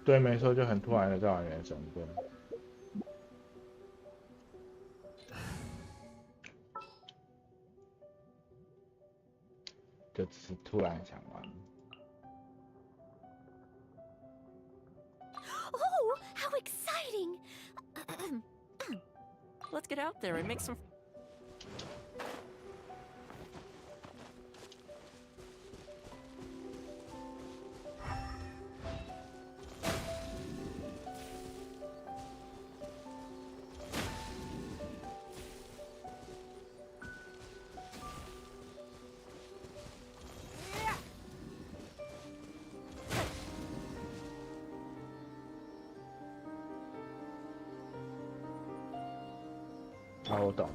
对，没错，就很突然的造完原神，对。就只是突然想玩。Oh, how exciting! Let's get out there and make some.啊，我懂了。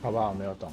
好不好？没有懂。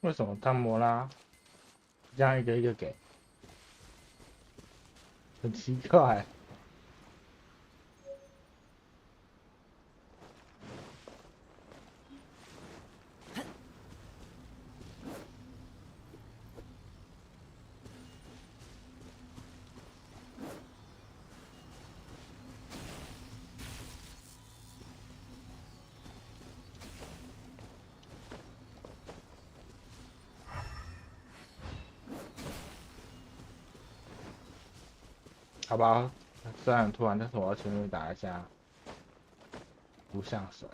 为什么汤摩拉这样一个一个给？很奇怪。好吧，虽然很突然，但是我要前面打一下不像水。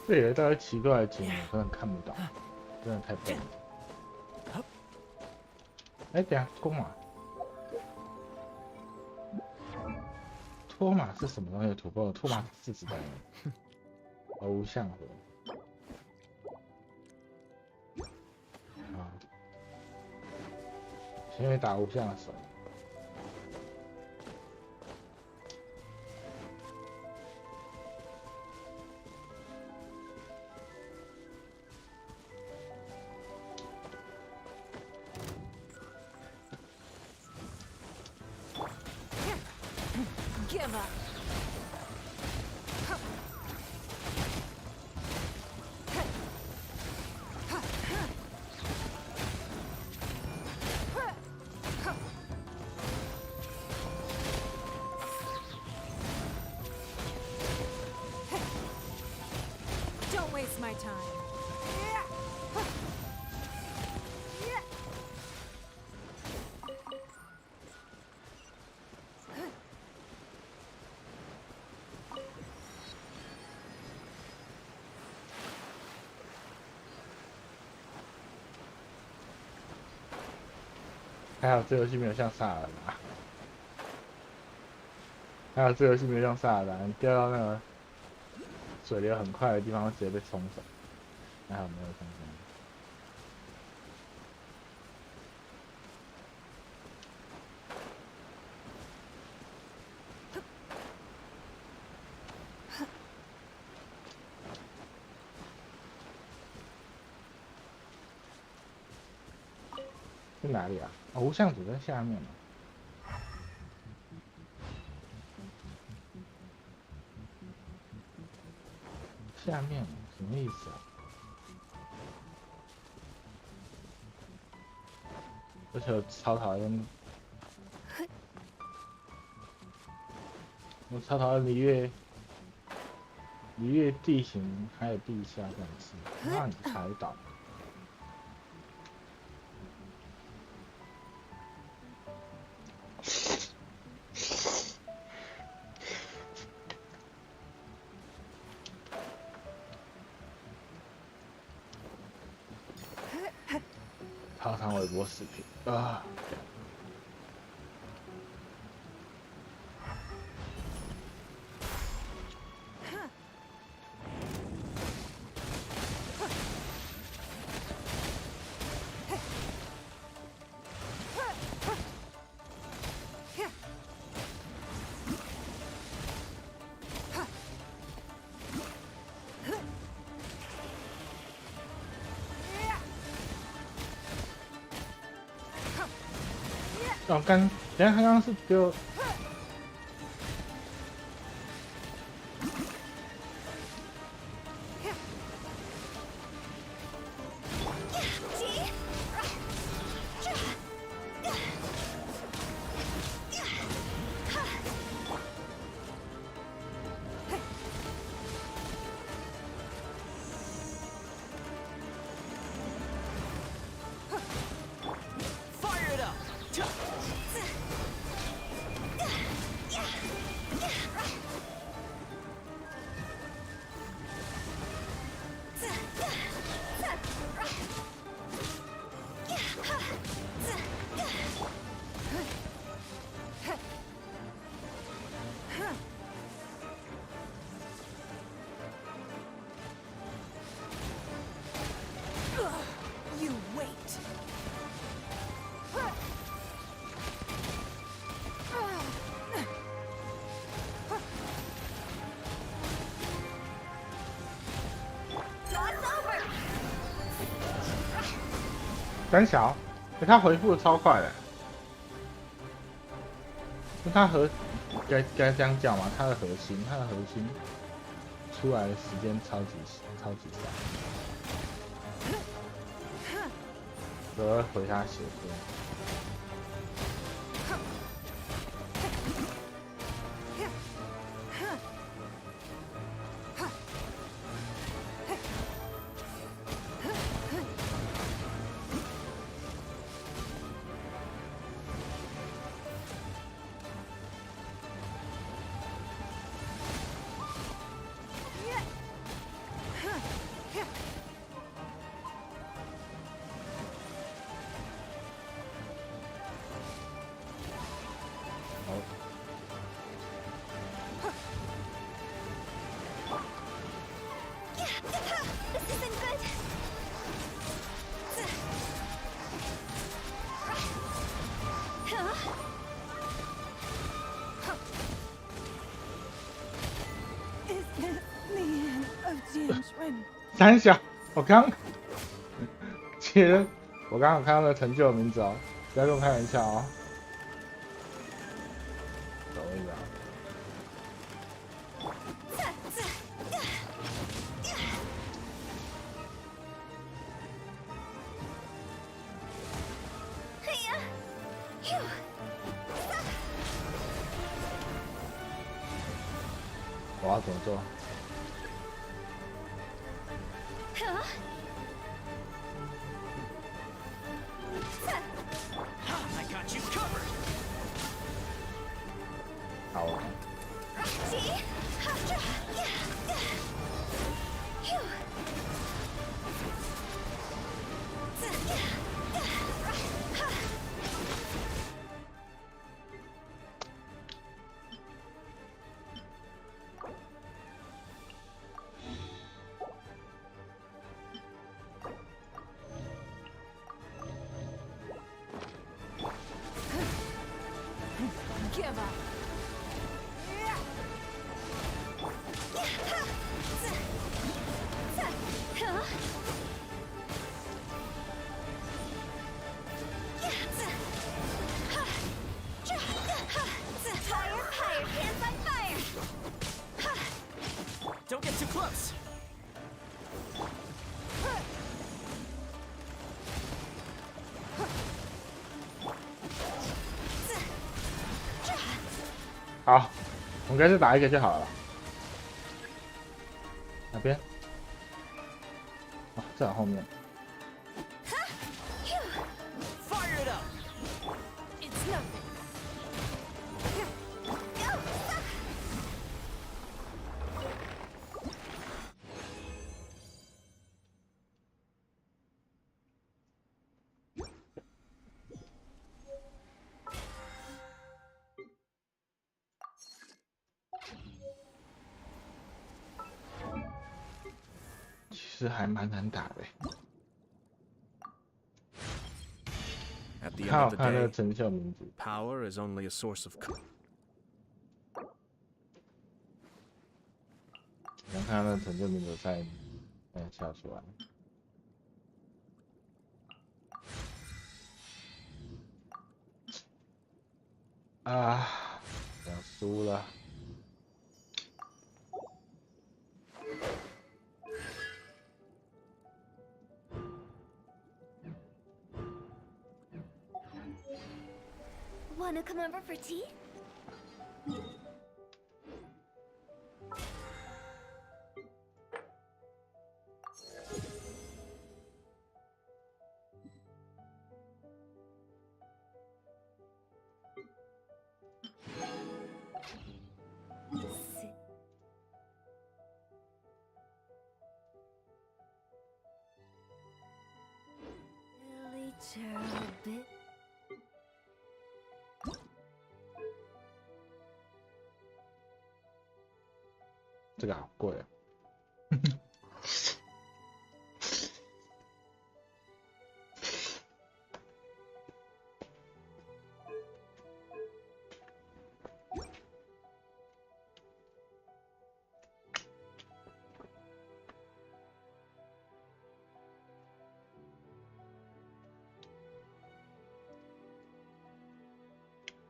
这有一道奇怪的景，我根本看不到，真的太笨了。哎，等下托马，托马是什么东西的土包？托马是指的偶像盒。啊，前面打偶像的手。Give up. my time. 还好这游戏没有像萨尔达，还好这游戏没有像萨尔达，你掉到那个水流很快的地方，直接被冲走。还好没有冲走。在哪里啊？哦，无相组在下面嘛。下面什么意思啊？而且我超讨厌，我超讨厌离越地形还有地下战士，让你踩倒。超长微波视频啊！哦，等一下他刚刚是丢。You wait. 胆小，他回复的超快的。就他该这样讲嘛，他的核心出来的时间超级快。我要回他血锅。胆小，我刚接了，我刚好看到那成就的名字哦，不要跟我开玩笑哦。走一个。我要怎么做？ I got you covered. 好啊，Give up. Fire pants on fire. Don't get too close. Huh. 好，我们干脆打一个就好了。哪边？啊，在我后面。 Fire it up. It's nothing. 其实还蛮难打的。 At the end 看 of 我 the 看那个 day, 成就名字， power is only a source of. 然后看那个成就名字在跳出来。啊，我输了。 Wanna come over for tea? Sit. Billy Gerald bit. 这个好贵啊！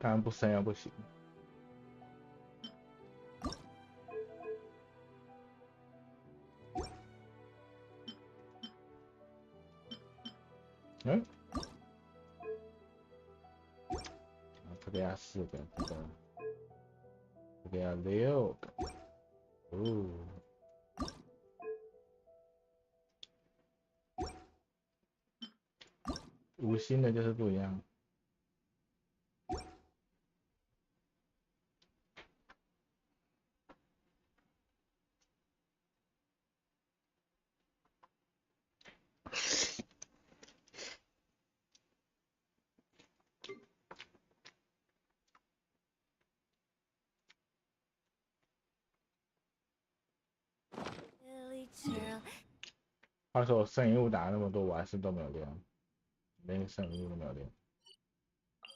当然不升又不行。嗯，这个要4个，这个要6个。哦，5星的就是不一样。 Billy Gerald. 话说我圣遗物打了那么多，我还是都没有练，连圣遗物都没有练，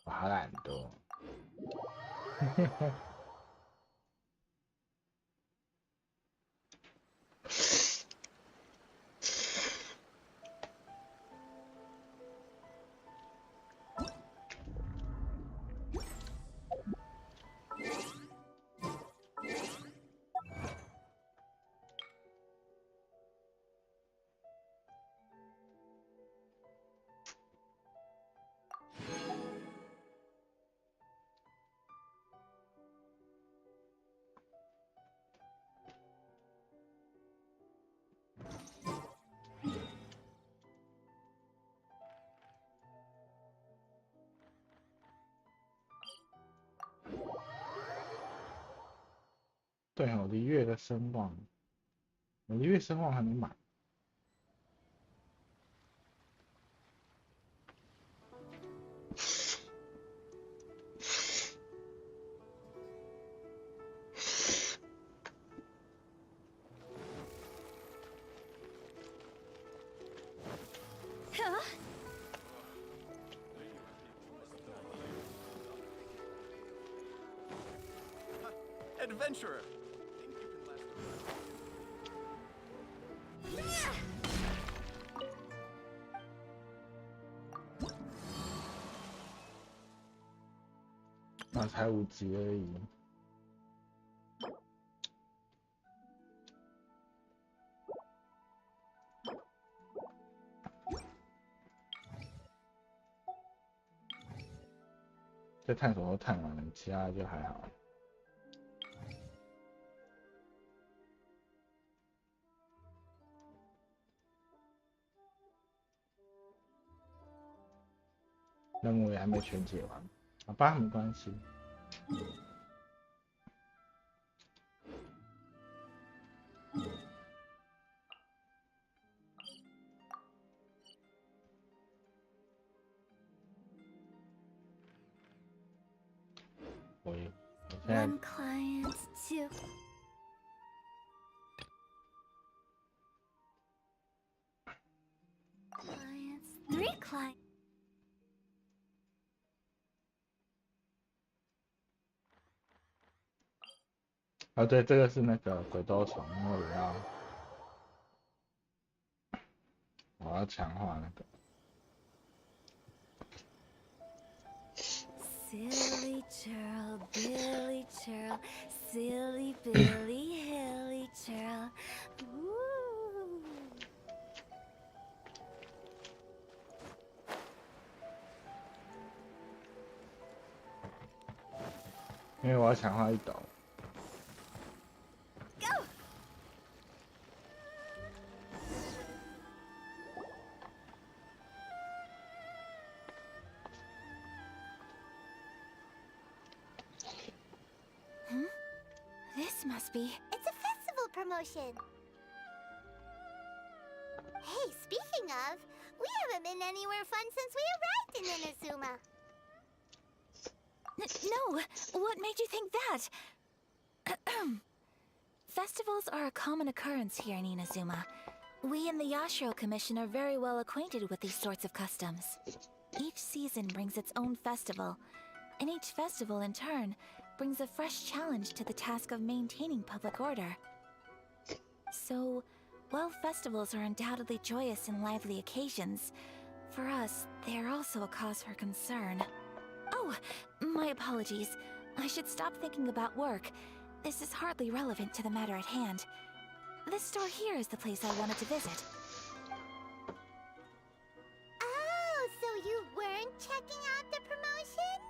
我好懒惰。对，我的月的声望，我的月声望还没满。Adventurer. 那才5级而已。这探索都探完了，其他就还好。任务也还没全解完，好吧，没关系。我现在 One client, two. Clients, three clients. 哦，对，这个是那个鬼兜虫，因为我要强化那个。Silly churl, Billy churl, silly Billy, hilly churl. Woo. 因为我要强化1斗。Go! This must be. It's a festival promotion. Hey, speaking of, we haven't been anywhere fun since we arrived in Inazuma. No, what made you think that? Festivals are a common occurrence here in Inazuma. We in the Yashiro Commission are very well acquainted with these sorts of customs. Each season brings its own festival, and each festival in turn brings a fresh challenge to the task of maintaining public order. So, while festivals are undoubtedly joyous and lively occasions, for us, they are also a cause for concern. Oh, my apologies. I should stop thinking about work. This is hardly relevant to the matter at hand. This store here is the place I wanted to visit. Oh, so you weren't checking out the promotion?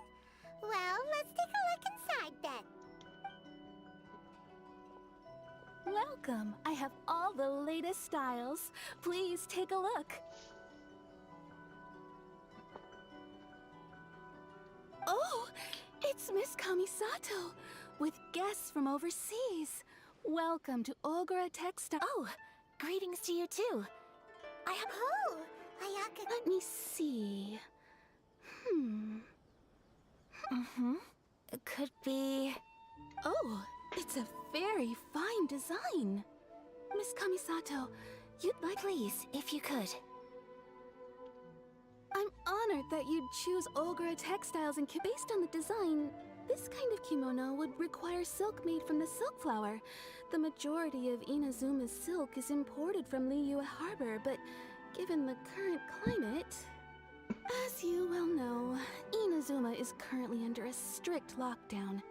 Well, let's take a look inside then. Welcome. I have all the latest styles. Please take a look. Oh, it's Miss Kamisato with guests from overseas. Welcome to Ogura Textile. Oh, greetings to you too. I have. Oh, Ayaka. Let me see. Could be. Oh, it's a very fine design. Miss Kamisato, you'd like. Please, if you could. I'm honored that you'd choose Ogura Textiles and based on the design. This kind of kimono would require silk made from the silk flower. The majority of Inazuma's silk is imported from Liyue Harbor, but given the current climate... As you well know, Inazuma is currently under a strict lockdown.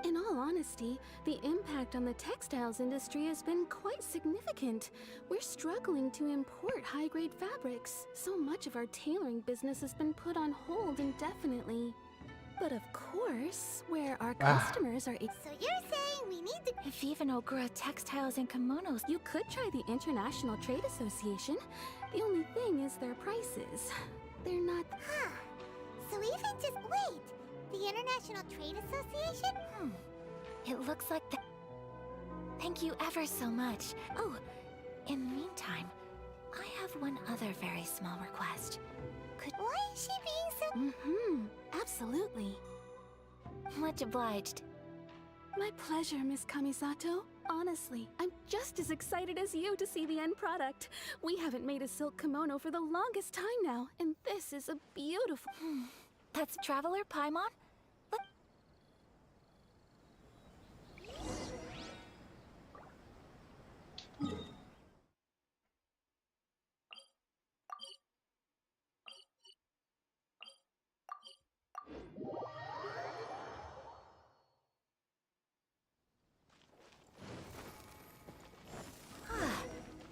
In all honesty, the impact on the textiles industry has been quite significant. We're struggling to import high-grade fabrics. So much of our tailoring business has been put on hold indefinitely. But of course, where our customers are... So you're saying we need to... If even Ogura Textiles and Kimonos... You could try the International Trade Association. The only thing is their prices. They're not... Huh. So even just... Wait! The International Trade Association? It looks like that... Thank you ever so much. Oh, in the meantime, I have one other very small request. Why is she being so... Mm-hmm. Absolutely. Much obliged. My pleasure, Miss Kamisato. Honestly, I'm just as excited as you to see the end product. We haven't made a silk kimono for the longest time now, and this is a beautiful... That's Traveler Paimon? Look.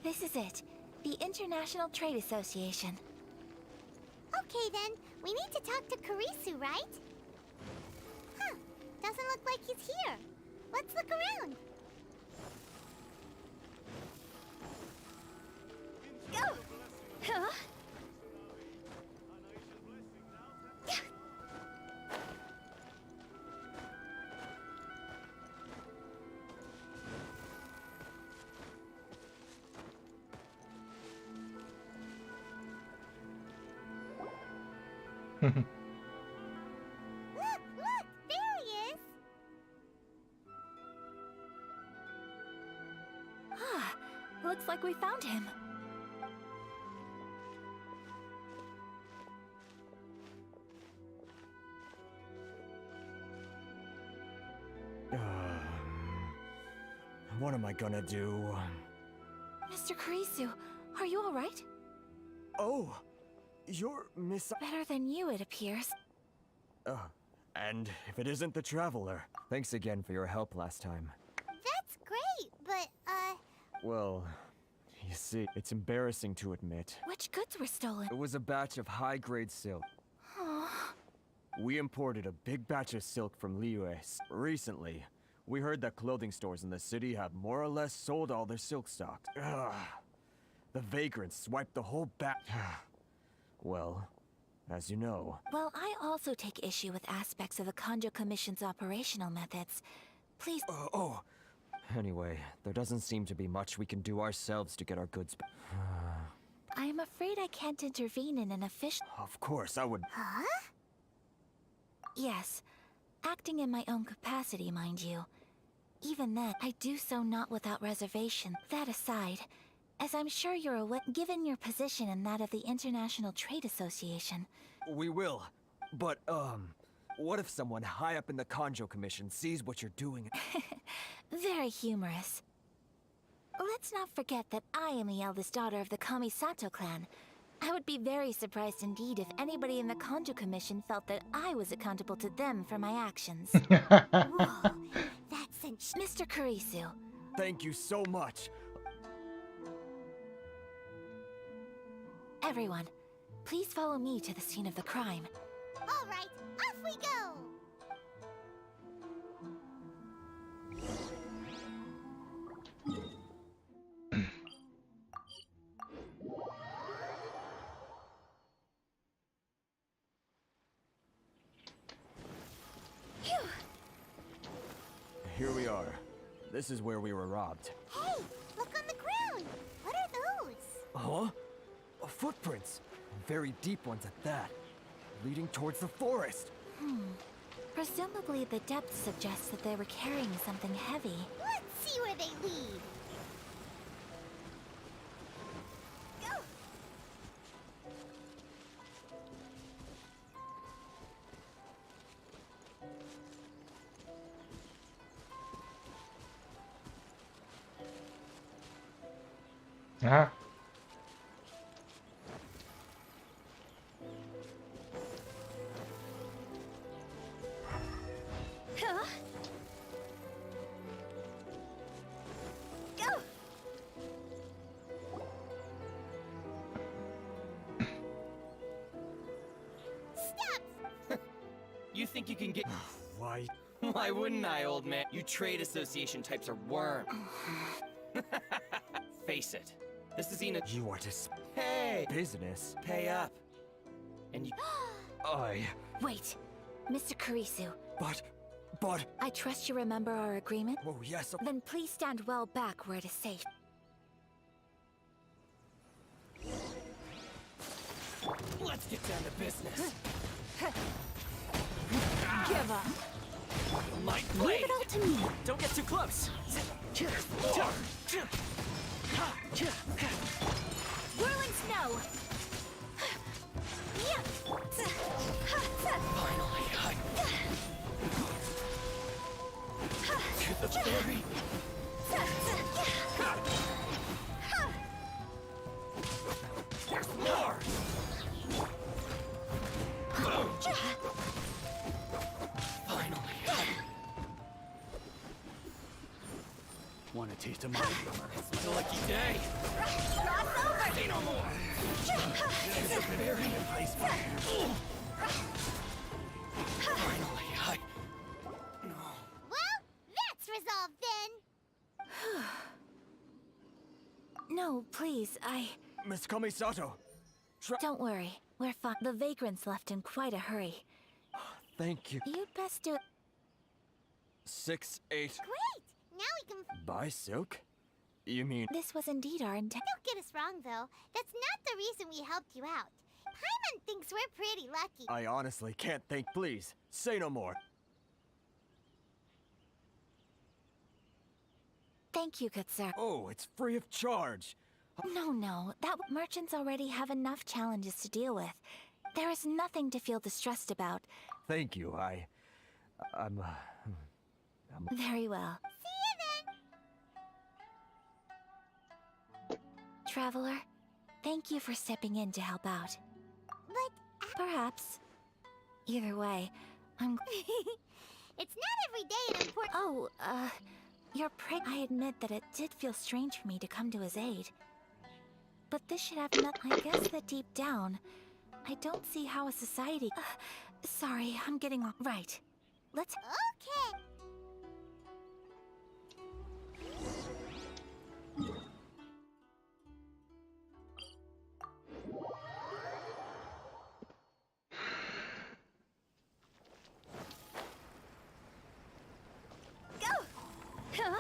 This is it. The International Trade Association. Okay then, we need to talk to Kurisu, right? Huh, doesn't look like he's here. Let's look around. Go! Huh? Look, there he is. Ah, looks like we found him. What am I gonna do? Mr. Kurisu, are you alright? Oh, you're Miss... Better than you, it appears. And if it isn't the Traveler, thanks again for your help last time. That's great, but, Well, you see, it's embarrassing to admit. Which goods were stolen? It was a batch of high-grade silk. Oh, We imported a big batch of silk from Liyue. Recently, we heard that clothing stores in the city have more or less sold all their silk stock. The vagrants swiped the whole Well, as you know... well, I also take issue with aspects of the Kanjo Commission's operational methods. Please... Anyway, there doesn't seem to be much we can do ourselves to get our goods back. I am afraid I can't intervene in an official... Of course, I would... huh? Yes, acting in my own capacity, mind you. Even then, I do so not without reservation. That aside, as I'm sure you're aware, given your position and that of the International Trade Association... We will. But, what if someone high up in the Kanjo Commission sees what you're doing? Very humorous. Let's not forget that I am the eldest daughter of the Kamisato clan. I would be very surprised indeed if anybody in the Kanjo Commission felt that I was accountable to them for my actions. Whoa, that's an... Mr. Kurisu, Thank you so much. everyone, please follow me to the scene of the crime. All right, off we go. Here we are. This is where we were robbed. Hey, look on the ground. What are those? Huh? Footprints. Very deep ones at that. Leading towards the forest. Presumably the depth suggests that they were carrying something heavy. Let's see where they lead. Go. Ah, Huh? Go! Stop. You think you can get... Why? Why wouldn't I, old man? You trade association types are worms. Face it. This is Ina... You are just Hey! business. Pay up. And you... I... Wait, Mr. Kurisu, But But... I trust you remember our agreement? Oh, yes, Then please stand well back where it is safe. Let's get down to business. Give up. My Leave blade. it all to me. Don't get too close. Whirling snow. Finally, to the ferry. There's more. Boom. Finally. Want a taste of my It's a lucky day. Say no more. Very nice. Finally, Well, that's resolved then. No, please, Miss Kamisato! Don't worry. We're fine. The vagrants left in quite a hurry. Thank you. You'd best do it. 6-8. Great! Now we can... Buy silk? You mean... This was indeed our intent. Don't get us wrong, though. That's not the reason we helped you out. Paimon thinks we're pretty lucky. I honestly can't think. Please, say no more. Thank you, good sir. Oh, it's free of charge. No. That merchants already have enough challenges to deal with. There is nothing to feel distressed about. Thank you, I'm... Very well. See you then. Traveler, thank you for stepping in to help out. But... Perhaps. Either way, I'm... It's not every day an important... Oh, you're I admit that it did feel strange for me to come to his aid. But this should have I guess that deep down, I don't see how a society... sorry, I'm getting off... Right. Let's... Okay. Huh?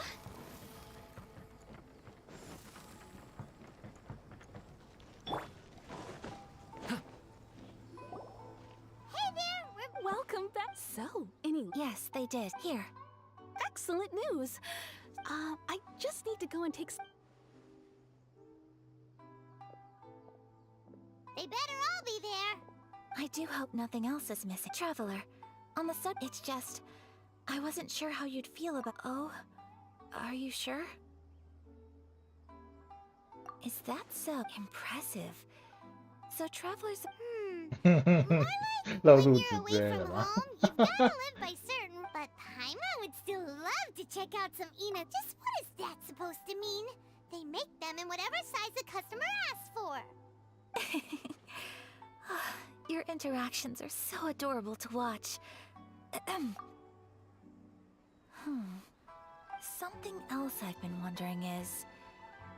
Hey there, we're... Welcome back. So, anyway, Yes, they did. Here. excellent news. I just need to go and take They better all be there. I do hope nothing else is missing. Traveler, on the it's just... I wasn't sure how you'd feel about... Oh? Are you sure? Is that so impressive? So travelers...露 When 肚 you're 子 away 之类的 from 吗？ home, you've got to live by certain... But Paimon would still love to check out some Ina. Just what is that supposed to mean? They make them in whatever size the customer asks for. Your interactions are so adorable to watch. Something else I've been wondering is...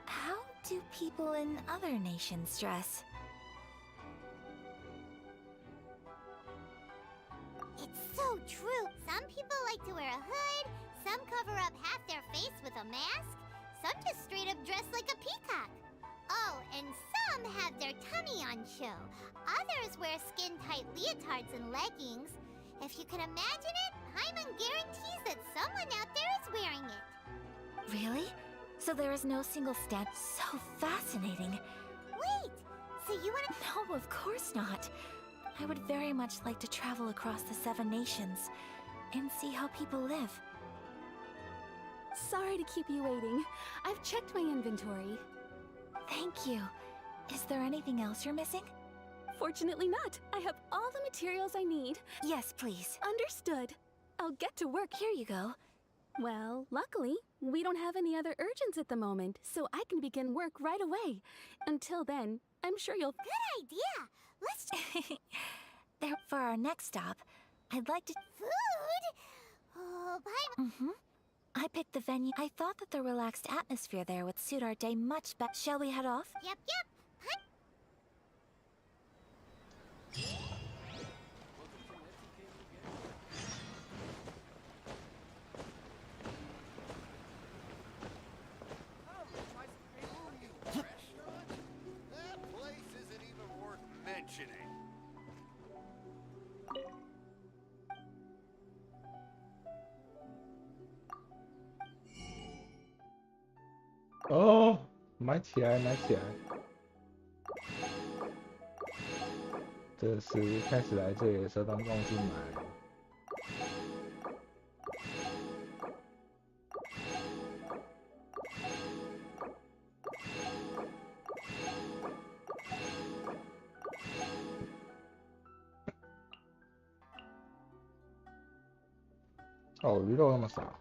How do people in other nations dress? It's so true. Some people like to wear a hood, some cover up half their face with a mask, some just straight up dress like a peacock. Oh, and some have their tummy on show. Others wear skin-tight leotards and leggings. If you can imagine it, Paimon guarantees that someone out there is wearing it. Really? So there is no single stand... So fascinating. Wait, so you wanna... No, of course not. I would very much like to travel across the 7 nations and see how people live. Sorry to keep you waiting. I've checked my inventory. Thank you. Is there anything else you're missing? Fortunately not. I have all the materials I need. Yes, please. Understood. I'll get to work. Here you go. Well, luckily, we don't have any other urgents at the moment, so I can begin work right away. Until then, I'm sure you'll... Good idea. Let's... There, for our next stop, I'd like to... Food? Oh, Paimon... I picked the venue. I thought that the relaxed atmosphere there would suit our day much better. Shall we head off? Yep. functioning. 哦，买起来，买起来！这是开始来这里的时候刚忘记买。哦，鱼肉那么少。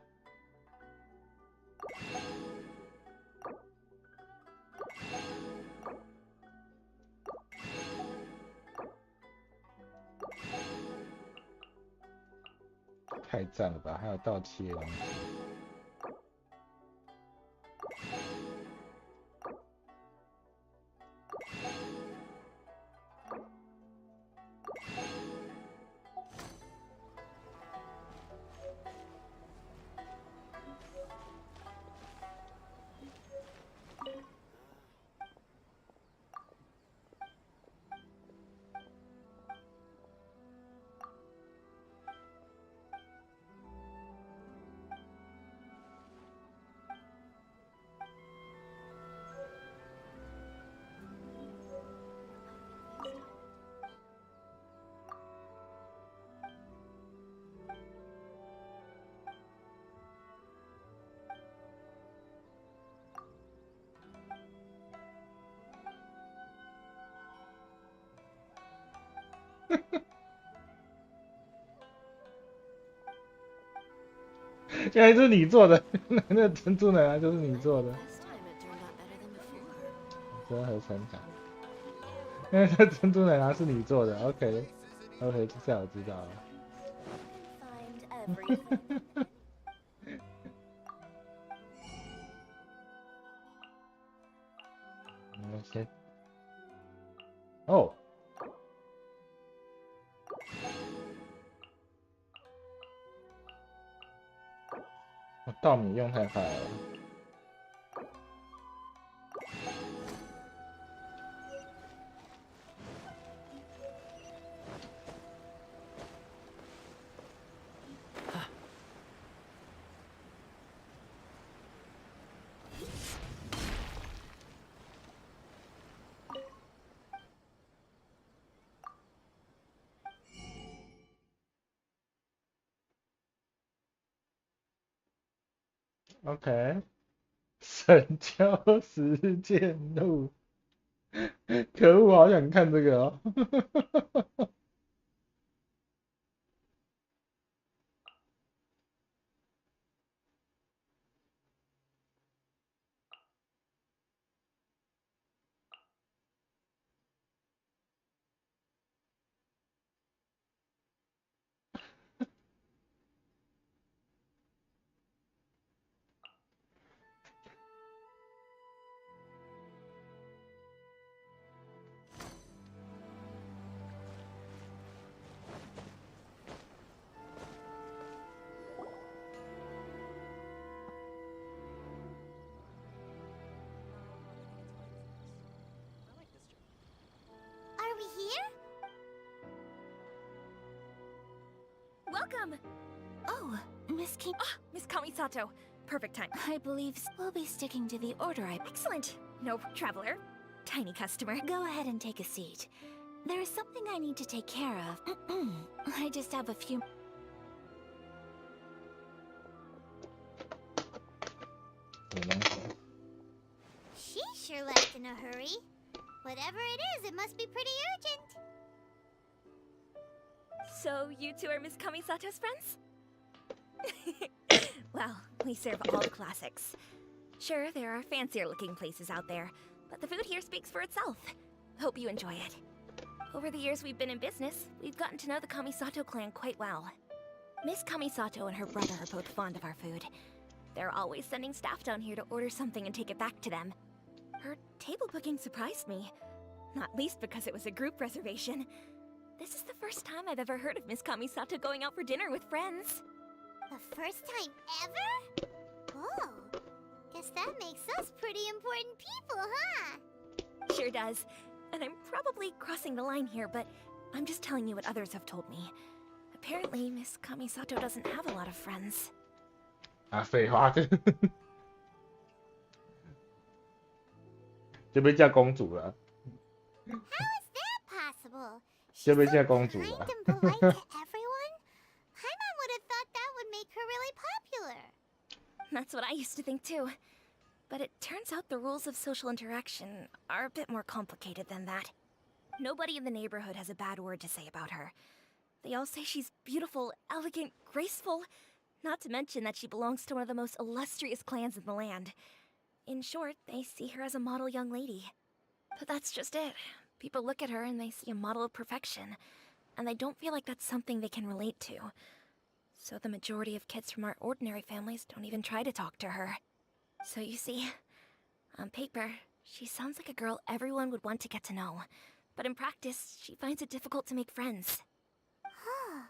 太赞了吧！还有到期的东西。原来是你做的，那珍珠奶茶就是你做的， This time it turned out better than before. 真合成感。因为这珍珠奶茶是你做的，OK，OK， 这下我知道了。Find everything. 我们先，哦。我稻米用太快了。OK， 神交实践录，可恶，好想看这个哦。Are we here? Welcome! Oh, Miss King. Ah, Miss Kamisato. Perfect time. I believe we'll be sticking to the order I. Excellent. No traveler. Tiny customer. Go ahead and take a seat. There is something I need to take care of. I just have a few. 什么东西？ She sure left in a hurry. Whatever it is, it must be pretty urgent. So, you two are Miss Kamisato's friends? Well, we serve all the classics. Sure, there are fancier looking places out there, but the food here speaks for itself. Hope you enjoy it. Over the years we've been in business, we've gotten to know the Kamisato clan quite well. Miss Kamisato and her brother are both fond of our food. They're always sending staff down here to order something and take it back to them. Her table booking surprised me, not least because it was a group reservation. This is the first time I've ever heard of Miss Kamisato going out for dinner with friends. The first time ever? Oh, guess that makes us pretty important people, huh? Sure does. And I'm probably crossing the line here, but I'm just telling you what others have told me. Apparently, Miss Kamisato doesn't have a lot of friends. 啊，废话，就被叫公主了， How is that possible? 就 She's 被 so 叫公主 kind 了。 and polite to everyone. Paimon would have thought that would make her really popular. That's what I used to think too. But it turns out the rules of social interaction are a bit more complicated than that. Nobody in the neighborhood has a bad word to say about her. They all say she's beautiful, elegant, graceful, not to mention that she belongs to one of the most illustrious clans in the land. In short, they see her as a model young lady. But that's just it. People look at her and they see a model of perfection, and they don't feel like that's something they can relate to. So the majority of kids from our ordinary families don't even try to talk to her. So you see, on paper, she sounds like a girl everyone would want to get to know. But in practice, she finds it difficult to make friends. Huh.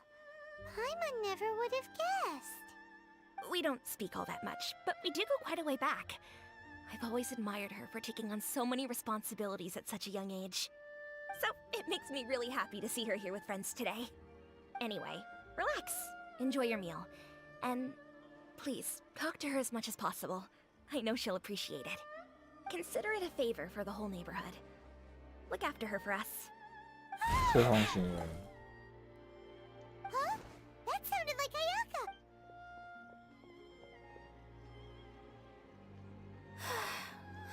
Paimon never would have guessed. We don't speak all that much, but we do go quite a way back. I've always admired her for taking on so many responsibilities at such a young age. So it makes me really happy to see her here with friends today. Anyway, relax, enjoy your meal, and please, talk to her as much as possible. I know she'll appreciate it. Consider it a favor for the whole neighborhood. Look after her for us. 这通行人， Huh? That sounded like Ayaka.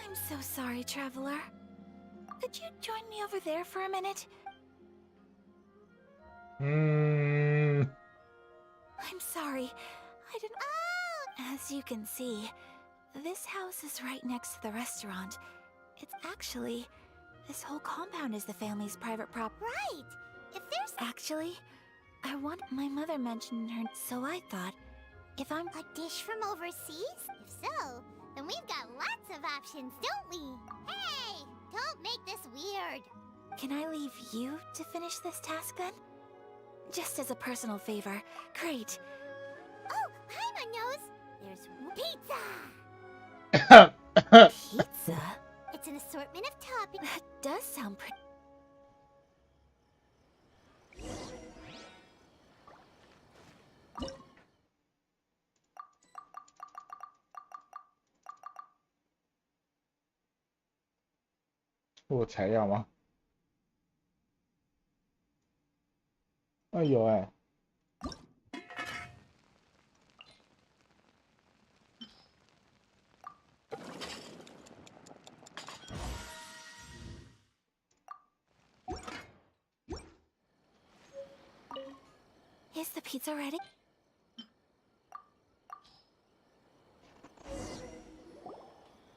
I'm so sorry, traveler. Could you join me over there for a minute? 嗯， I'm sorry. I didn't. Oh! As you can see, this house is right next to the restaurant. It's actually. This whole compound is the family's private property. Right. If there's Actually, I want. My mother mentioned her, so I thought, if I'm. a dish from overseas, if so, then we've got lots of options, don't we? Hey, don't make this weird. Can I leave you to finish this task then? Just as a personal favor. Great. Oh, Paimon knows. There's pizza. Pizza? It's an assortment of toppings. That does sound pretty. "我有材料吗？有哎， Is the pizza ready?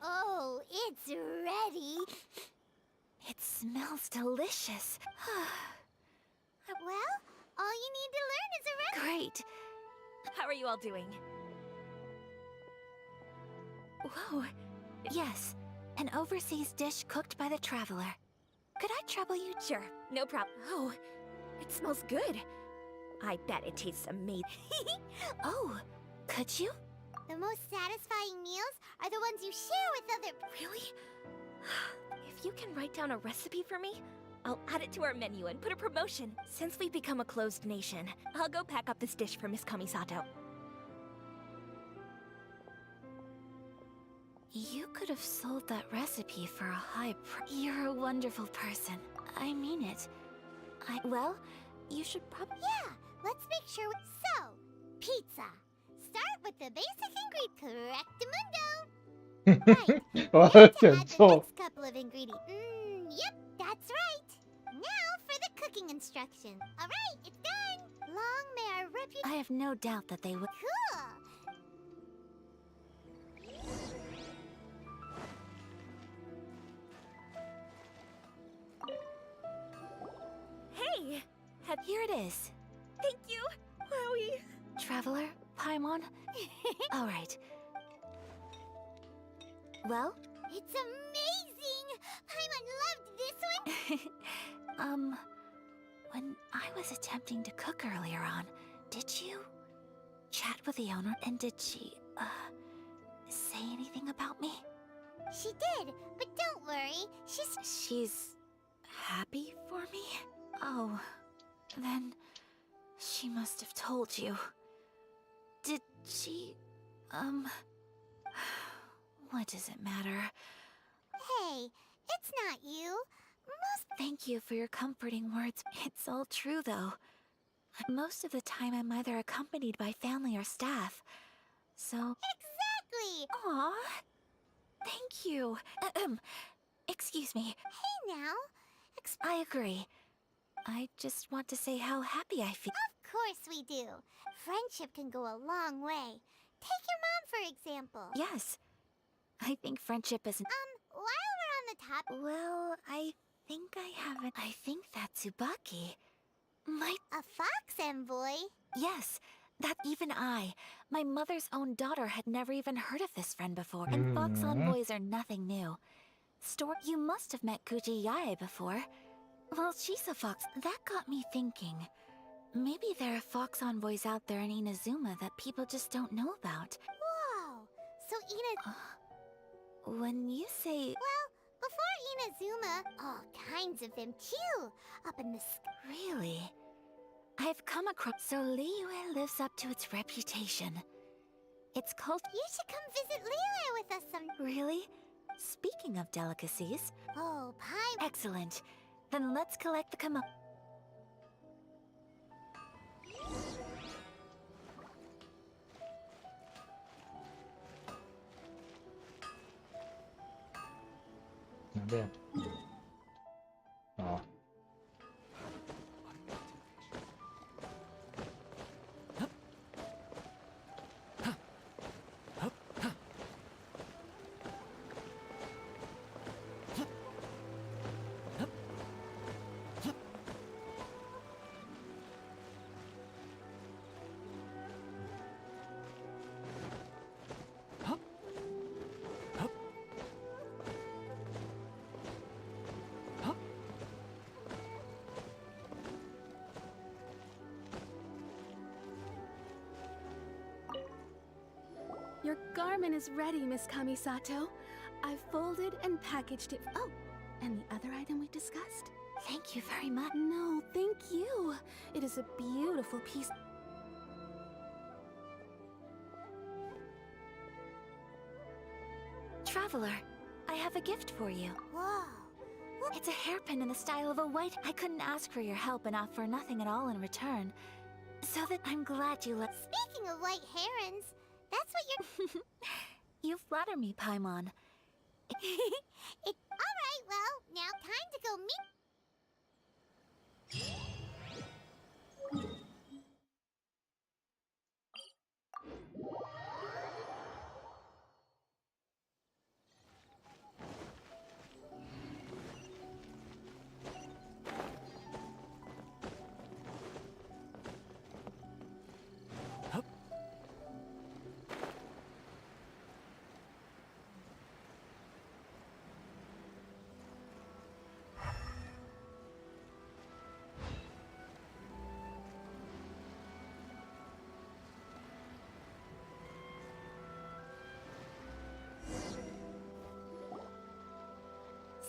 Oh, it's ready. It smells delicious. Well, all you need to learn is a recipe. Great. How are you all doing? Whoa. Yes, an overseas dish cooked by the traveler. Could I trouble you? Sure, no problem. Oh, it smells good. I bet it tastes amazing. Oh, could you? The most satisfying meals are the ones you share with other. Really? If you can write down a recipe for me, I'll add it to our menu and put a promotion. Since we've become a closed nation, I'll go pack up this dish for Miss Kamisato. You could have sold that recipe for a high price. You're a wonderful person. I mean it. Well, you should probably. Yeah, let's make sure. So, pizza. Start with the basic ingredient. Correctamundo. Right. 我 Now to 点 add the 错， next couple of ingredients. Yep, that's right. Now for the cooking instructions. All right, it's done. Long may our reputation. I have no doubt that they would. Cool. Hey! Here it is. Thank you! Wowie! Traveler, Paimon. All right. Well, It's amazing. Paimon loved this one. when I was attempting to cook earlier on, did you chat with the owner? And did she, say anything about me? She did, but don't worry. She's. She's happy for me? Oh, then she must have told you. Did she, what does it matter? Hey, it's not you. Thank you for your comforting words. It's all true, though. Most of the time, I'm either accompanied by family or staff. So... Exactly! Aw, thank you. Excuse me. Hey now. I agree. I just want to say how happy I feel. Of course we do. Friendship can go a long way. Take your mom, for example. Yes. I think friendship is... While we're on the topic... Well, I think I haven't... I think that's Tsubaki. A fox envoy? Yes, that even my mother's own daughter, had never even heard of this friend before. And fox envoys are nothing new. You must have met Kuji Yae before. Well, she's a fox. That got me thinking. Maybe there are fox envoys out there in Inazuma that people just don't know about. Whoa! So When you say... Well, before Inazuma, all kinds of them too. Up in the sky. Really? I've come across... So Liyue lives up to its reputation. It's called... You should come visit Liyue with us some... Really? Speaking of delicacies... Oh, pie... Excellent. Then let's collect the kimono. Bien. Oh. Your garment is ready, Miss Kamisato. I've folded and packaged it. Oh, and the other item we discussed? Thank you very much. No, thank you. It is a beautiful piece. Traveler, I have a gift for you. Whoa. It's a hairpin in the style of a white... I couldn't ask for your help and offer nothing at all in return. So that I'm glad you let... Speaking of white herons, that's what you're... You flatter me, Paimon. Alright, well, now time to go meet...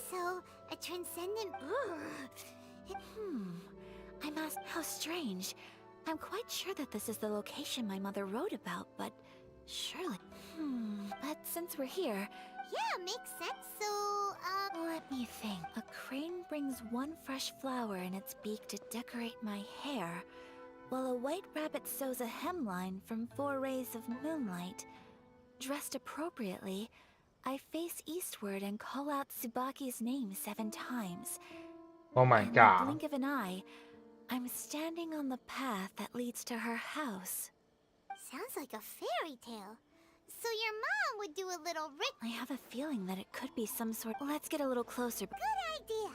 So, a transcendent... I'm asked how strange. I'm quite sure that this is the location my mother wrote about, but surely... But since we're here... Yeah, makes sense. So, Let me think. A crane brings one fresh flower in its beak to decorate my hair, while a white rabbit sews a hemline from 4 rays of moonlight. Dressed appropriately, I face eastward and call out Tsubaki's name 7 times. Oh my In the god. blink of an eye, I'm standing on the path that leads to her house. sounds like a fairy tale. So your mom would do a little I have a feeling that it could be some sort... Let's get a little closer. Good idea.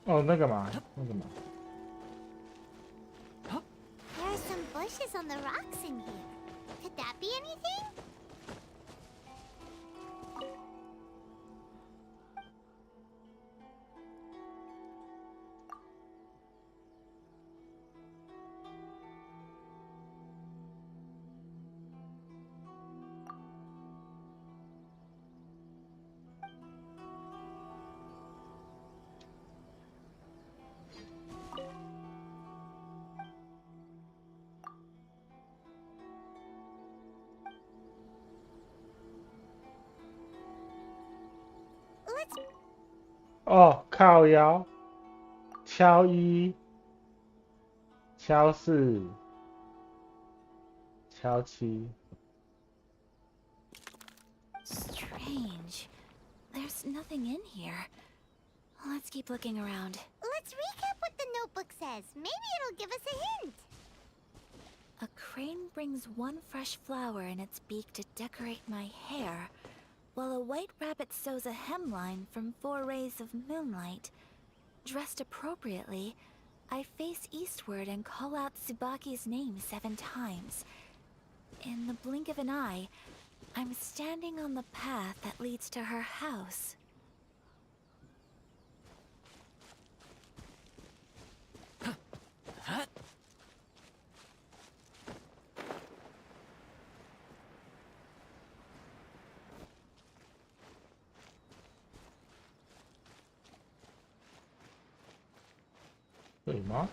Oh, 那个嘛，那个嘛。 There are some bushes on the rocks in here. Could that be anything? 哦，靠腰，敲一，敲四，敲七。Strange. There's nothing in here. Let's keep looking around. Let's recap what the notebook says. Maybe it'll give us a hint. A crane brings one fresh flower in its beak to decorate my hair, while a white rabbit sews a hemline from 4 rays of moonlight. Dressed appropriately, I face eastward and call out Tsubaki's name 7 times. In the blink of an eye, I'm standing on the path that leads to her house. "对吗？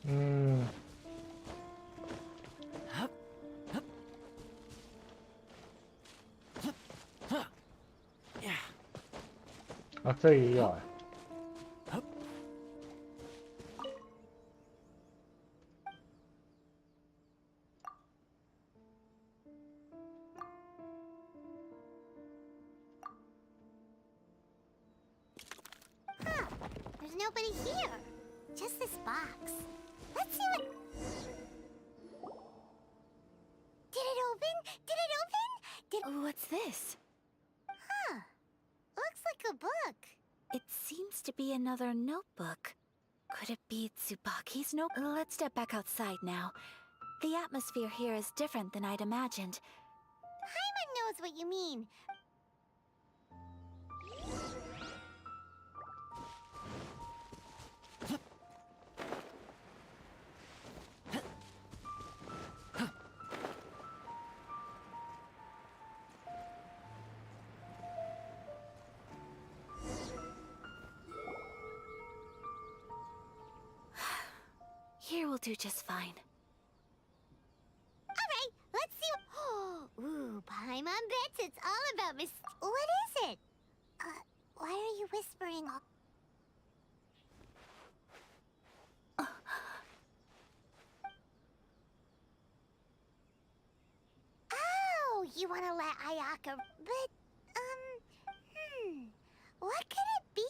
嗯，啊，这也有哎。Huh. There's nobody here. Just this box. Let's see what... Did it open? Did it open? What's this? Huh. Looks like a book. It seems to be another notebook. Could it be Tsubaki's notebook? Let's step back outside now. The atmosphere here is different than I'd imagined. Paimon knows what you mean. Here will do just fine. Alright, let's see what... Ooh, Paimon bets it's all about What is it? Why are you whispering all... Oh, you want to let Ayaka... But, what could it be?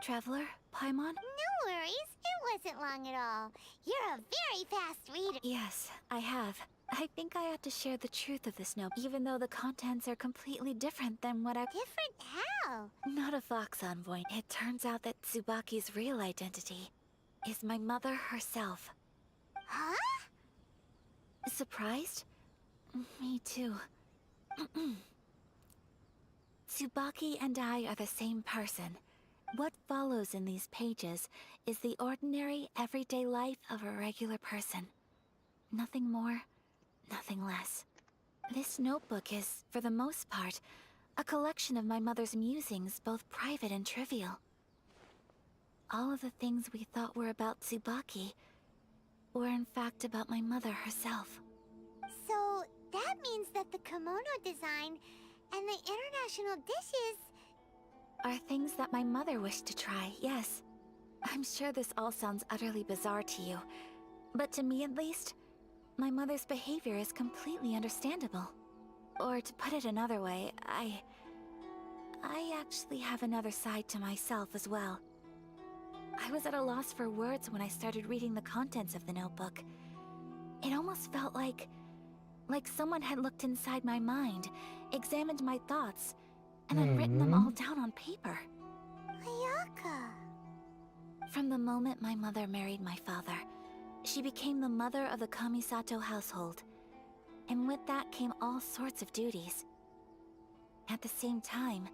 Traveler, Paimon? No worries, it wasn't long at all. You're a very fast reader. Yes, I have. I think I ought to share the truth of this note, even though the contents are completely different than what I... Different how? Not a fox envoy. It turns out that Tsubaki's real identity is my mother herself. Huh? Surprised? Me too. Tsubaki and I are the same person. What follows in these pages is the ordinary, everyday life of a regular person. Nothing more, nothing less. This notebook is, for the most part, a collection of my mother's musings, both private and trivial. All of the things we thought were about Tsubaki were in fact about my mother herself. So, that means that the kimono design and the international dishes... Are things that my mother wished to try, yes. I'm sure this all sounds utterly bizarre to you, but to me at least, my mother's behavior is completely understandable. Or to put it another way, I actually have another side to myself as well. I was at a loss for words when I started reading the contents of the notebook. It almost felt like someone had looked inside my mind, examined my thoughts, and then written them all down on paper. Ayaka... From the moment my mother married my father, she became the mother of the Kamisato household. And with that came all sorts of duties. At the same time,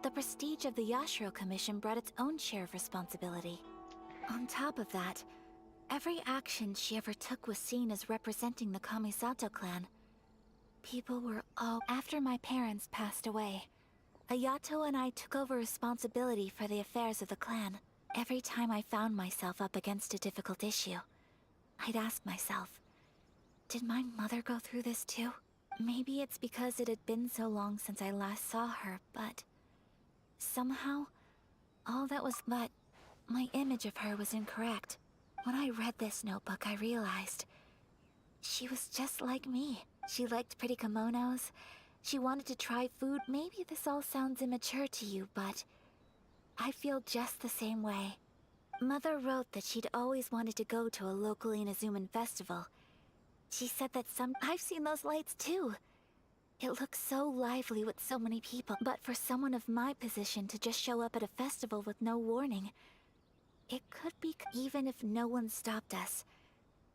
the prestige of the Yashiro Commission brought its own share of responsibility. On top of that, Every action she ever took was seen as representing the Kamisato clan. People were all... After my parents passed away, Ayato and I took over responsibility for the affairs of the clan. Every time I found myself up against a difficult issue, I'd ask myself, did my mother go through this too? Maybe it's because it had been so long since I last saw her, but... somehow, all that was... But my image of her was incorrect. When I read this notebook, I realized she was just like me. She liked pretty kimonos. She wanted to try food. Maybe this all sounds immature to you, but I feel just the same way. Mother wrote that she'd always wanted to go to a local Inazuman festival. She said that I've seen those lights too. It looks so lively with so many people, but for someone of my position to just show up at a festival with no warning, it could be even if no one stopped us.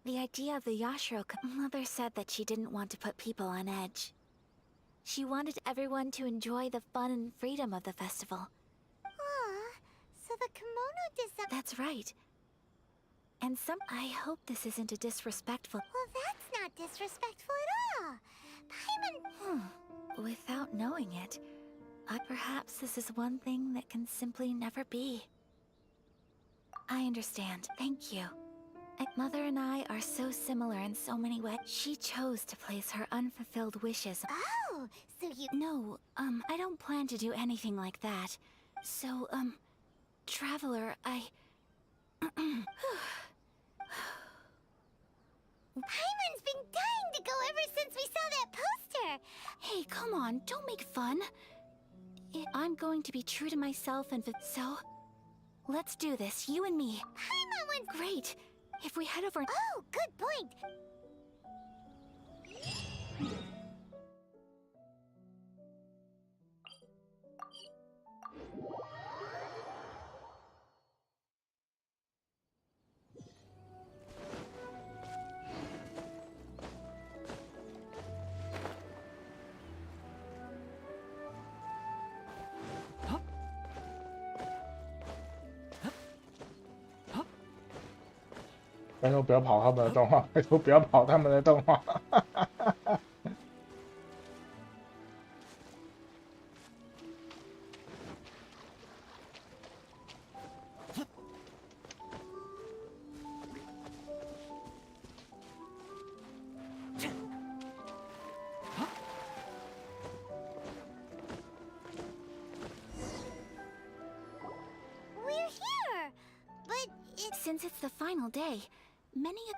The idea of the Yashiro... Mother said that she didn't want to put people on edge. She wanted everyone to enjoy the fun and freedom of the festival. Aw, so the kimono design... That's right. And I hope this isn't a disrespectful... Well, that's not disrespectful at all. Paimon... Without knowing it, perhaps this is one thing that can simply never be. I understand. Thank you. Mother and I are so similar in so many ways. She chose to place her unfulfilled wishes... Oh, so you... No, I don't plan to do anything like that. So, Traveler, Paimon's been dying to go ever since we saw that poster! Hey, come on, don't make fun. I'm going to be true to myself and... So, let's do this, you and me. Paimon wants... Great! If we head over... Oh, good point!拜托不要跑他们的动画，拜托不要跑他们的动画。We're here! But Since it's the final day,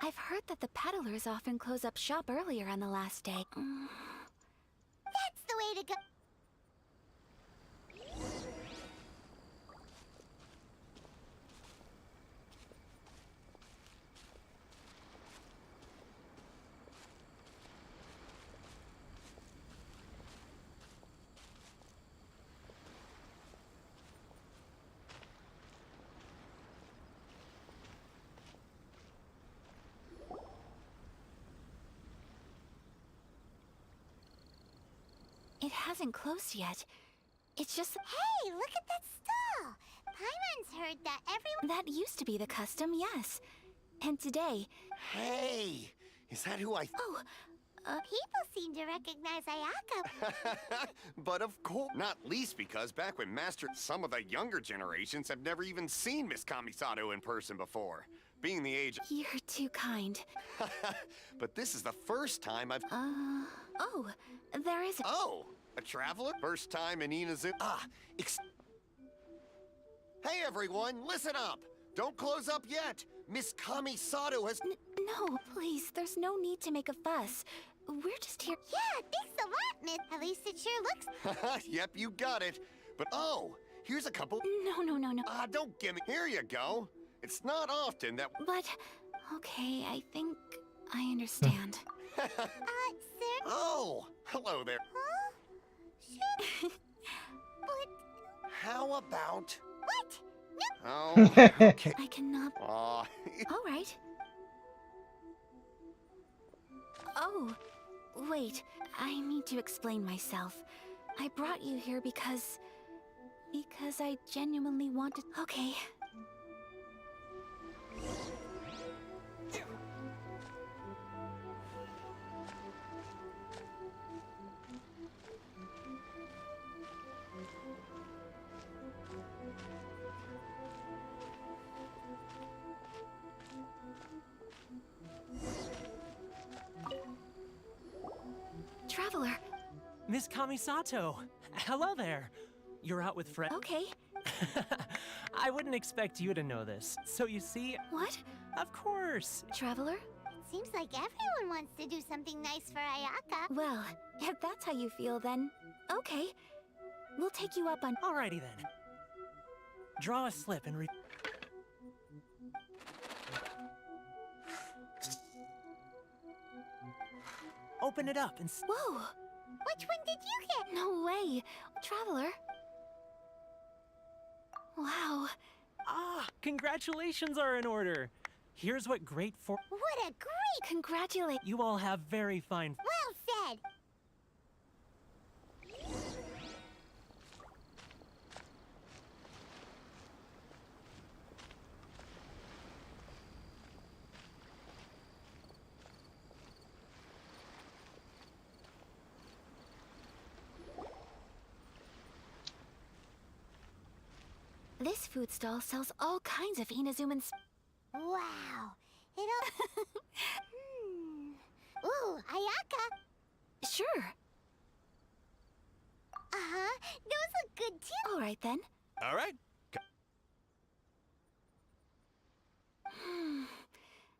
I've heard that the peddlers often close up shop earlier on the last day. that's the way to go... It hasn't closed yet. It's just... Hey, look at that stall! Paimon's heard that everyone... That used to be the custom, yes. And today... Hey! Is that who I... Oh, People seem to recognize Ayaka. But of course, not least because back when some of the younger generations have never even seen Miss Kamisato in person before. Being the age... you're too kind. But this is the first time I've... Oh, there is a... Oh! A traveler? First time in Inazuma... Hey everyone, listen up! Don't close up yet! Miss Kamisato has... No, please, there's no need to make a fuss. We're just here... Yeah, thanks a lot, Miss. At least it sure looks... Yep, you got it. But oh, here's a couple... No. Don't give me... Here you go. It's not often that... But, okay, I think I understand. Sir? Oh, hello there. Huh? But... How about... What? No... Oh, okay. I cannot... Aw, All right. Oh, wait. I need to explain myself. I brought you here because I genuinely wanted... Okay. Miss Kamisato. Hello there. You're out with friends? Okay. I wouldn't expect you to know this. So you see... What? Of course. Traveler? It seems like everyone wants to do something nice for Ayaka. Well, if that's how you feel, then okay. We'll take you up on... Alrighty then. Draw a slip and open it up and... Whoa! Which one did you get? No way! Traveler? Wow. Ah, congratulations are in order. Here's what great for... What a great... Congratulate... You all have very fine... Well said! This food stall sells all kinds of Inazuman. Wow. It'll... Ooh, Ayaka. Sure. Uh-huh. Those look good too. All right then. All right.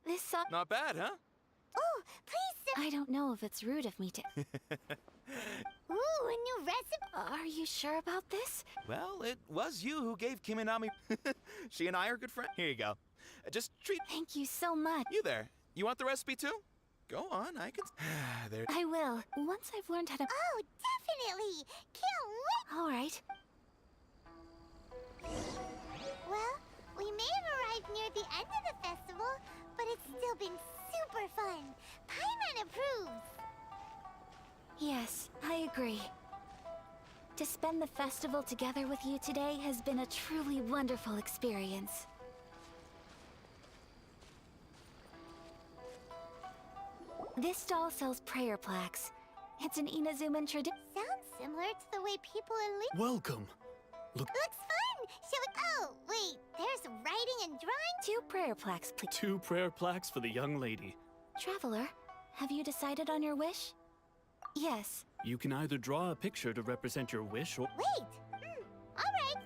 This song. Not bad, huh? Oh, please, sir. I don't know if it's rude of me to. Ooh, a new recipe. Are you sure about this? Well, it was you who gave Kiminami. She and I are good friends. Here you go. Just treat Thank you so much. you there. You want the recipe too? Go on, I can. There. I will. Once I've learned how to. Oh, definitely. Can't wait. All right. Well, we may have arrived near the end of the festival, but it's still been super fun. Paimon approves. Yes, I agree. To spend the festival together with you today has been a truly wonderful experience. This stall sells prayer plaques. It's an Inazuman tradition. Sounds similar to the way people in Welcome. Looks fun. Shall we? Oh, wait. There's writing and drawing. 2 prayer plaques, please. 2 prayer plaques for the young lady. Traveler, have you decided on your wish? Yes. You can either draw a picture to represent your wish or... Wait. All right.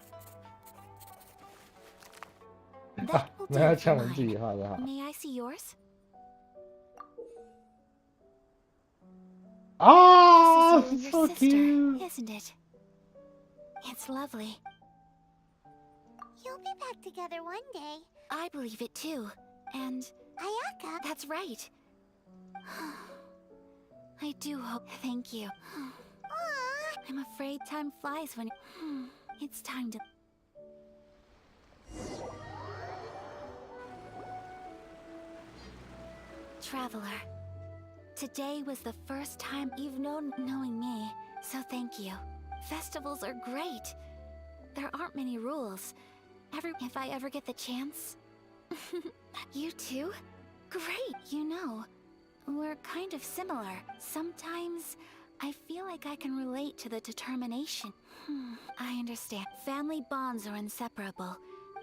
That will 没有 do 像 for 我们自 mine. 己画的好。 May I see yours? 啊 This is you and so your sister, cute. isn't it? It's lovely. You'll be back together one day. I believe it too. And Ayaka. that's right. I do hope. Thank you. Aww. I'm afraid time flies when it's time to. Traveler, today was the first time you've known knowing me, so thank you. Festivals are great. There aren't many rules. If I ever get the chance. You too? Great, you know. We're kind of similar. Sometimes I feel like I can relate to the determination. I understand. Family bonds are inseparable.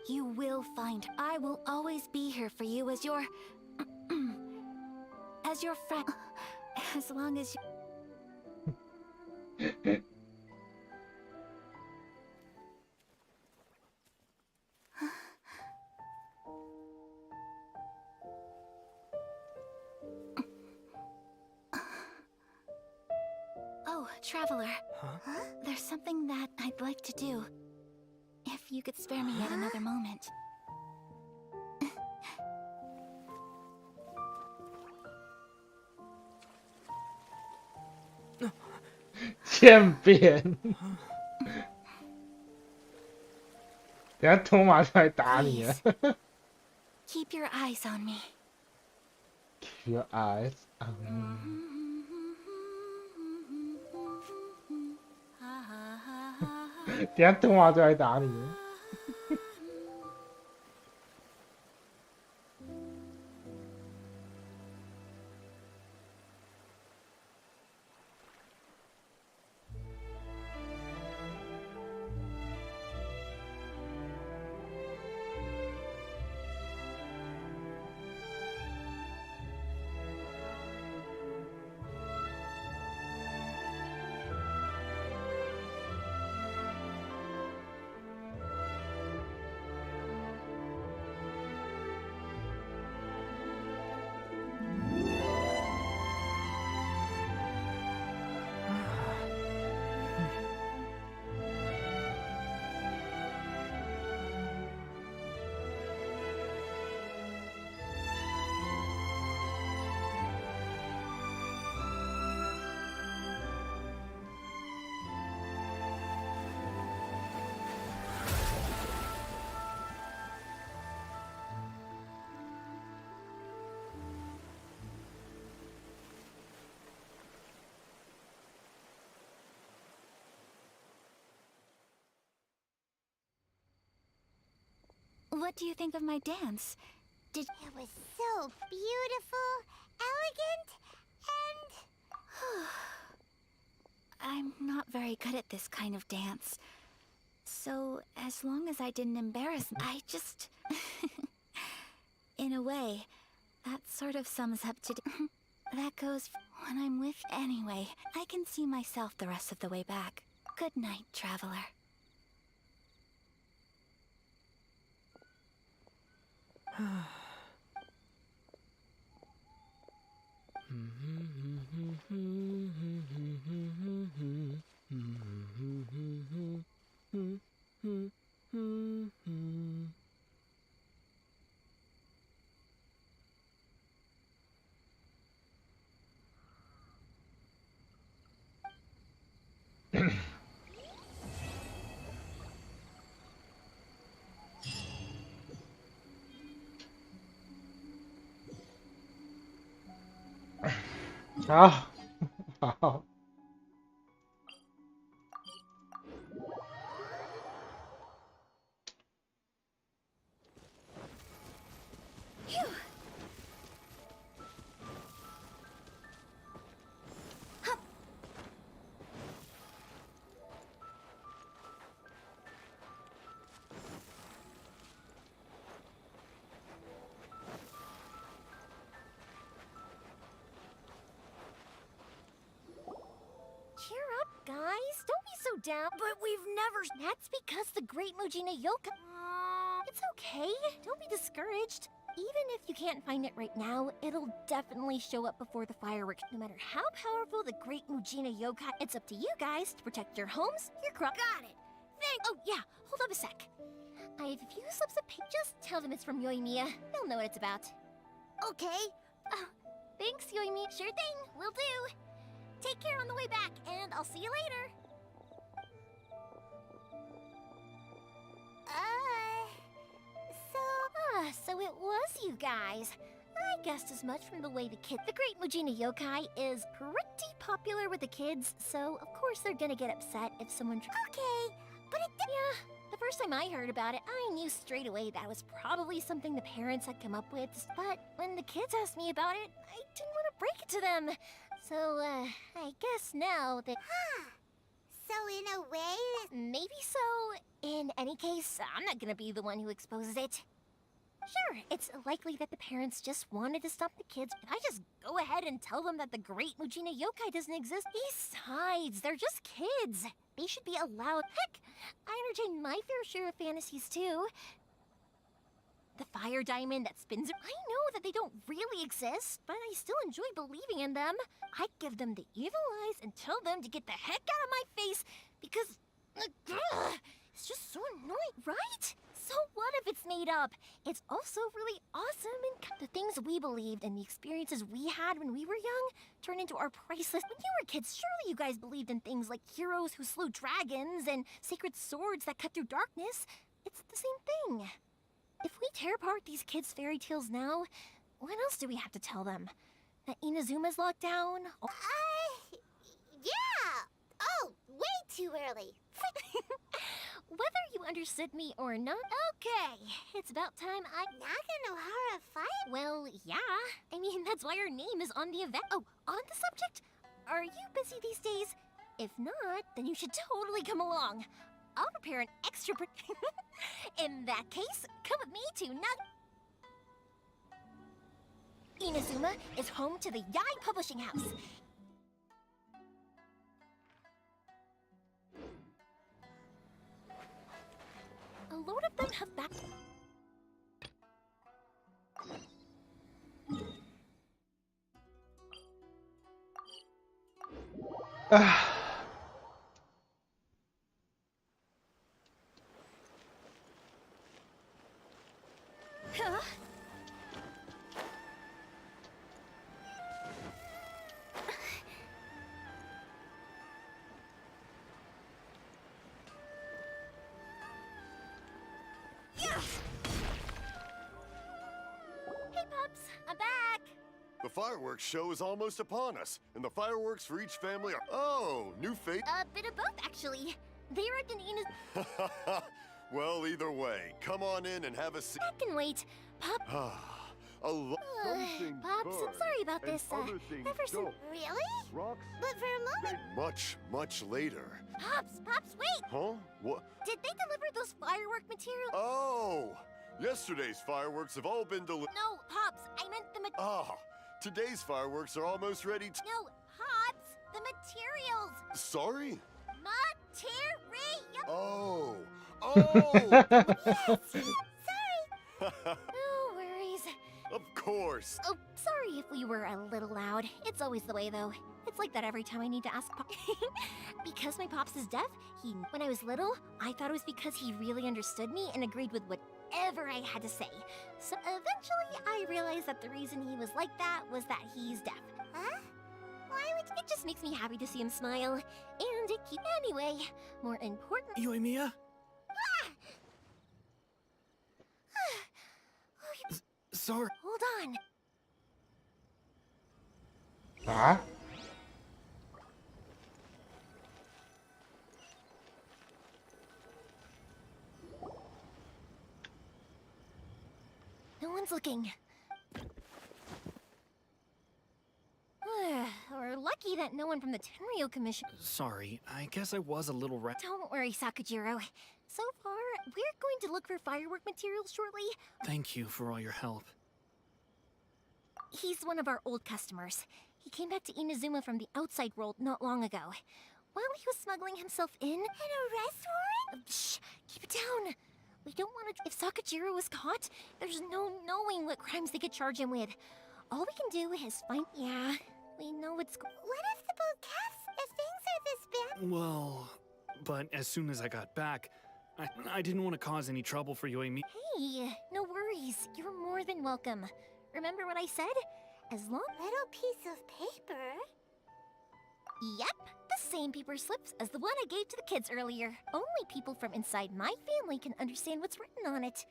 You will find I will always be here for you as your as your friend. As long as you Oh, Traveler. Huh? There's something that I'd like to do. If you could spare me yet another moment. 欠扁。等下托马出来打你了。 Keep your eyes on me. Keep your eyes on me. 等下托马出来打你了。What do you think of my dance? Did It was so beautiful, elegant, and... I'm not very good at this kind of dance. So, as long as I didn't embarrass, I just... In a way, that sort of sums up to... That goes when I'm with... Anyway, I can see myself the rest of the way back. Good night, traveler.好，好。Cheer up, guys. Don't be so down. But we've never... That's because the great Mujina Yoka... It's okay. Don't be discouraged. Even if you can't find it right now, it'll definitely show up before the fireworks. No matter how powerful the great Mujina Yokai, it's up to you guys to protect your homes, your crops... Got it. Oh, yeah. Hold up a sec. I have a few slips of paper. Just tell them it's from Yoimiya. They'll know what it's about. Okay. Thanks, Yoimiya. Sure thing. Will do. Take care on the way back, and I'll see you later. So it was you guys. I guessed as much from the way the great Mujina Yokai is pretty popular with the kids, so of course they're gonna get upset if someone... Okay, but yeah, the first time I heard about it, I knew straight away that was probably something the parents had come up with, but when the kids asked me about it, I didn't want to break it to them. So, I guess now that... So in a way... Maybe so. In any case, I'm not gonna be the one who exposes it. Sure, it's likely that the parents just wanted to stop the kids, but I just go ahead and tell them that the great Mujina Yokai doesn't exist. Besides, they're just kids. They should be allowed... Heck, I entertain my fair share of fantasies, too. The fire diamond that spins... I know that they don't really exist, but I still enjoy believing in them. I give them the evil eyes and tell them to get the heck out of my face, because... it's just so annoying, right? So what if it's made up? It's also really awesome, and the things we believed and the experiences we had when we were young turn into our priceless... When you were kids, surely you guys believed in things like heroes who slew dragons and sacred swords that cut through darkness. It's the same thing. If we tear apart these kids' fairy tales now, what else do we have to tell them? That Inazuma's locked down? Yeah! Oh, way too early. Whether you understood me or not, okay. It's about time I... Nakanohara fight? Well, yeah. I mean, that's why her name is on the event. Oh, on the subject? Are you busy these days? If not, then you should totally come along. I'll prepare an extra... In that case, come with me to Inazuma is home to the Yai Publishing House. A load of them have back... Hey, pups, I'm back. The fireworks show is almost upon us, and the fireworks for each family are... Oh, new fate. A bit of both, actually. They arrived in Ina's... Well, either way, come on in and have a seat. I can wait. Pop. Some things Pops, I'm burn, sorry about and this. other things Ever since. don't. Really? Rocks But for a moment. much later. Pops, wait! Huh? What? Did they deliver those firework materials? Oh! Yesterday's fireworks have all been delivered. No, Pops, I meant the Today's fireworks are almost ready to. No, Pops, the materials! Sorry? Materials! Oh! Yes! Sorry! No worries. Of course! Oh, sorry if we were a little loud. It's always the way, though. It's like that every time I need to ask Pop. Because my Pops is deaf, when I was little, I thought it was because he really understood me and agreed with whatever I had to say. So eventually, I realized that the reason he was like that was that he's deaf. Huh? It just makes me happy to see him smile. And it keeps... Anyway, more important... Yoimiya? Sorry. Hold on. Ah? No one's looking. We're lucky that no one from the Tenryo Commission... Sorry, I guess I was a little Don't worry, Sakujiro. So far, we're going to look for firework materials shortly. Thank you for all your help. He's one of our old customers. He came back to Inazuma from the outside world not long ago. While he was smuggling himself in... An arrest warrant? Shh! Keep it down! We don't want to... If Sakujiro was caught, there's no knowing what crimes they could charge him with. All we can do is find... Yeah, we know what's... What if the boat casts if things are this bad? Well, but as soon as I got back, I didn't want to cause any trouble for Yoimiya. Hey, no worries. You're more than welcome. Remember what I said? As long... Little piece of paper? Yep, the same paper slips as the one I gave to the kids earlier. Only people from inside my family can understand what's written on it.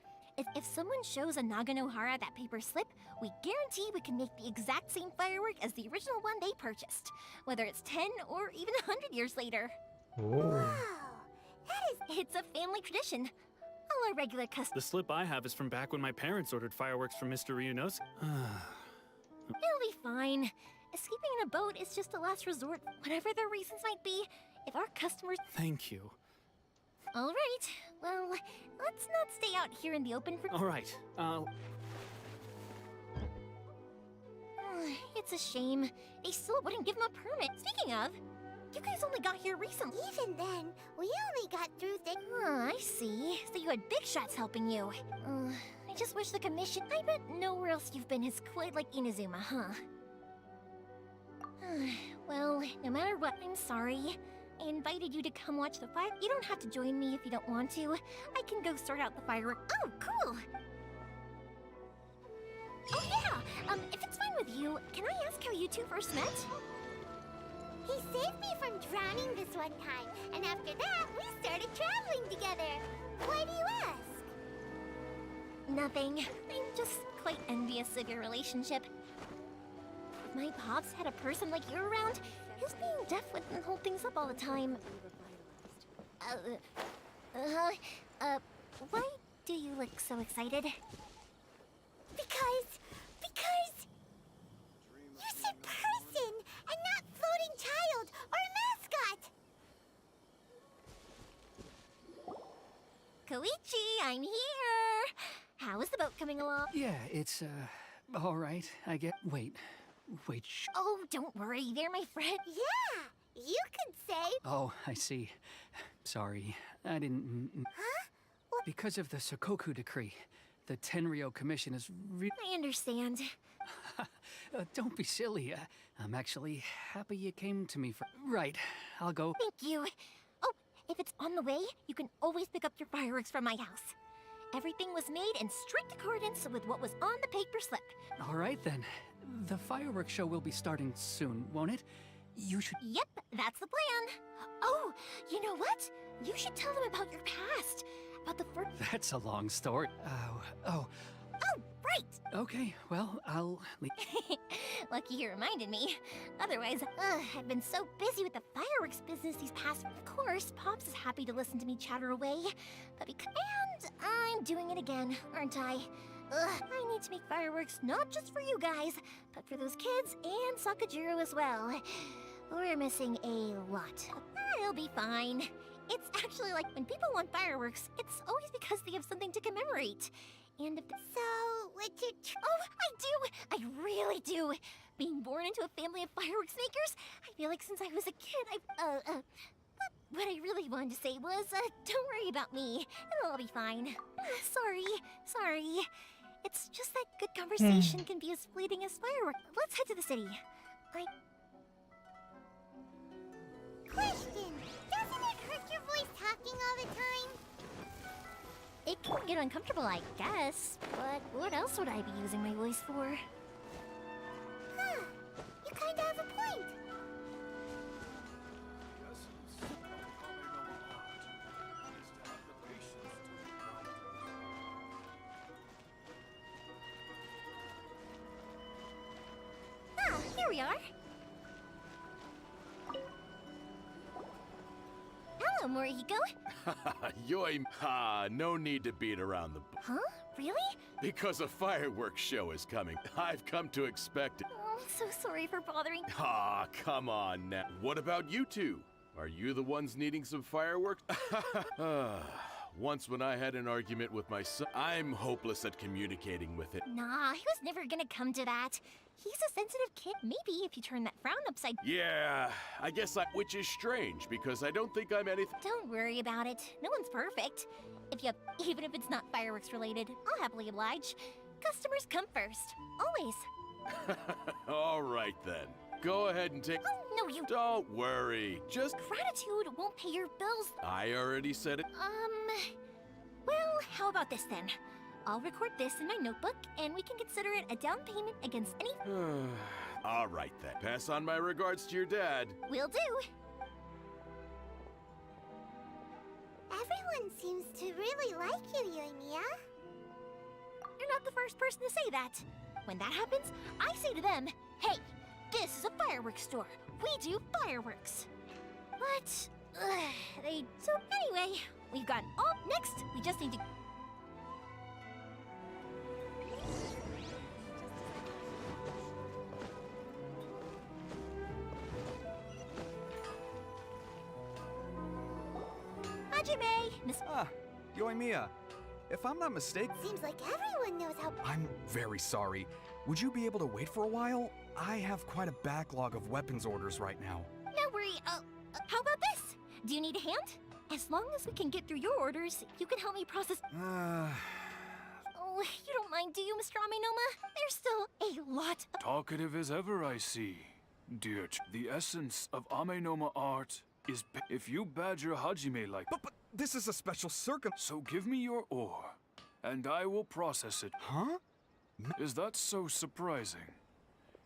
If someone shows a Naganohara that paper slip, we guarantee we can make the exact same firework as the original one they purchased. Whether it's 10 or even 100 years later. Wow! That is... It's a family tradition. All our regular customers... The slip I have is from back when my parents ordered fireworks from Mr. Ryunosuke. It'll be fine. Escaping in a boat is just a last resort, whatever their reasons might be. If our customers... Thank you. All right. Well, let's not stay out here in the open for... All right, It's a shame. They still wouldn't give him a permit. Speaking of, you guys only got here recently. Even then, we only got through things. I see. So you had big shots helping you. I just wish the commission... I bet nowhere else you've been is quite like Inazuma, huh? Well, no matter what, I'm sorry. I invited you to come watch the fire. You don't have to join me if you don't want to. I can go sort out the firework. Oh, cool! Oh yeah! If it's fine with you, can I ask how you two first met? He saved me from drowning this one time, and after that, we started traveling together. Why do you ask? Nothing. I'm just quite envious of your relationship. If my pops had a person like you around, his being deaf wouldn't hold things up all the time. Why do you look so excited? Because you said person and not floating child or mascot. Koichi, I'm here! How is the boat coming along? Yeah, it's, all right, I get... Wait, Oh, don't worry, they're my friend. Yeah, you could say... Oh, I see. Sorry, I didn't... Huh? Because of the Sokoku decree, the Tenryo Commission is I understand. Don't be silly. I'm actually happy you came to me for... Right, I'll go. Thank you. Oh, if it's on the way, you can always pick up your fireworks from my house. Everything was made in strict accordance with what was on the paper slip. All right, then. The fireworks show will be starting soon, won't it? You should... Yep, that's the plan. Oh, you know what? You should tell them about your past. About the first... That's a long story. Oh, right! Okay, well, I'll leave. Lucky you reminded me. Otherwise, I've been so busy with the fireworks business these past... Of course, Pops is happy to listen to me chatter away. But And I'm doing it again, aren't I? I need to make fireworks not just for you guys, but for those kids and Sakajiro as well. We're missing a lot. I'll be fine. It's actually like when people want fireworks, it's always because they have something to commemorate. And so, what you... Oh, I do! I really do! Being born into a family of fireworks makers, I feel like since I was a kid, what I really wanted to say was, don't worry about me. It'll all be fine. Sorry. It's just that good conversation can be as fleeting as fireworks. Let's head to the city. Question. Doesn't it hurt your voice talking all the time? It can get uncomfortable, I guess. But what else would I be using my voice for? Huh. You kinda have a point. Ah, here we are. Hello, Morihiko. No need to beat around the bush. Huh? Really? Because a fireworks show is coming. I've come to expect it. Oh, I'm so sorry for bothering. Come on now. What about you two? Are you the ones needing some fireworks? Once when I had an argument with my son, I'm hopeless at communicating with it. Nah, he was never gonna come to that. He's a sensitive kid. Maybe if you turn that frown upside... Yeah, I guess which is strange, because I don't think I'm anything... Don't worry about it. No one's perfect. Even if it's not fireworks related, I'll happily oblige. Customers come first. Always. All right then. Go ahead and take... Oh, no, you... Don't worry. Just... Gratitude won't pay your bills. I already said it. Well, how about this then? I'll record this in my notebook, and we can consider it a down payment against any... All right then. Pass on my regards to your dad. Will do. Everyone seems to really like you, Yoimiya. You're not the first person to say that. When that happens, I say to them, hey, this is a fireworks store. We do fireworks. But, So anyway, we've got all... Next, we just need to... Hajime! Miss... Yoimiya. If I'm not mistaken... Seems like everyone knows how... I'm very sorry. Would you be able to wait for a while? I have quite a backlog of weapons orders right now. No worry, how about this? Do you need a hand? As long as we can get through your orders, you can help me process... Oh, you don't mind, do you, Mr. Amenoma? There's still a lot of... Talkative as ever, I see. Dear the essence of Amenoma art is... If you badger Hajime like... But this is a special So give me your ore, and I will process it. Huh? Is that so surprising?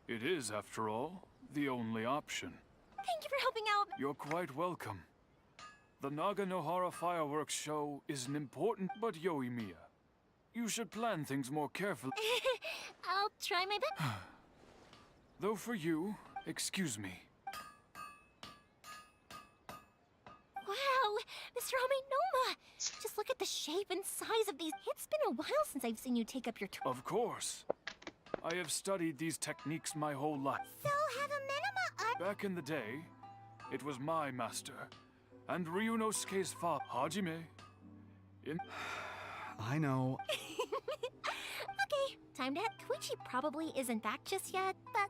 It is, after all, the only option. Thank you for helping out. You're quite welcome. The Naganohara fireworks show is an important... But Yoimiya, you should plan things more carefully. I'll try my best. Though for you, excuse me. Wow, Mr. Amenoma! Just look at the shape and size of these. It's been a while since I've seen you take up your tool. Of course. I have studied these techniques my whole life. So have a minima art... Back in the day, it was my master, and Ryunosuke's father, Hajime. I know. Okay, time to head. Koichi probably isn't back just yet, but...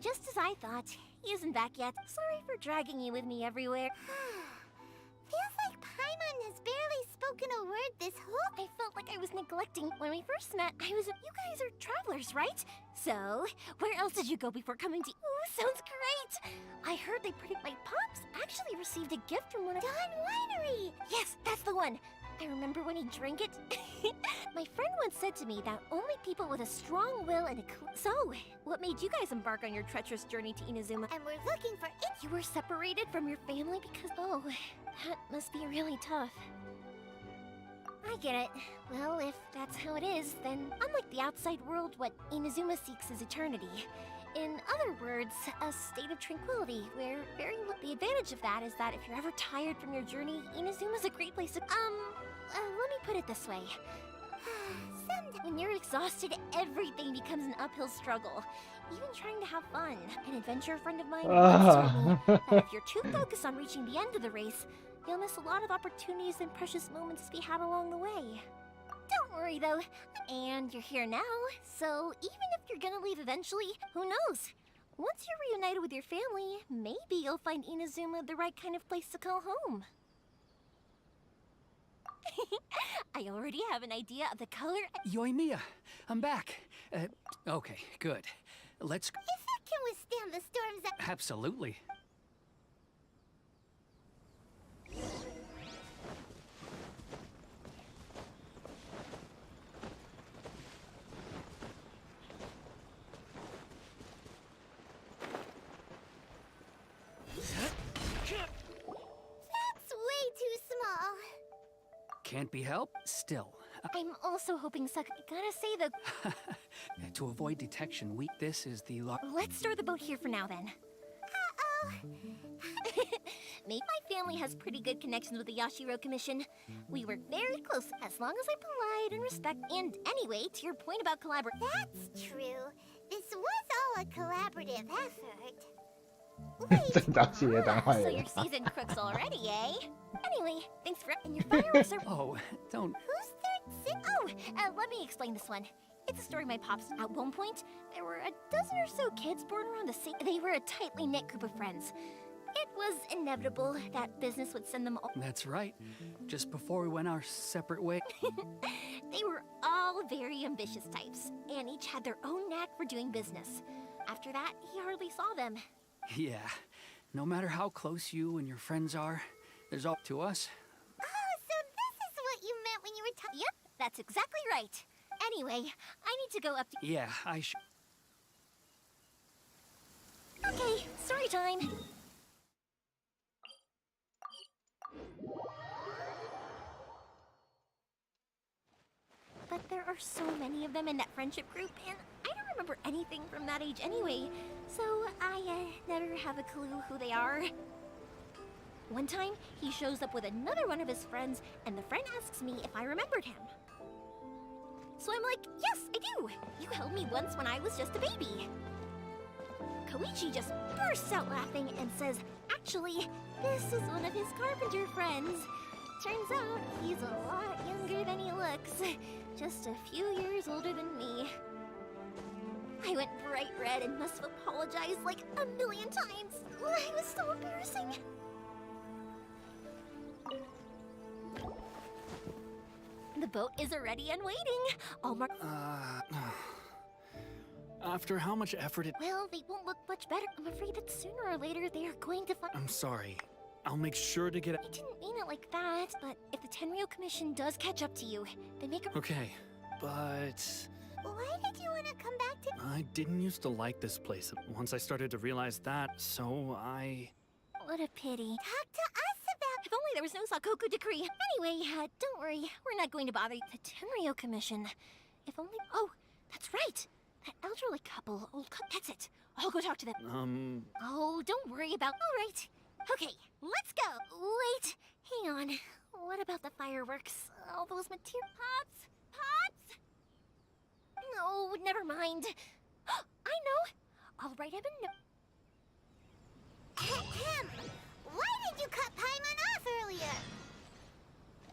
Just as I thought. He isn't back yet. Sorry for dragging you with me everywhere. Feels like Paimon has barely spoken a word this I felt like I was neglecting. When we first met, I was. You guys are travelers, right? So, where else did you go before coming to? Ooh, sounds great! I heard my pops actually received a gift from one of. Dawn Winery! Yes, that's the one! I remember when he drank it. My friend once said to me that only people with a strong will and a So, what made you guys embark on your treacherous journey to Inazuma? And we're looking for it. You were separated from your family because. Oh, that must be really tough. I get it. Well, if that's how it is, then unlike the outside world, what Inazuma seeks is eternity. In other words, a state of tranquility, where the advantage of that is that if you're ever tired from your journey, Inazuma's a great place to. Let me put it this way. When you're exhausted, everything becomes an uphill struggle. Even trying to have fun. An adventure friend of mine once told me that if you're too focused on reaching the end of the race, you'll miss a lot of opportunities and precious moments to be had along the way. Don't worry though, and you're here now, so even if you're gonna leave eventually, who knows? Once you're reunited with your family, maybe you'll find Inazuma the right kind of place to call home. I already have an idea of the color. Yoimiya, I'm back. Okay, good. Let's. If it can withstand the storms that. Absolutely. That's way too small. Can't be helped. Still. I'm also hoping gotta say the. To avoid detection, this is the Let's store the boat here for now then. Uh-oh. Maybe my family has pretty good connections with the Yashiro Commission. We work very close, as long as I'm polite and respect. And anyway, to your point about collaboration. That's true. This was all a collaborative effort. So you're seasoned crooks already, eh? Anyway, thanks for. And your fireworks are. Oh, don't. Who's third? Let me explain this one. It's a story my pops. At one point, there were a dozen or so kids born around the sea. They were a tightly knit group of friends. It was inevitable that business would send them all. That's right. Just before we went our separate ways. They were all very ambitious types, and each had their own knack for doing business. After that, he hardly saw them. Yeah. No matter how close you and your friends are, there's all to us. Oh, so this is what you meant when you were talking. Yep, that's exactly right. Anyway, I need to go up to. Yeah, I should. Okay, story time. But there are so many of them in that friendship group, and I don't remember anything from that age anyway, so I never have a clue who they are. One time, he shows up with another one of his friends, and the friend asks me if I remembered him. So I'm like, yes, I do! You held me once when I was just a baby. Koichi just bursts out laughing and says, actually, this is one of his carpenter friends. Turns out, he's a lot younger than he looks. Just a few years older than me. I went bright red and must have apologized like a million times. It was so embarrassing. The boat is already and waiting. All marked. After how much effort it. Well, they won't look much better. I'm afraid that sooner or later they are going to find. I'm sorry. I'll make sure to get it. I didn't mean it like that, but if the Tenryo Commission does catch up to you, they make a. Okay, but. Why did you want to come back to? I didn't used to like this place. Once I started to realize that, so I. What a pity. Talk to us about. If only there was no Sakoku decree. Anyway, don't worry. We're not going to bother the Tenryo Commission. If only. Oh, that's right. That elderly couple. That's it. I'll go talk to them. Oh, don't worry about. All right. Okay, let's go. Wait, hang on. What about the fireworks? All those material pops? Pops? No, never mind. I know. I'll write him a note. Ahem. Why did you cut Paimon off earlier?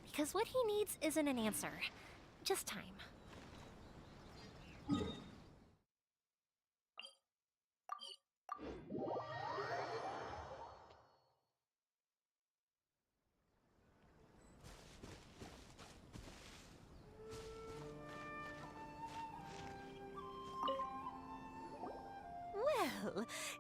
Because what he needs isn't an answer, just time.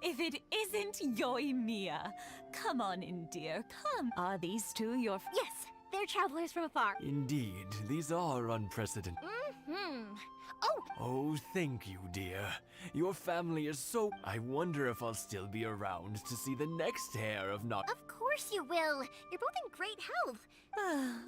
if it isn't Yoimiya. Come on in, dear, come. Are these two your... Yes, they're travelers from afar. Indeed, these are unprecedented. Oh! Oh, thank you, dear. Your family is so... I wonder if I'll still be around to see the next heir of not... Of course you will. You're both in great health.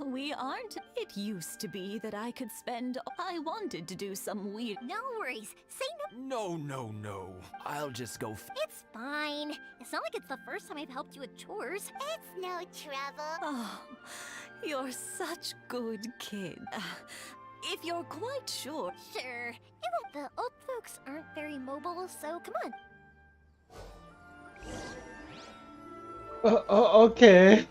We aren't. It used to be that I could spend... I wanted to do some weird... No worries. Say no... No. I'll just go... It's fine. It's not like it's the first time I've helped you with chores. It's no trouble. Oh, you're such good kid. If you're quite sure... Sure. The old folks aren't very mobile, so come on. Okay.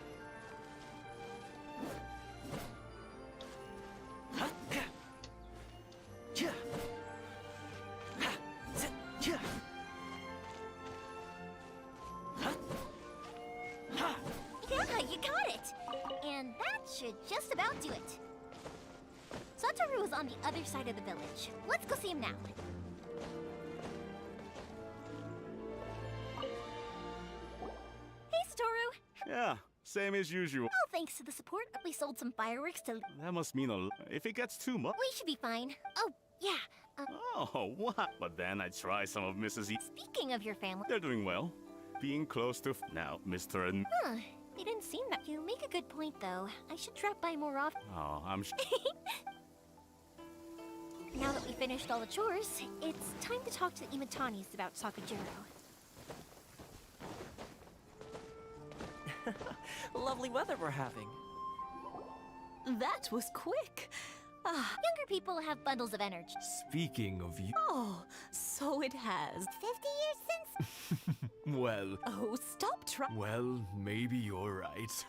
Yeah, you got it! And that should just about do it. Satoru is on the other side of the village. Let's go see him now. Hey, Satoru! Yeah, same as usual. Well, thanks to the support, we sold some fireworks to... That must mean a lot. If it gets too much... We should be fine. Oh, yeah. Oh, what? But then I try some of Mrs. E. Speaking of your family... They're doing well. Being close to... Now, Mr. and... Huh. They didn't seem that... You make a good point, though. I should drop by more often. Oh, I'm Now that we finished all the chores, it's time to talk to the Imatanis about Sakujiro. Lovely weather we're having. That was quick. Younger people have bundles of energy. Speaking of you... Oh, so it has. 50 years since... Well... Oh, stop trying... Well, maybe you're right.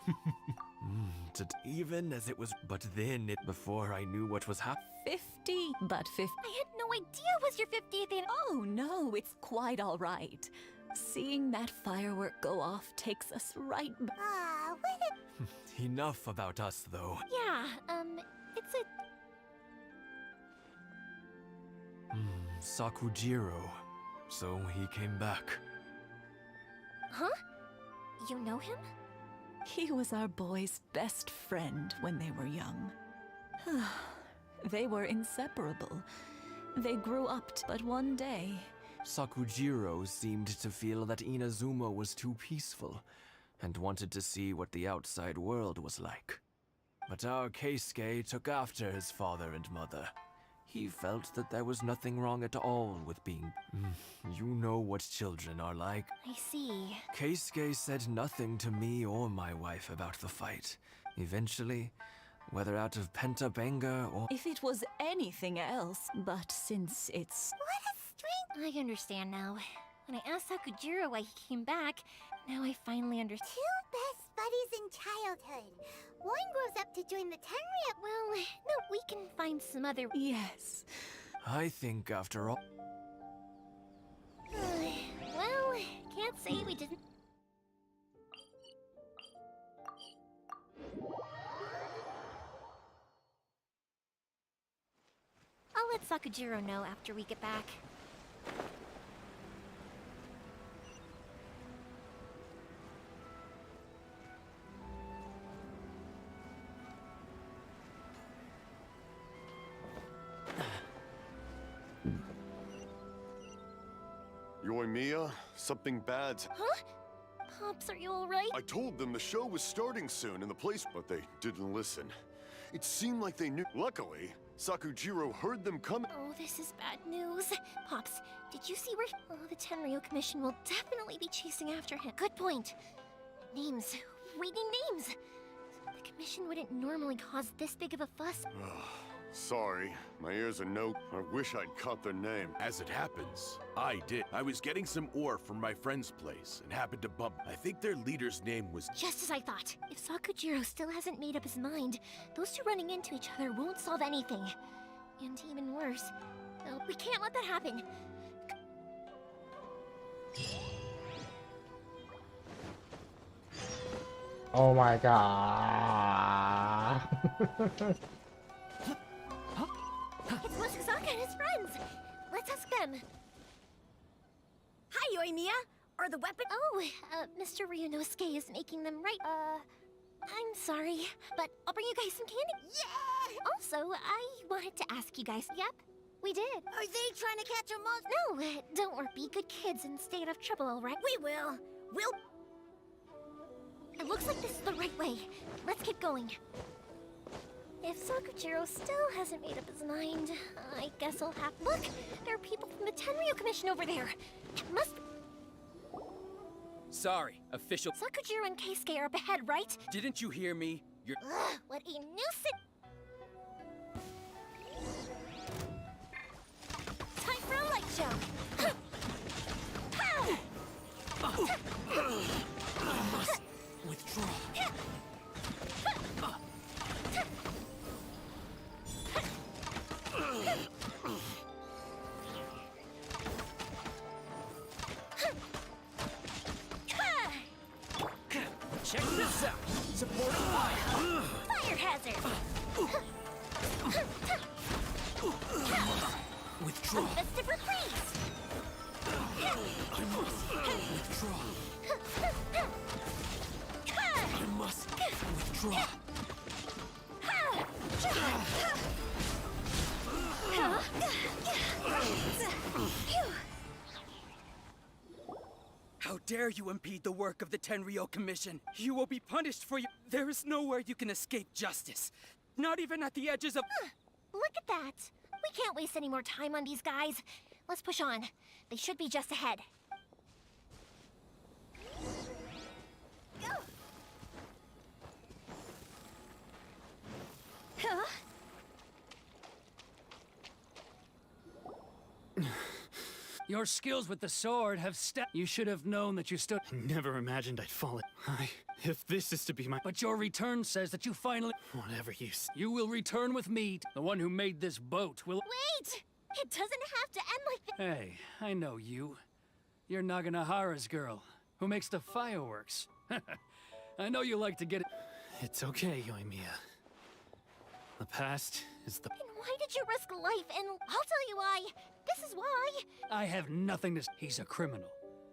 Even as it was... But then, before I knew what was happening... 50, but 50... I had no idea it was your 50th Oh, no, it's quite all right. Seeing that firework go off takes us right... what Enough about us, though. Yeah, it's a... Sakujiro. So he came back. Huh? You know him? He was our boy's best friend when they were young. They were inseparable. They grew up, but one day... Sakujiro seemed to feel that Inazuma was too peaceful, and wanted to see what the outside world was like. But our Keisuke took after his father and mother. He felt that there was nothing wrong at all with being... You know what children are like. I see. Keisuke said nothing to me or my wife about the fight. Eventually, whether out of pent-up anger or... If it was anything else, but since it's... What a strength! I understand now. When I asked Sakujiro why he came back, now I finally understand. Two best buddies in childhood. One grows up to join the Tenryuk. Well, no, we can find some other... Yes. I think after all... Well, can't say we didn't... I'll let Sakujiro know after we get back. Yoimiya, something bad's... Huh? Pops, are you alright? I told them the show was starting soon in the place, but they didn't listen. It seemed like they knew. Luckily, Sakujiro heard them coming. Oh, this is bad news. Pops, did you see where... Oh, the Tenryou Commission will definitely be chasing after him. Good point. Names. Reading names. The Commission wouldn't normally cause this big of a fuss. Sorry, my ears are no... I wish I'd caught their name. As it happens, I did. I was getting some ore from my friend's place and happened to bump. I think their leader's name was... Just as I thought. If Sakujiro still hasn't made up his mind, those two running into each other won't solve anything. And even worse, we can't let that happen. Oh my god. It's Musasaka and his friends! Let's ask them! Hi, Yoimiya! Are the weapons— Oh, Mr. Ryunosuke is making them right. I'm sorry, but I'll bring you guys some candy. Yeah! Also, I wanted to ask you guys. Yep, we did. Are they trying to catch a monster? No, don't worry. Be good kids and stay out of trouble, all right? We will. We'll... It looks like this is the right way. Let's get going. If Sakujiro still hasn't made up his mind, I guess I'll have... Look! There are people from the Tenryo Commission over there. It must be... Sorry, official. Sakujiro and Keisuke are up ahead, right? Didn't you hear me? You're— Ugh, what a nuisance! Time for a light show! I must withdraw. Check this out! Support fire! Fire hazard! Withdraw! Festive reprise! I must withdraw! I must withdraw! How dare you impede the work of the Tenryo Commission? You will be punished for you. There is nowhere you can escape justice. Not even at the edges of— Look at that! We can't waste any more time on these guys. Let's push on. They should be just ahead. Go! Huh? Your skills with the sword have You should have known that you stood— Never imagined I'd fall. If this is to be my— But your return says that you finally— Whatever use. You will return with me. The one who made this boat will— Wait! It doesn't have to end like this. Hey, I know you. You're Naganahara's girl, who makes the fireworks. I know you like to get it— It's okay, Yoimiya. The past is the— And why did you risk life? And I'll tell you why. This is why. I have nothing to— He's a criminal.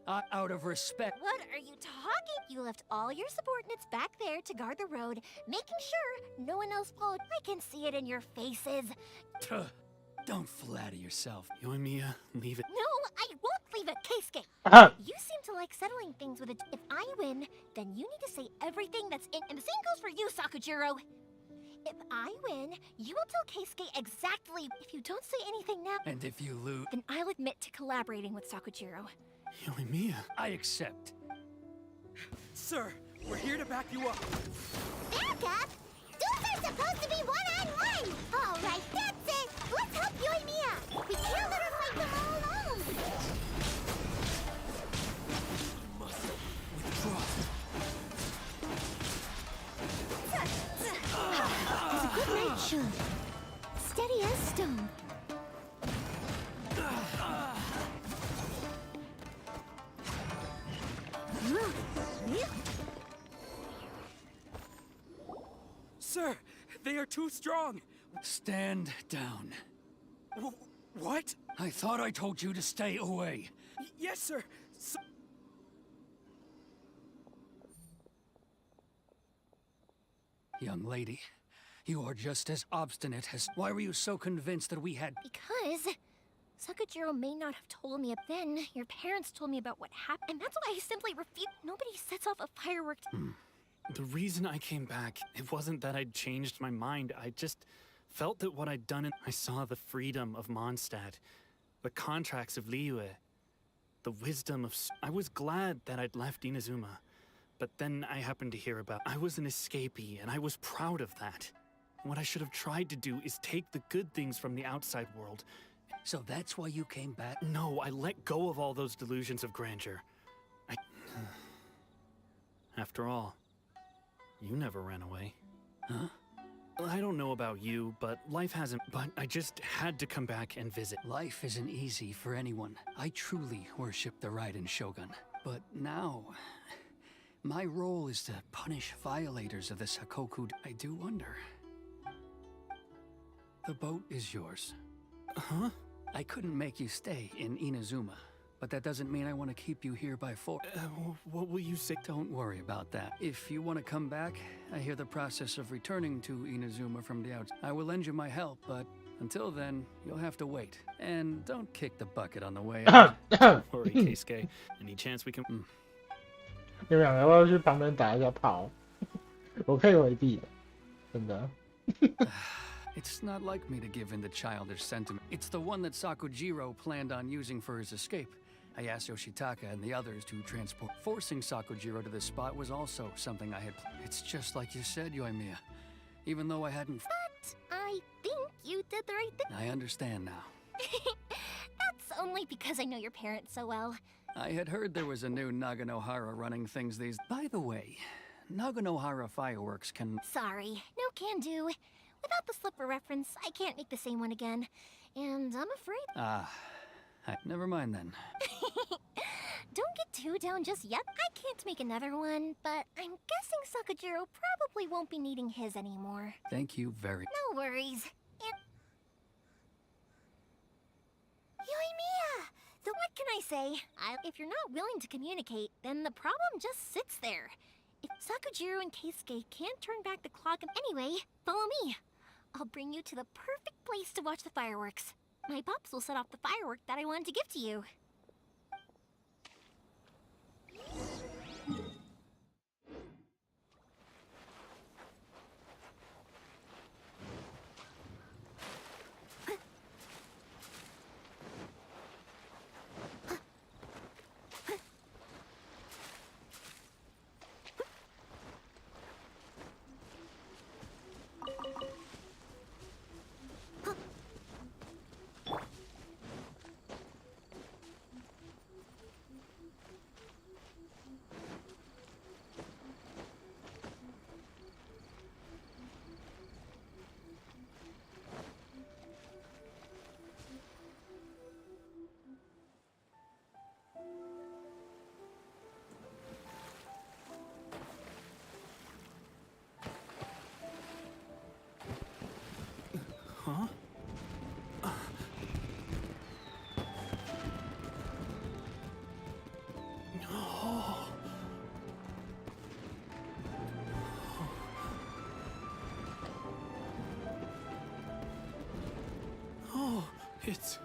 Out of respect— What are you talking? You left all your subordinates back there to guard the road, making sure no one else followed. I can see it in your faces. Tuh. Don't flatter yourself. Yoimiya, leave it. No, I won't leave it, Keisuke. You seem to like settling things with it. If I win, then you need to say everything that's in— And the same goes for you, Sakujiro. If I win, you will tell Keisuke exactly— If you don't say anything now— And if you lose— Then I'll admit to collaborating with Sakujiro. Yoimiya. I accept. Sir, we're here to back you up. Back up? Those are supposed to be one-on-one! All right, that's it! Let's help Yoimiya! We can't let her fight them all alone! I must withdraw. It's a good night, Shun. Steady as stone. Sir, they are too strong. Stand down. What? I thought I told you to stay away. Yes, sir. Young lady, you are just as obstinate as— Why were you so convinced that we had— Because Sakujiro may not have told me. Then your parents told me about what happened, and that's why I simply refused. Nobody sets off a firework. The reason I came back, it wasn't that I'd changed my mind. I just felt that what I'd done— I saw the freedom of Mondstadt, the contracts of Liyue, the wisdom of— I was glad that I'd left Inazuma. But then I happened to hear about— I was an escapee, and I was proud of that. What I should have tried to do is take the good things from the outside world. So that's why you came back? No, I let go of all those delusions of grandeur. After all, you never ran away. Huh? I don't know about you, but life hasn't— But I just had to come back and visit. Life isn't easy for anyone. I truly worship the Raiden Shogun. But now, my role is to punish violators of the Sakoku. I do wonder. The boat is yours. Huh? I couldn't make you stay in Inazuma, but that doesn't mean I want to keep you here by force. What will you say? Don't worry about that. If you want to come back, I hear the process of returning to Inazuma from the outside. I will lend you my help, but until then, you'll have to wait. And don't kick the bucket on the way out. Don't worry, Keisuke. Any chance we can... 你们两个要不要去旁边打一下炮？我可以回避的，真的。It's not like me to give in to childish sentiment. It's the one that Sakujiro planned on using for his escape. I asked Yoshitaka and the others to transport. Forcing Sakujiro to this spot was also something I had. It's just like you said, Yoimiya. Even though I hadn't. But I think you did the right thing. I understand now. That's only because I know your parents so well. I had heard there was a new Naganohara running things these. By the way, Naganohara fireworks can. Sorry, no can do. Without the slipper reference, I can't make the same one again. And I'm afraid... never mind then. Don't get too down just yet. I can't make another one, but I'm guessing Sakujiro probably won't be needing his anymore. Thank you very... No worries. And... Yoimiya! So what can I say? If you're not willing to communicate, then the problem just sits there. If Sakujiro and Keisuke can't turn back the clock anyway, follow me. I'll bring you to the perfect place to watch the fireworks. My pops will set off the firework that I wanted to give to you. Huh? Oh, it's...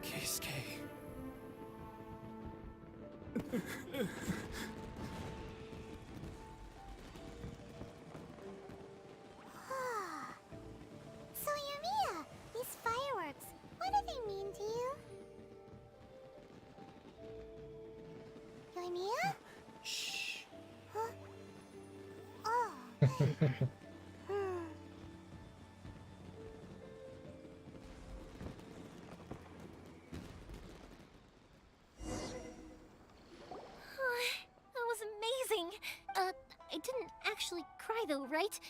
Keisuke. So, Yoimiya, these fireworks, what do they mean to you? Yoimiya? Shh. Huh? Oh. That was amazing. I didn't actually cry though, right?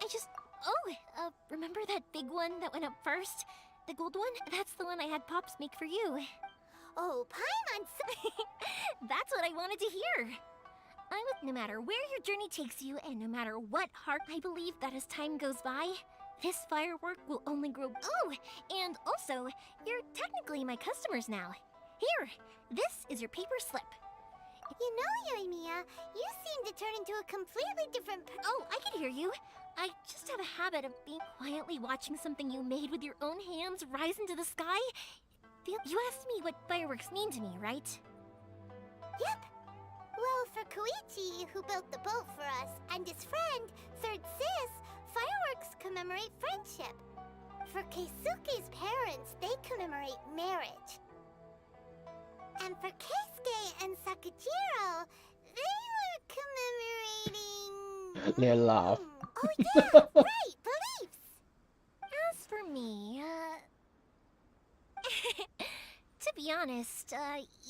I just... Oh, remember that big one that went up first? The gold one? That's the one I had Pops make for you. Oh, Paimon! That's what I wanted to hear. No matter where your journey takes you, and no matter what heart, I believe that as time goes by, this firework will only grow. Oh, and also, you're technically my customers now. Here, this is your paper slip. You know, Yoimiya, you seem to turn into a completely different Oh, I can hear you. I just have a habit of being quietly watching something you made with your own hands rise into the sky. You asked me what fireworks mean to me, right? Yep. Well, for Koichi, who built the boat for us, and his friend, Third Sis, fireworks commemorate friendship. For Keisuke's parents, they commemorate marriage. And for Keisuke and Sakujiro, they were commemorating... They laugh. Oh yeah, right, beliefs! As for me, to be honest,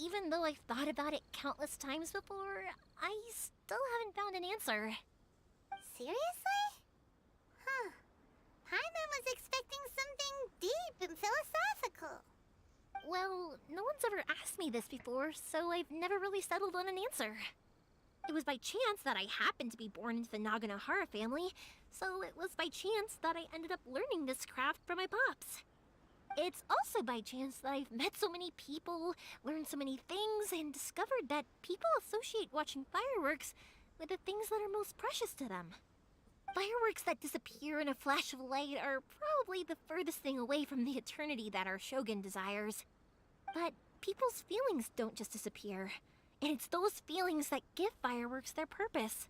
even though I've thought about it countless times before, I still haven't found an answer. Seriously? Huh. Paimon was expecting something deep and philosophical. Well, no one's ever asked me this before, so I've never really settled on an answer. It was by chance that I happened to be born into the Naganohara family, so it was by chance that I ended up learning this craft from my pops. It's also by chance that I've met so many people, learned so many things, and discovered that people associate watching fireworks with the things that are most precious to them. Fireworks that disappear in a flash of light are probably the furthest thing away from the eternity that our shogun desires. But people's feelings don't just disappear, and it's those feelings that give fireworks their purpose.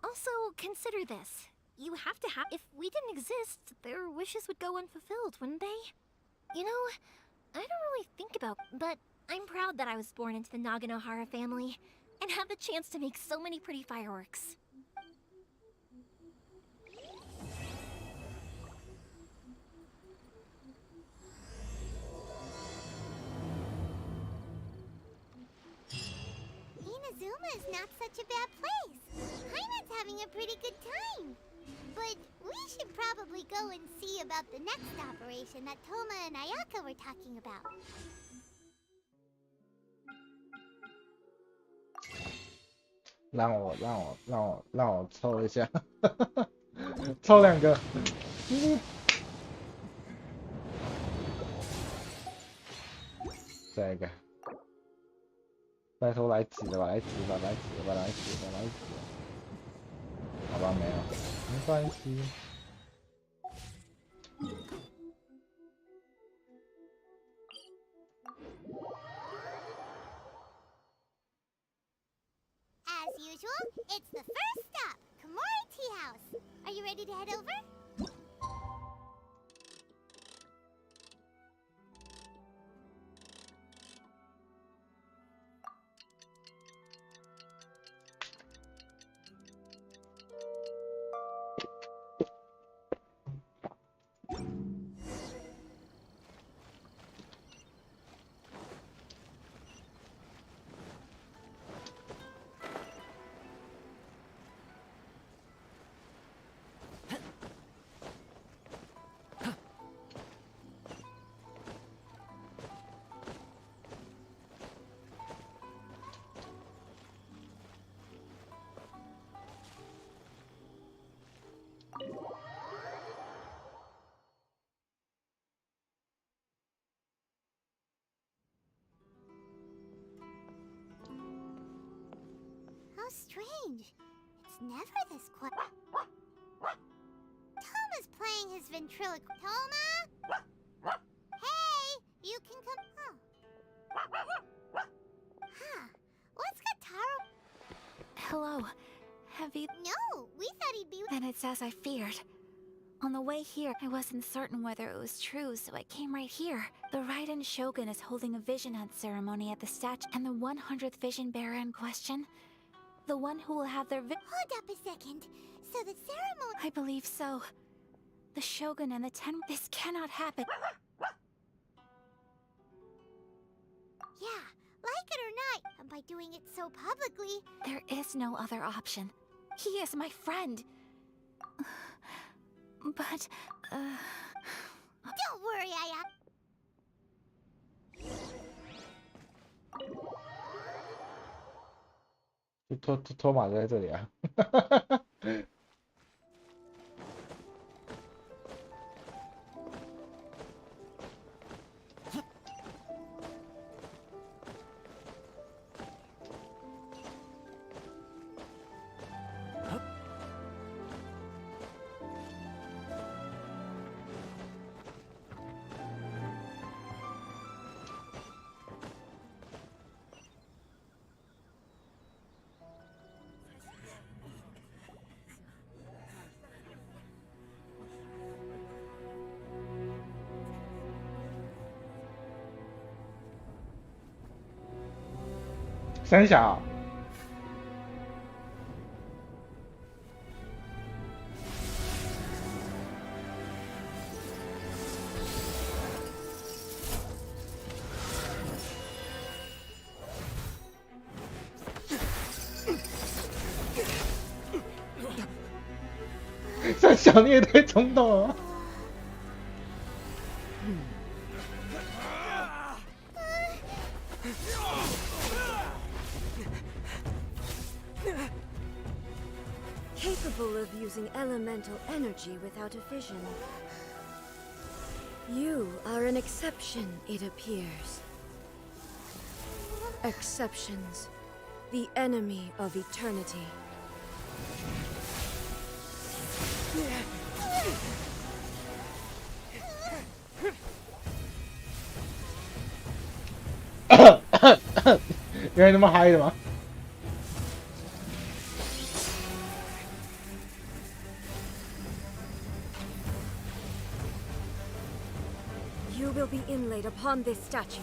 Also, consider this. You have to have. If we didn't exist, their wishes would go unfulfilled, wouldn't they? You know, I don't really think about, but I'm proud that I was born into the Naganohara family and have the chance to make so many pretty fireworks. 'Inazuma is not such a bad place. Paimon's having a pretty good time. But we should probably go and see about the next operation that Toma and Ayaka were talking about. 让我抽一下，抽2个。下一个，拜托来纸了吧，来纸吧，来纸吧，来纸吧，来纸吧。好吧，没有，没关系。As usual, it's the first stop, Komori Tea House. Are you ready to head over? How strange. It's never this quiet. Toma's playing his ventriloquist. Toma? Hey, you can come. Huh. What's Kataro? Hello. Have you... No, we thought he'd be... Then it's as I feared. On the way here, I wasn't certain whether it was true, so I came right here. The Raiden Shogun is holding a vision hunt ceremony at the statue, and the 100th vision bearer in question, the one who will have their Hold up a second. So the ceremony... I believe so. The Shogun and the 10... This cannot happen. Yeah, like it or not, and by doing it so publicly... There is no other option. He is my friend. But, Don't worry, Aya. 托马就在这里啊。三小，三小你也太冲动了。using elemental energy without a fission. You are an exception, it appears. Exceptions. The enemy of eternity.原来那么嗨的吗？ You will be inlaid upon this statue.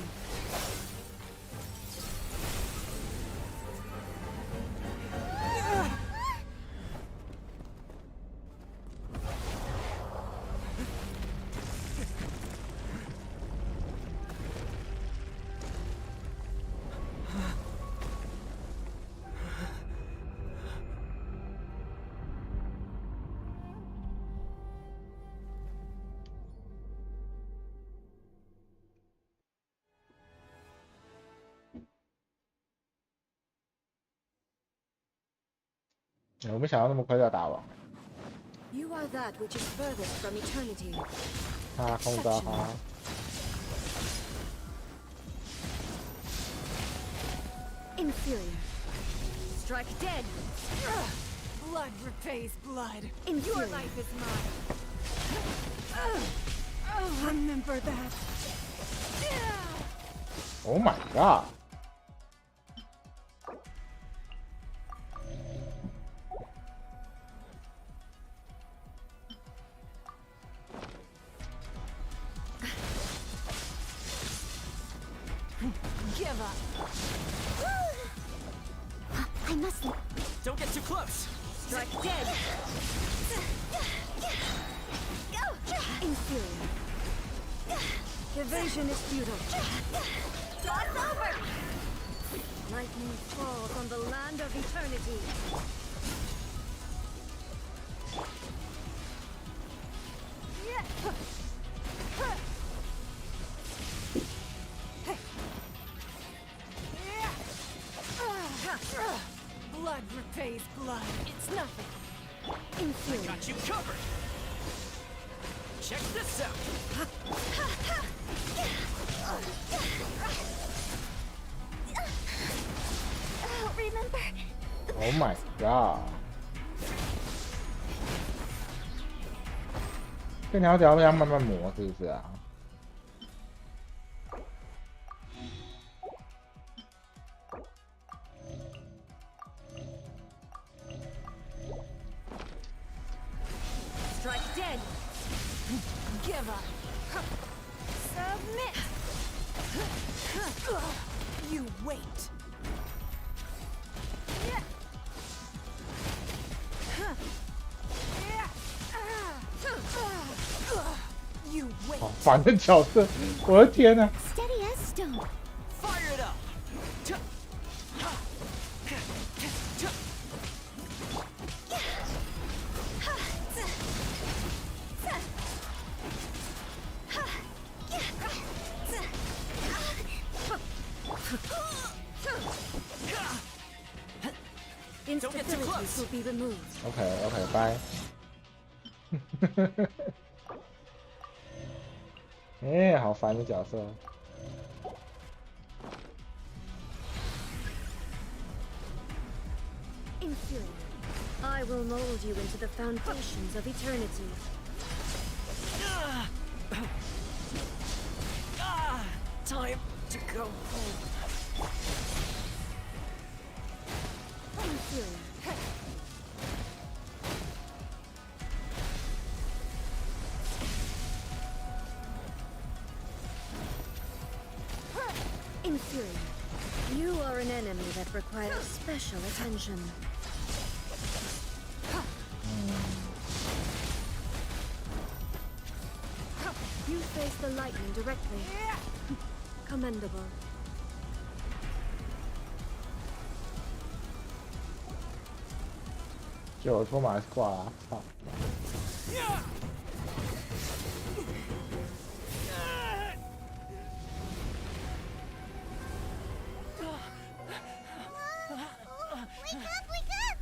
我没想到那么快就要打完。 You are that which is furthest from eternity. 他控到他。 Inferior. Strike dead. Blood repays blood. Your life is mine. Remember that. Oh my god. Give up. I must. Don't get too close. Strike dead. Inferior. Evasion is futile. Toss over. Lightning falls on the land of eternity. Blood repays blood. It's nothing. Inferior. I got you covered. Check this out. Remember. Oh my god. 这条条要慢慢磨，是不是啊？ Strike dead. Give up. Submit. You wait. You wait. 好烦的角色，我的天哪！ Steady as stone. Fire it up. Instabilities will be removed. OK， 拜。哎，好烦的角色。 Inferior. I will mold you into the foundations of eternity. Time to go home. Inferior. Inferior. You are an enemy that requires special attention. You face the lightning directly. Commendable.就托马斯挂了，操！ Wake up, wake up!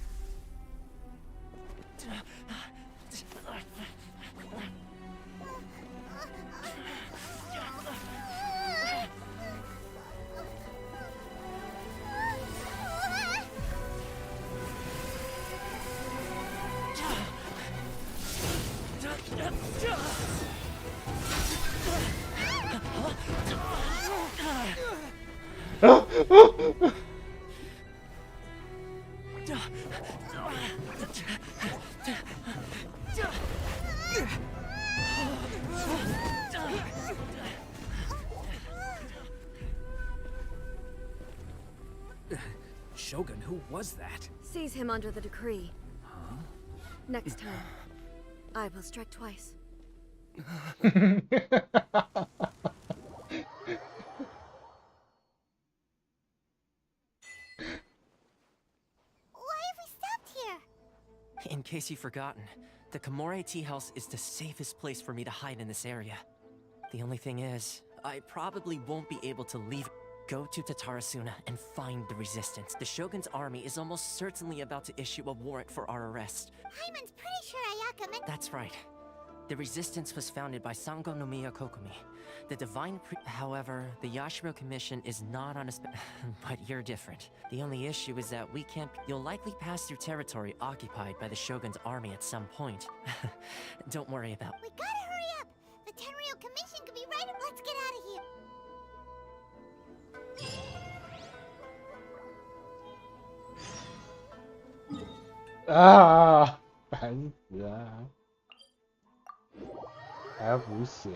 Shogun, who was that? Seize him under the decree. Huh? Next time, I will strike twice. Why have we stopped here? In case you've forgotten, the Komore Tea House is the safest place for me to hide in this area. The only thing is, I probably won't be able to leave. Go to Tatarasuna and find the resistance. The Shogun's army is almost certainly about to issue a warrant for our arrest. Paimon's pretty sure Ayaka meant— That's right. The resistance was founded by Sango no Miya Kokumi, the divine However, the Yashiro Commission is not on a but you're different. The only issue is that we can't— You'll likely pass through territory occupied by the Shogun's army at some point. Don't worry about— We gotta hurry up! The Tenryou Commission could be right— Let's get out of here!啊，烦死了！还要补血。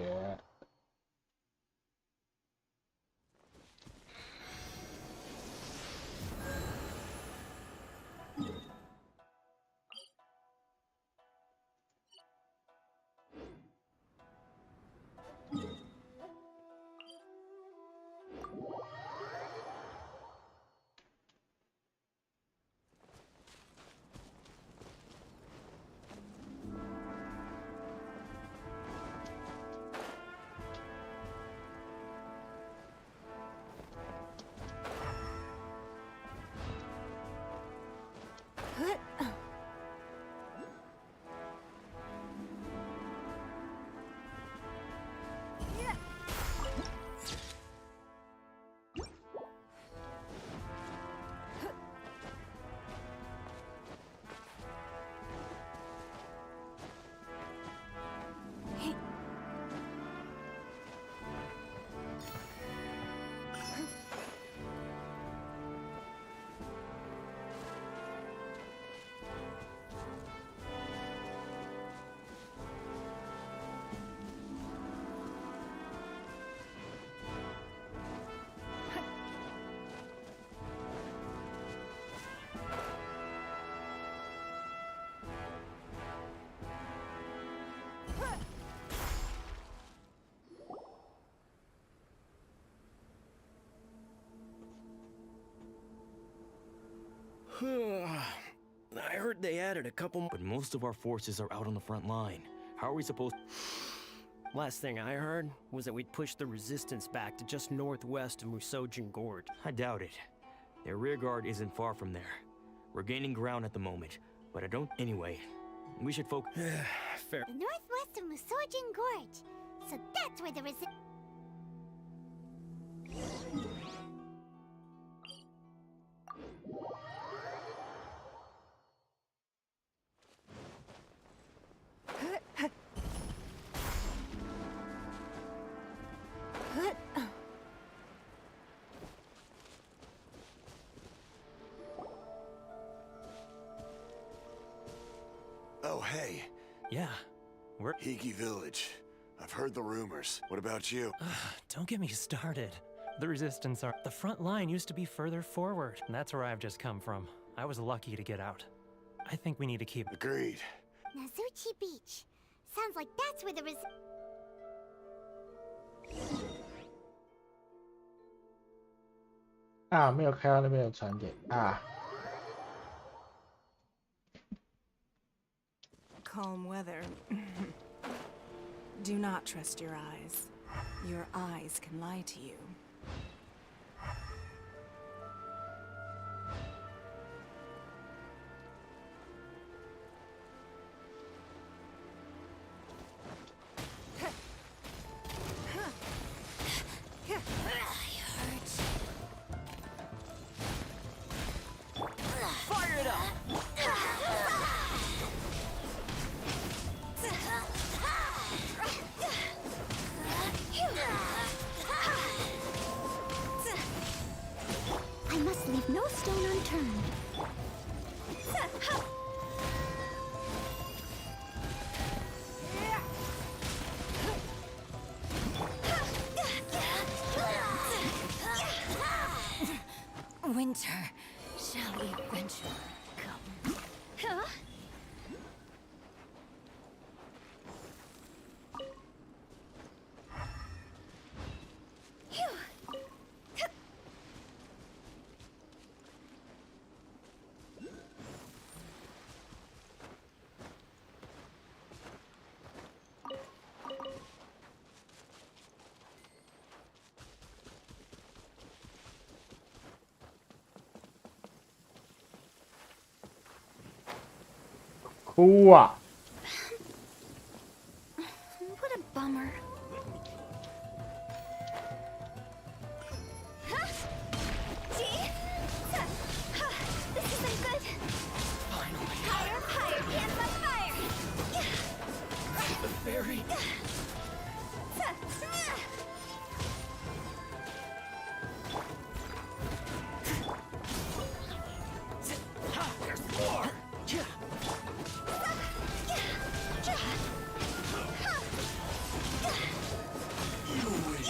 I heard they added a couple more, but most of our forces are out on the front line. How are we supposed— Last thing I heard was that we'd pushed the resistance back to just northwest of Musojin Gorge. I doubt it. Their rear guard isn't far from there. We're gaining ground at the moment, but I don't— Anyway, we should focus— Fair. The northwest of Musojin Gorge. So that's where the Oh, hey. Yeah, we're— Higi Village. I've heard the rumors. What about you? Don't get me started. The resistance are— The front line used to be further forward, and that's where I've just come from. I was lucky to get out. I think we need to keep— Agreed. Nazuchi Beach. Sounds like that's where the啊，没有开到那边的船点啊。Calm weather. Do not trust your eyes. Your eyes can lie to you. Fire it up! 哭啊！ What a bummer. See? This isn't good. Finally. Higher, higher, dance by fire. The fairy. There's more. You win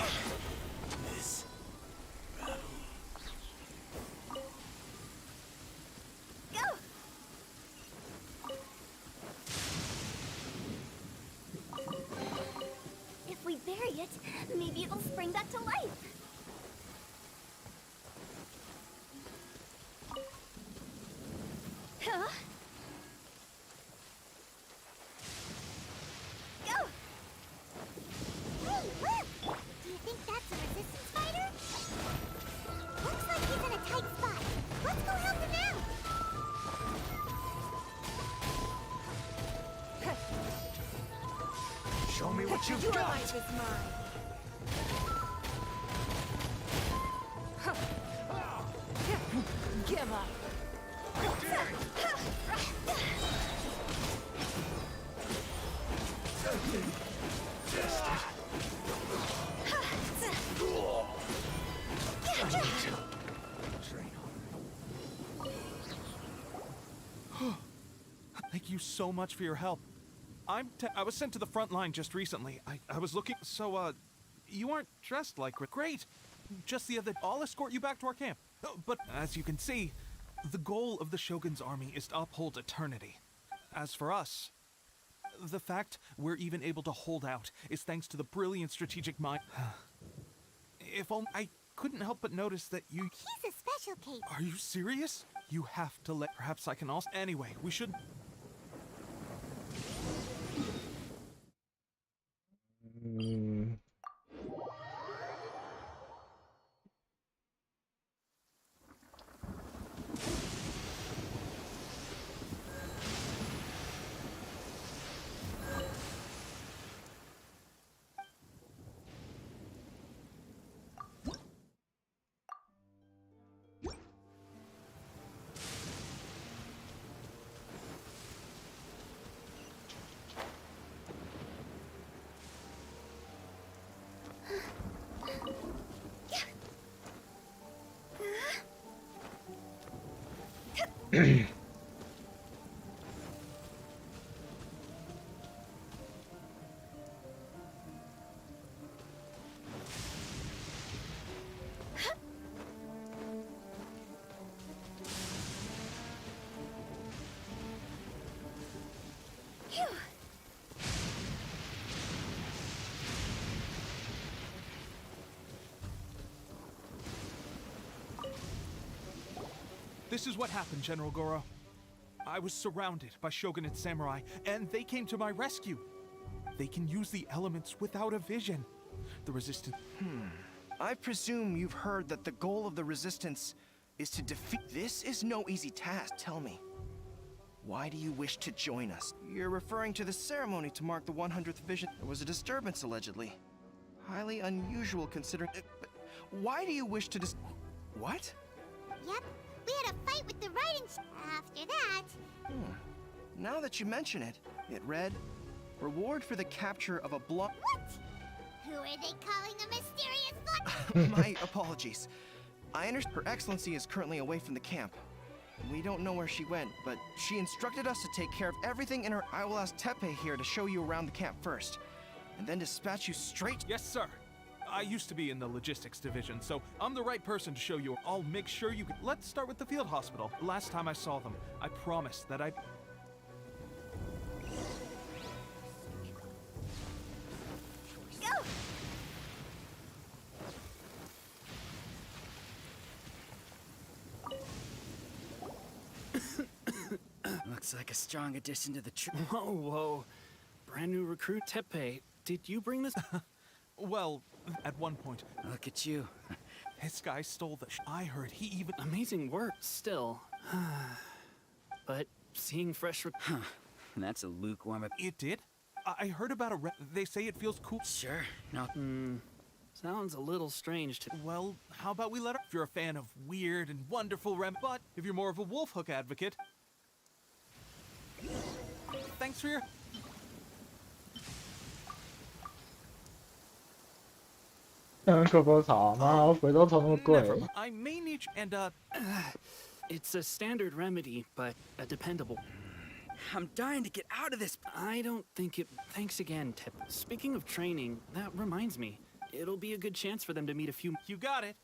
this battle. Go. If we bury it, maybe it'll spring back to life. Huh? Go! Hey, look! Do you think that's a resistance fighter? Looks like he's in a tight spot. Let's go help him out! Show me what you've Your got. life is mine. Give up. Thank you so much for your help. I was sent to the front line just recently. I was looking, so, you aren't dressed like... Great! Just the other... I'll escort you back to our camp. But, as you can see, the goal of the Shogun's army is to uphold eternity. As for us, the fact we're even able to hold out is thanks to the brilliant strategic mind... If only... I couldn't help but notice that you... He's a special case. Are you serious? You have to let... Perhaps I can also... Anyway, we should... This is what happened, General Goro. I was surrounded by Shogunate samurai, and they came to my rescue. They can use the elements without a vision. The resistance... I presume you've heard that the goal of the resistance is to defeat... This is no easy task. Tell me, why do you wish to join us? You're referring to the ceremony to mark the 100th vision. There was a disturbance, allegedly. Highly unusual considering... But why do you wish to What? Yep, we had a fight with the writing... After that... Now that you mention it, it read, reward for the capture of a block... What? Who are they calling a mysterious blood? My apologies. I understand Her Excellency is currently away from the camp. We don't know where she went, but she instructed us to take care of everything in her... I will ask Tepe here to show you around the camp first, and then dispatch you straight... Yes, sir. I used to be in the logistics division, so I'm the right person to show you. I'll make sure you... Let's start with the field hospital. Last time I saw them, I promised that I'd... Looks like a strong addition to the troop. Whoa, whoa. Brand new recruit Tepe. Did you bring this? Well, at one point... Look at you. This guy stole the I heard he even... Amazing work, still. But seeing fresh... That's a lukewarm. It did? I heard about a they say it feels cool. Sure. No. Sounds a little strange to. Well, how about we let her? If you're a fan of weird and wonderful but if you're more of a wolf hook advocate. Thanks for your. 狗狗草，妈，鬼都虫那么贵。 I may need and It's a standard remedy, but a dependable. I'm dying to get out of this. I don't think it. Thanks again, Ted. Speaking of training, that reminds me. It'll be a good chance for them to meet a few. You got it.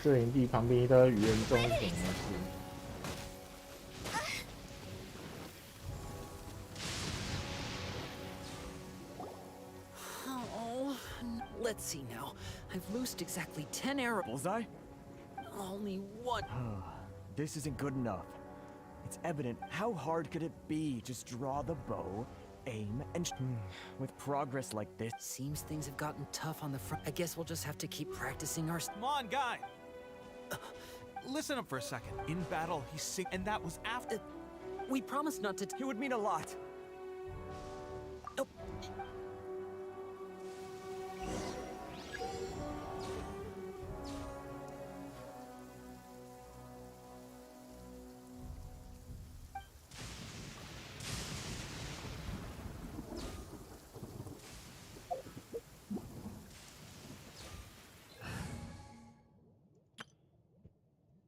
这营地旁边的语言中是什么事？ Oh, let's see now. I've loosed exactly 10 arrows. Bullseye? Only one. This isn't good enough. It's evident. How hard could it be? Just draw the bow, aim, and with progress like this. Seems things have gotten tough on the front. I guess we'll just have to keep practicing our. Come on, guy. Listen up for a second. In battle, he's sick, and that was after. We promised not to. It would mean a lot. Oh.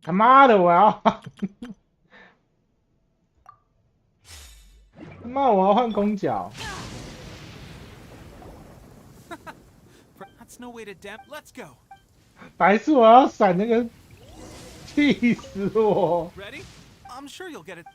他妈的，我要！他妈，我要换弓脚。That's no way to damp. Let's go. 白痴，我要闪那个，气死我！ Ready? I'm sure you'll get it.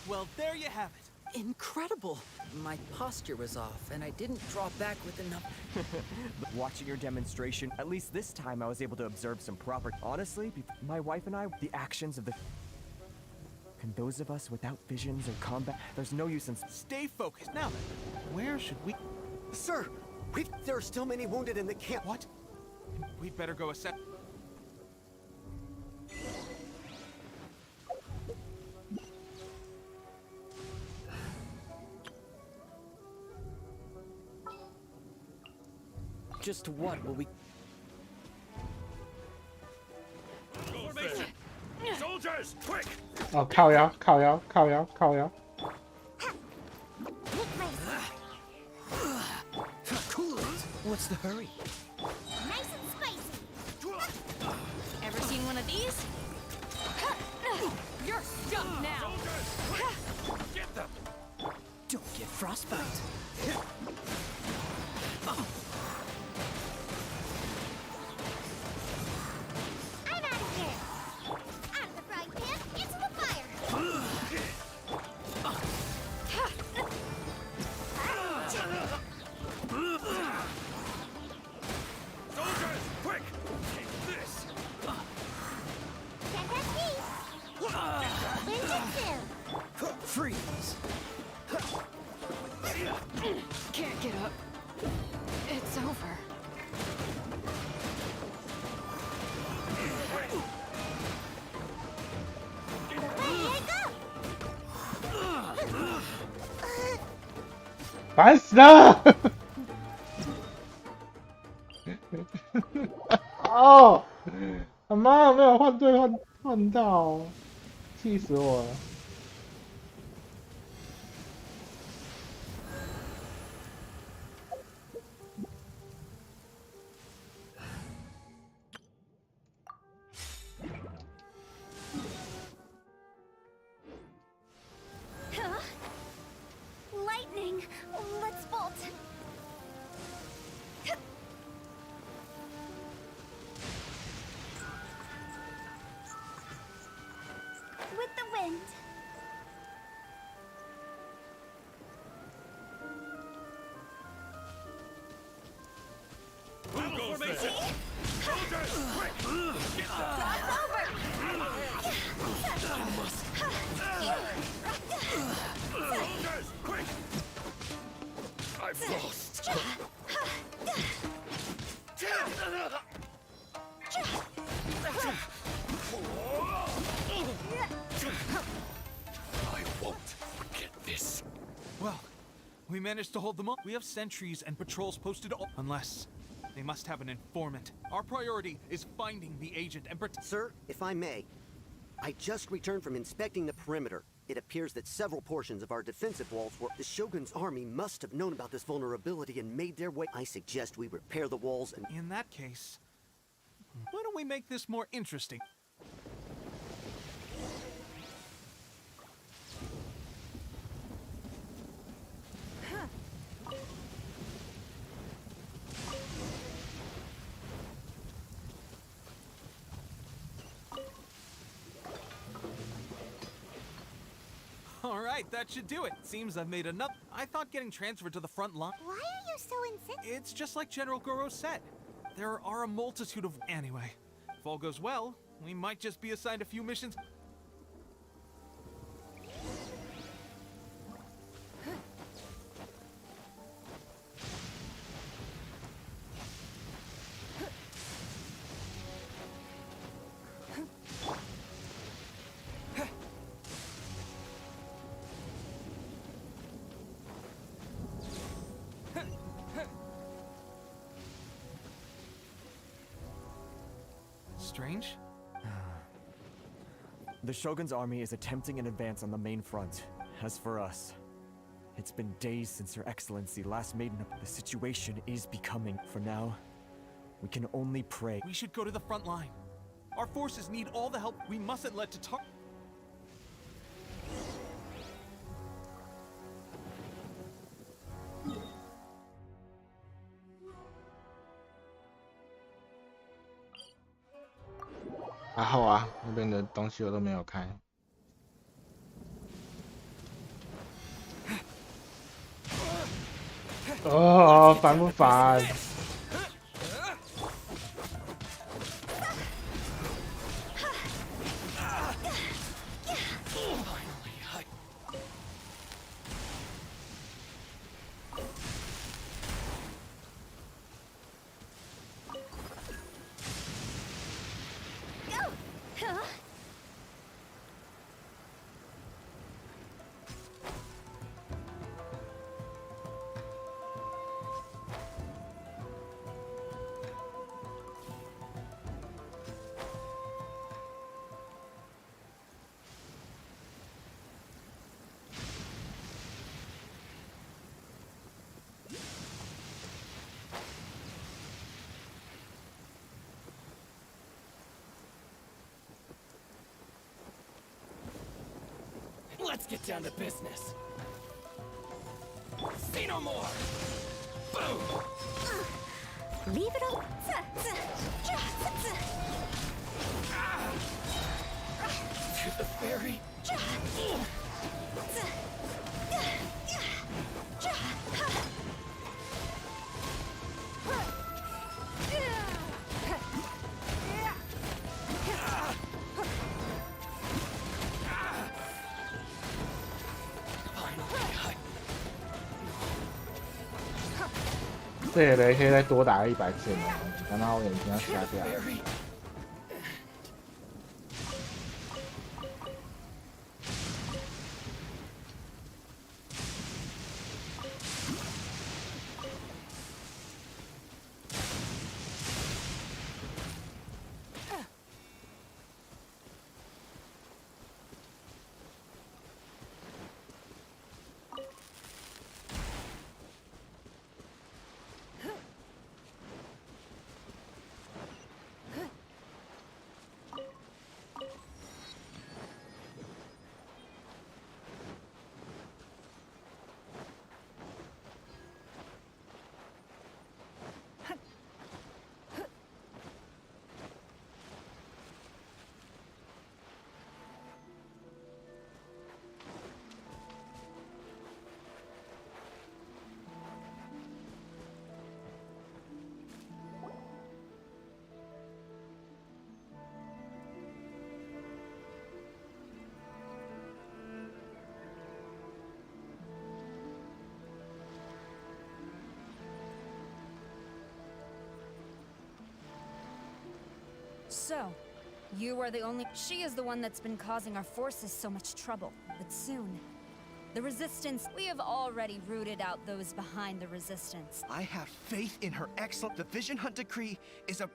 ，Well, there you have it. Incredible. My posture was off, and I didn't draw back with enough. Watching your demonstration, at least this time I was able to observe some proper. Honestly, my wife and I, the actions of the. And those of us without visions or combat, there's no use in. Stay focused. Now then, where should we? Sir, there are still many wounded in the camp. What? We'd better go assess. Just what will we? Formation! Soldiers, quick! 哦，靠腰，靠腰，靠腰，靠腰。 What's the hurry? Nice and spicy. Ever seen one of these? You're stuck now. Get them! Don't get frostbite. I'm out of here. Out of the frying pan, into the fire. Soldiers, quick! Take this! Can't have peace. Ninjutsu. Freeze. Can't get up. It's over. Ready to go. 烦死了！哦，他妈没有换对换到，气死我了！ I won't forget this. Well, we managed to hold them up. We have sentries and patrols posted all. Unless they must have an informant. Our priority is finding the agent and Sir, if I may, I just returned from inspecting the perimeter. It appears that several portions of our defensive walls were... The Shogun's army must have known about this vulnerability and made their way... I suggest we repair the walls and... In that case, why don't we make this more interesting? All right, that should do it. Seems I've made enough. I thought getting transferred to the front line... Why are you so insistent? It's just like General Goro said. There are a multitude of... Anyway, if all goes well, we might just be assigned a few missions. Strange? The Shogun's army is attempting an advance on the main front. As for us, it's been days since Your Excellency last made an... The situation is becoming... For now, we can only pray. We should go to the front line. Our forces need all the help. We mustn't let Tatar...还好啊，那边的东西我都没有开。哦，烦不烦？Let's get down to business. Say no more. Boom. Leave it all. To the ferry.这些雷可以再多打100次吗？难道我眼睛要瞎掉了？ So, you are the only... She is the one that's been causing our forces so much trouble. But soon, the Resistance... We have already rooted out those behind the Resistance. I have faith in her excellent... The Vision Hunt Decree is a...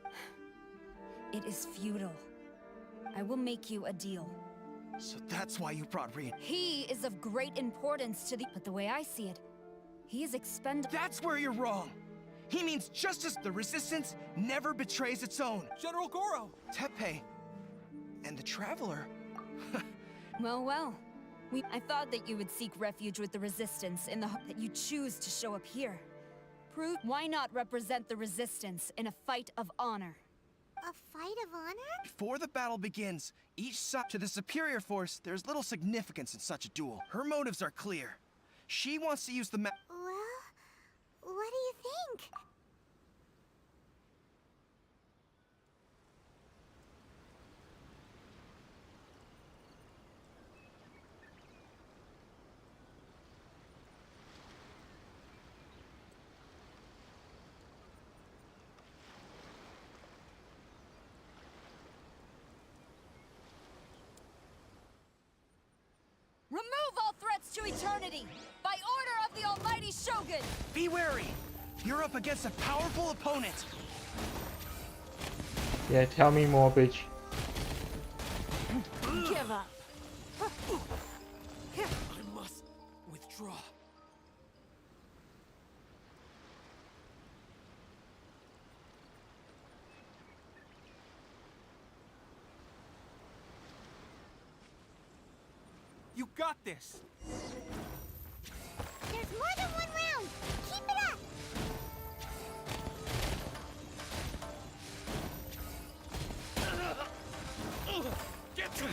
It is futile. I will make you a deal. So that's why you brought Rian. He is of great importance to the... But the way I see it, he is expendable. That's where you're wrong! He means just as the Resistance never betrays its own. General Goro! Tepe and the Traveler. Well. I thought that you would seek refuge with the Resistance in the hope that you choose to show up here. Prove why not represent the Resistance in a fight of honor? A fight of honor? Before the battle begins, each side to the superior force, there's little significance in such a duel. Her motives are clear. She wants to use the map. Well, what do you think? Remove all threats to eternity! By order of the Almighty Shogun! Be wary! You're up against a powerful opponent! Yeah, tell me more, bitch. Give up! I must withdraw. You got this! There's more than one round! Keep it up! Get to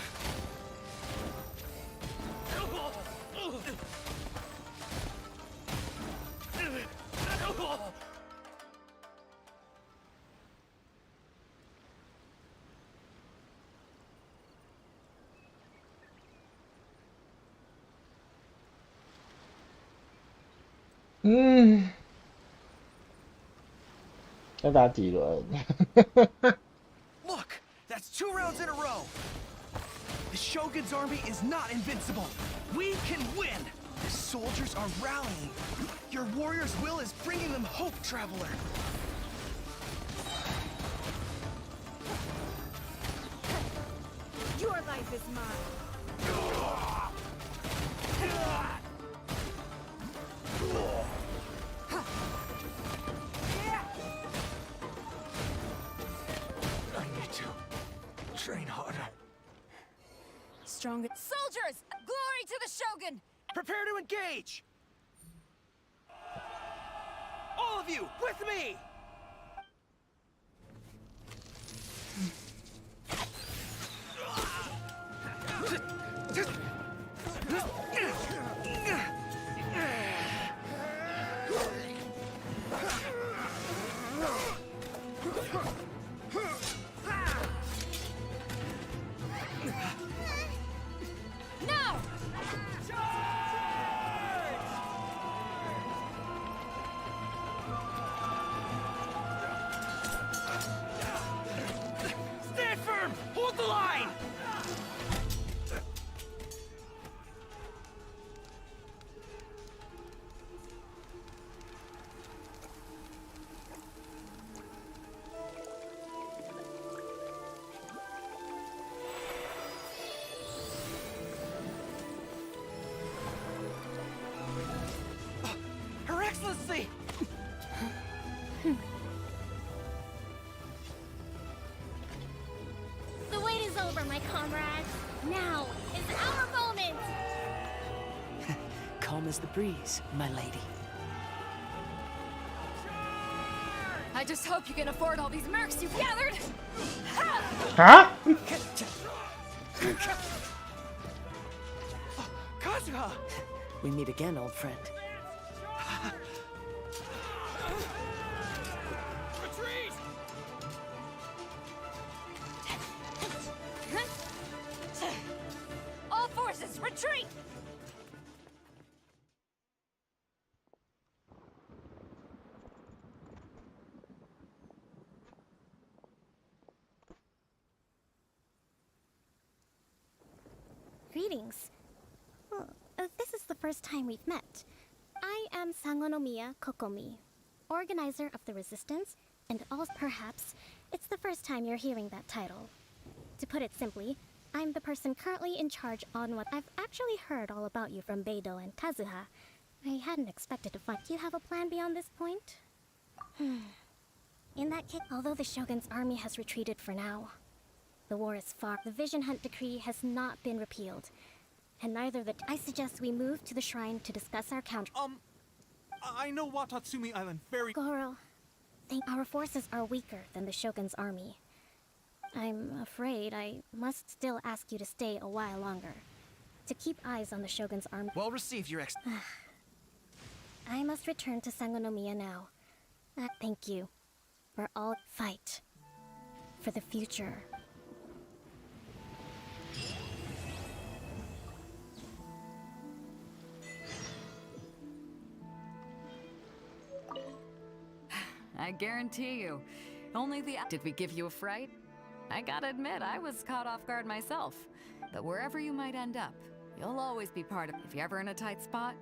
要打几轮？ Look! That's 2 rounds in a row! The Shogun's army is not invincible! We can win! The soldiers are rallying! Your warrior's will is bringing them hope, Traveler! Your life is mine! I need to train harder. Stronger... Soldiers! Glory to the Shogun! Prepare to engage! All of you, with me! Now! Stand firm! Hold the line! Her Excellency! The wait is over, my comrades. Now is our moment! Calm as the breeze, my lady. I just hope you can afford all these mercs you've gathered! Huh? Kazuha! We meet again, old friend. retreat! All forces, retreat! Greetings. This is the first time we've met. I am Sangonomiya Kokomi, organizer of the Resistance, and also perhaps it's the first time you're hearing that title. To put it simply, I'm the person currently in charge on what I've actually heard all about you from Beidou and Kazuha. I hadn't expected to find. Do you have a plan beyond this point? In that case, although the Shogun's army has retreated for now, the war is far. The Vision Hunt decree has not been repealed, and neither the. I suggest we move to the shrine to discuss our counter. I know Watatsumi Island very. Goro, our forces are weaker than the Shogun's army. I'm afraid I must still ask you to stay a while longer, to keep eyes on the Shogun's army. Well received, Your I must return to Sangonomiya now. Thank you for all fight for the future. I guarantee you, only the. Did we give you a fright? I gotta admit, I was caught off guard myself. But wherever you might end up, you'll always be part of. If you're ever in a tight spot.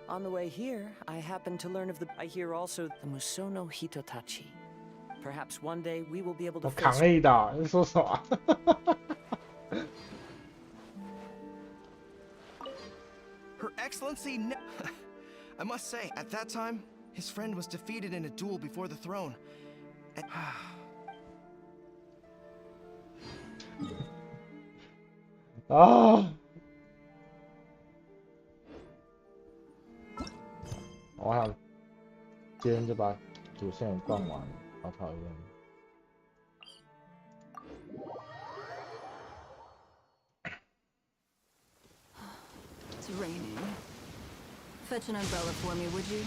On the way here, I happened to learn of the. I hear also the Musono Hitotachi. Perhaps one day we will be able to. 我扛了一刀，你说什么？ Her Excellency I must say, at that time, his friend was defeated in a duel before the throne. And啊！我想今天就把主线逛完，好讨厌。 It's raining. Fetch an umbrella for me, would you?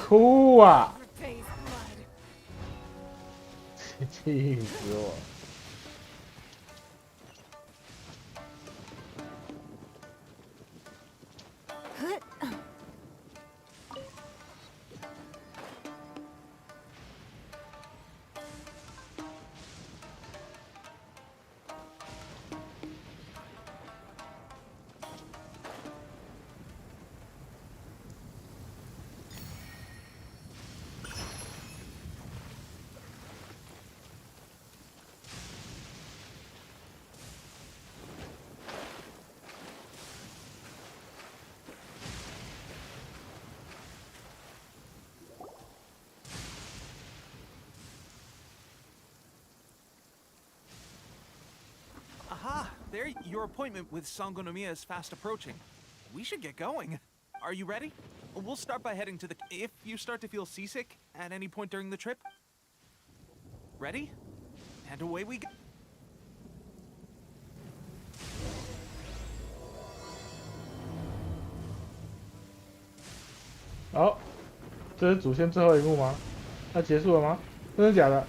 哭啊！气死我！Aha! There, your appointment with Sangonomiya is fast approaching. We should get going. Are you ready? We'll start by heading to the. If you start to feel seasick at any point during the trip. Ready? And away we go. 哦，这是主线最后一幕吗？那结束了吗？真的假的？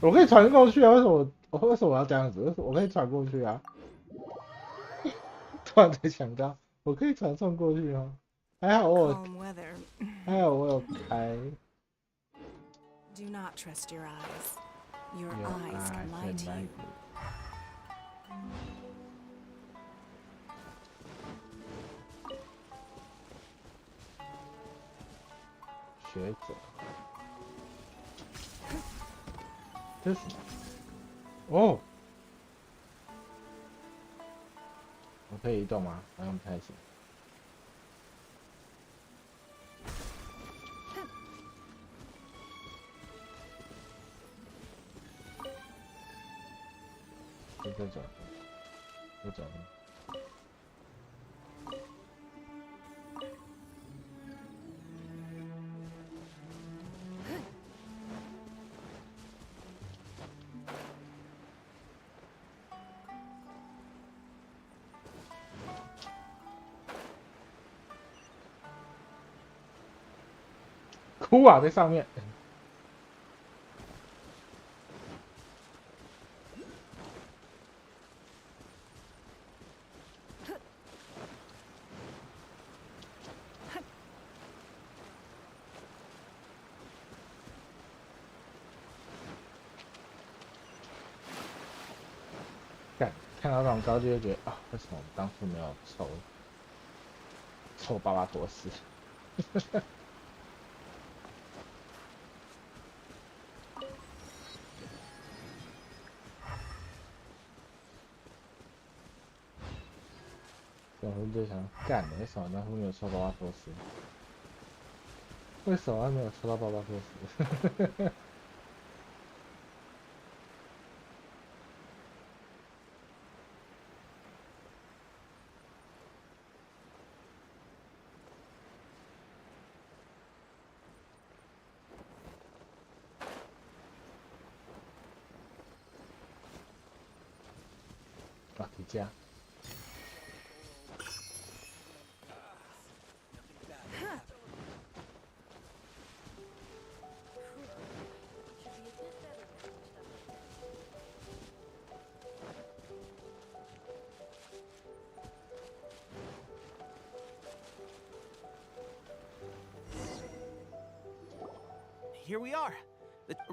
我可以传过去啊？为什么我要这样子？为什么我可以传过去啊？突然才想到，我可以传送过去啊！还好我有开。Do not trust your eyes. Your eyes can lie to you. 学者，这是什么？哦，我可以移动吗？好像不太行。是这种，这种。哭啊，在上面。看到这种高就会觉得啊，为什么我们当初没有抽巴巴托斯？我就想干的，为什么当初没有抽巴巴托斯？为什么没有抽到巴巴托斯？啊，迪迦。Here we are.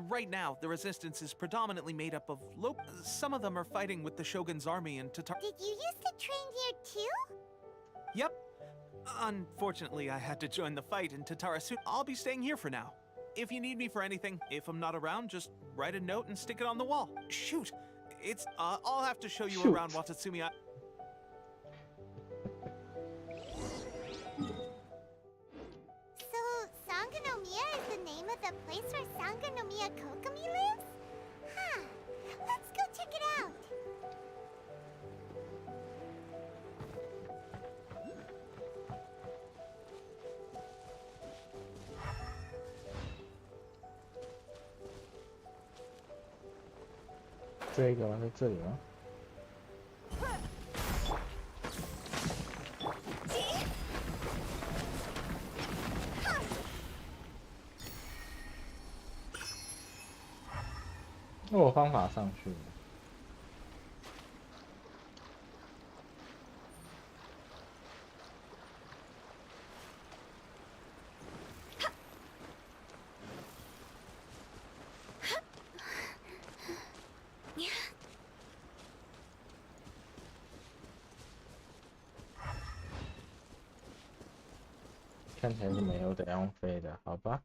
Right now, the resistance is predominantly made up of some of them are fighting with the Shogun's army in Tatar. Did you used to train here too? Yep. Unfortunately, I had to join the fight in Tatarasu. I'll be staying here for now. If you need me for anything, if I'm not around, just write a note and stick it on the wall. Shoot! I'll have to show you around Watatsumi. So, Sangonomiya is the name of the place where Sangonomiya Kokomi lives? Huh. Let's go check it out. This 这个在这里吗？那我方法上去了。看起来是没有得用飞的，好吧？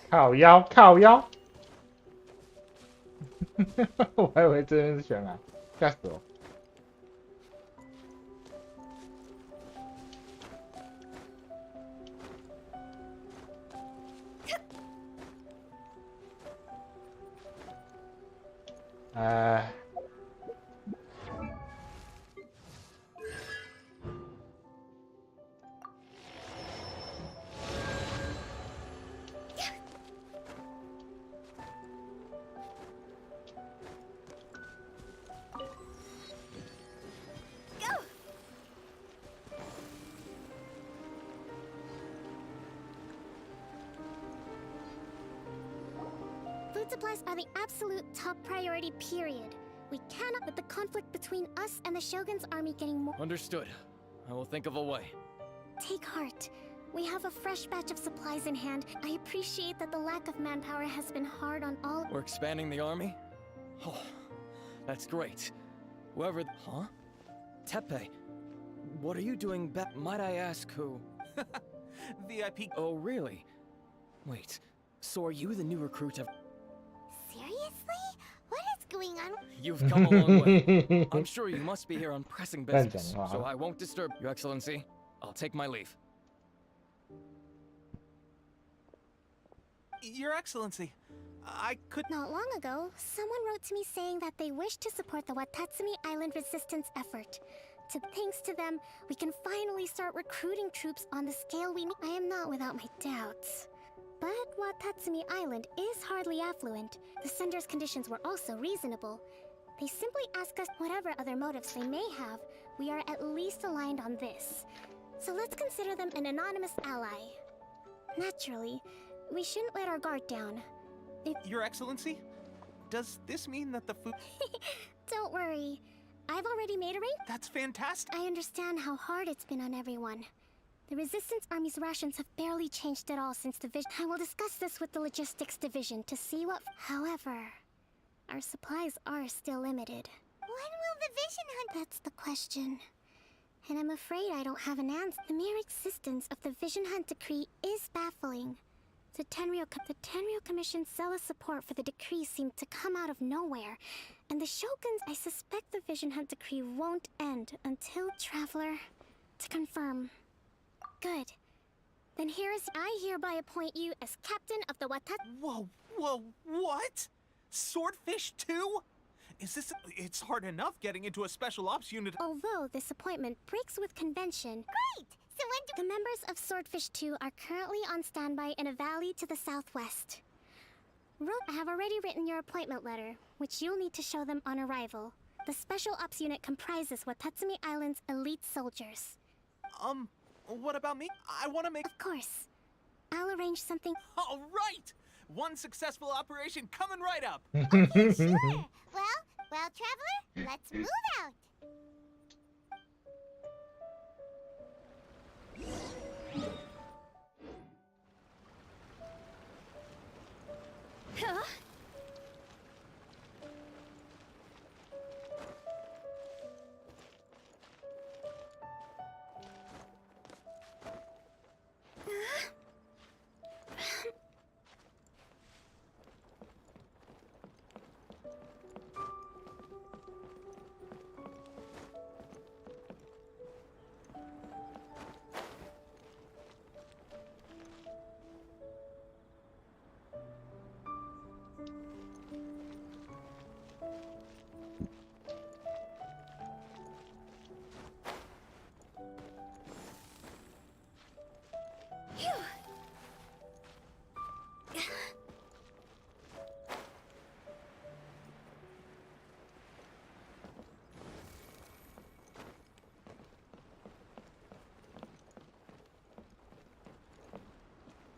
靠腰，靠腰！我还以为这边是悬崖，吓死我！ Food supplies are the absolute top priority, period. We cannot with the conflict between us and the Shogun's army getting more— Understood. I will think of a way. Take heart. We have a fresh batch of supplies in hand. I appreciate that the lack of manpower has been hard on all— We're expanding the army? Oh, that's great. Whoever— Huh? Tepe, what are you doing back? Might I ask who? VIP. Oh, really? Wait, so are you the new recruit of— Seriously? What is going on? You've come a long way. I'm sure you must be here on pressing business, so I won't disturb— Your Excellency, I'll take my leave. Your Excellency, I could— Not long ago, someone wrote to me saying that they wish to support the Watatsumi Island resistance effort. Thanks to them, we can finally start recruiting troops on the scale we need. I am not without my doubts. But Watatsumi Island is hardly affluent. The sender's conditions were also reasonable. They simply ask us whatever other motives they may have, we are at least aligned on this. So let's consider them an anonymous ally. Naturally, we shouldn't let our guard down. Your Excellency, does this mean that the food— Don't worry. I've already made a ring. That's fantastic. I understand how hard it's been on everyone. The Resistance Army's rations have barely changed at all since the vision— I will discuss this with the Logistics Division to see what— However, our supplies are still limited. When will the vision hunt— That's the question. And I'm afraid I don't have an answer. The mere existence of the Vision Hunt Decree is baffling. The Tenryo Commission's zealous support for the decree seemed to come out of nowhere, and the Shoguns— I suspect the Vision Hunt Decree won't end until— Traveler, to confirm. Good. Then I hereby appoint you as captain of the Whoa, what? Swordfish too? Is this— It's hard enough getting into a special ops unit— Although this appointment breaks with convention— Great! So when The members of Swordfish 2 are currently on standby in a valley to the southwest. I have already written your appointment letter, which you'll need to show them on arrival. The Special Ops Unit comprises Watatsumi Island's elite soldiers. What about me? I want to make— Of course. I'll arrange something— All right! One successful operation coming right up! Okay, sure. Well, Traveler, let's move out. Huh? Phew.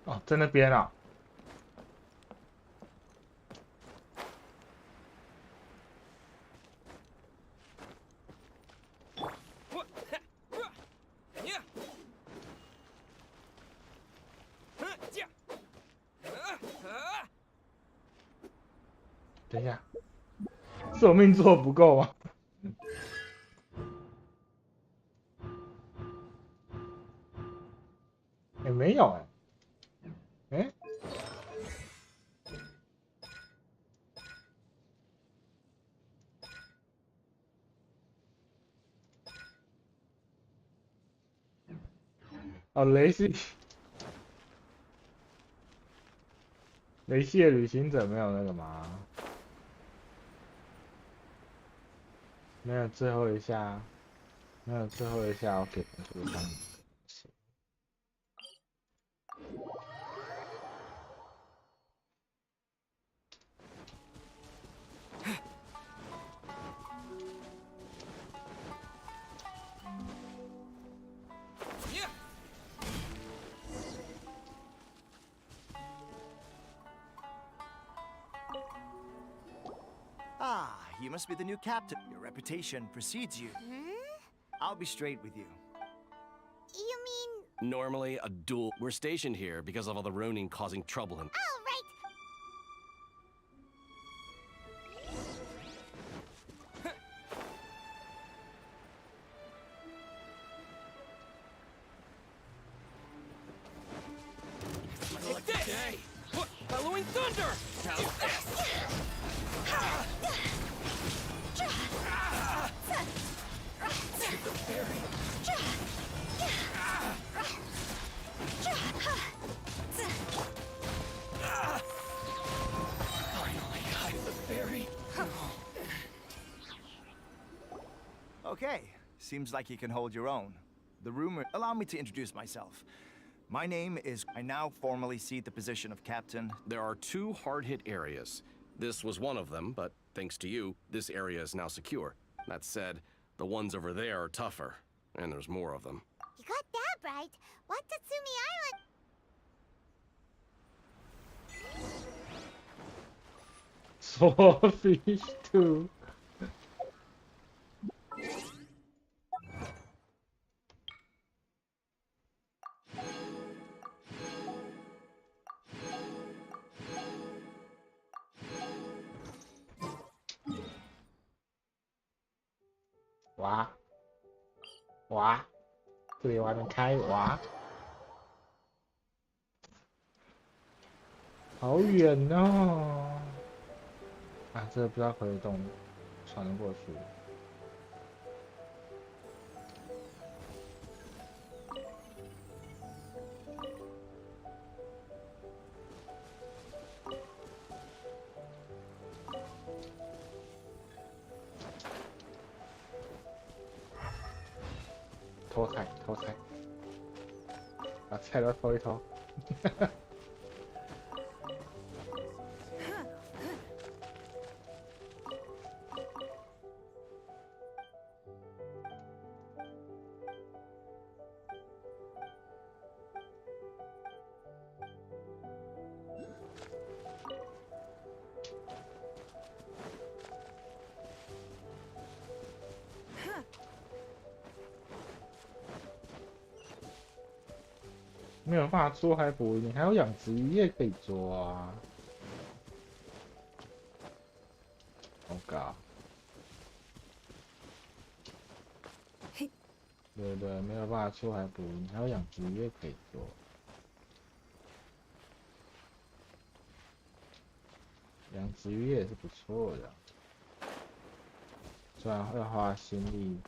哦，在那边啊。等一下，是我命做不够吗？也没有哎，哦，雷系的旅行者没有那个吗？没有最后一下，没有最后一下，我给分数上。you must be the new captain. Your reputation precedes you. I'll be straight with you. You mean... Normally, a duel. We're stationed here because of all the Ronin causing trouble and... Oh, right! Like this! Following thunder! How's this? The fairy. Finally, hide the fairy. Okay, seems like you can hold your own. The rumor... Allow me to introduce myself. My name is... I now formally cede the position of captain. There are 2 hard-hit areas. This was one of them, but thanks to you, this area is now secure. That said, the ones over there are tougher, and there's more of them. You got that right. What Tatsumi Swordfish 2.哇哇，这里我还能开哇，好远哦！啊，这个不知道可以动传得过去。偷菜，偷菜，把菜都偷一偷。没有办法捉还捕鱼，你还有养殖渔业可以捉啊。Oh god！ 对对，没有办法捉还捕鱼，你还有养殖渔业可以捉。养殖渔业也是不错的，虽然会花心力，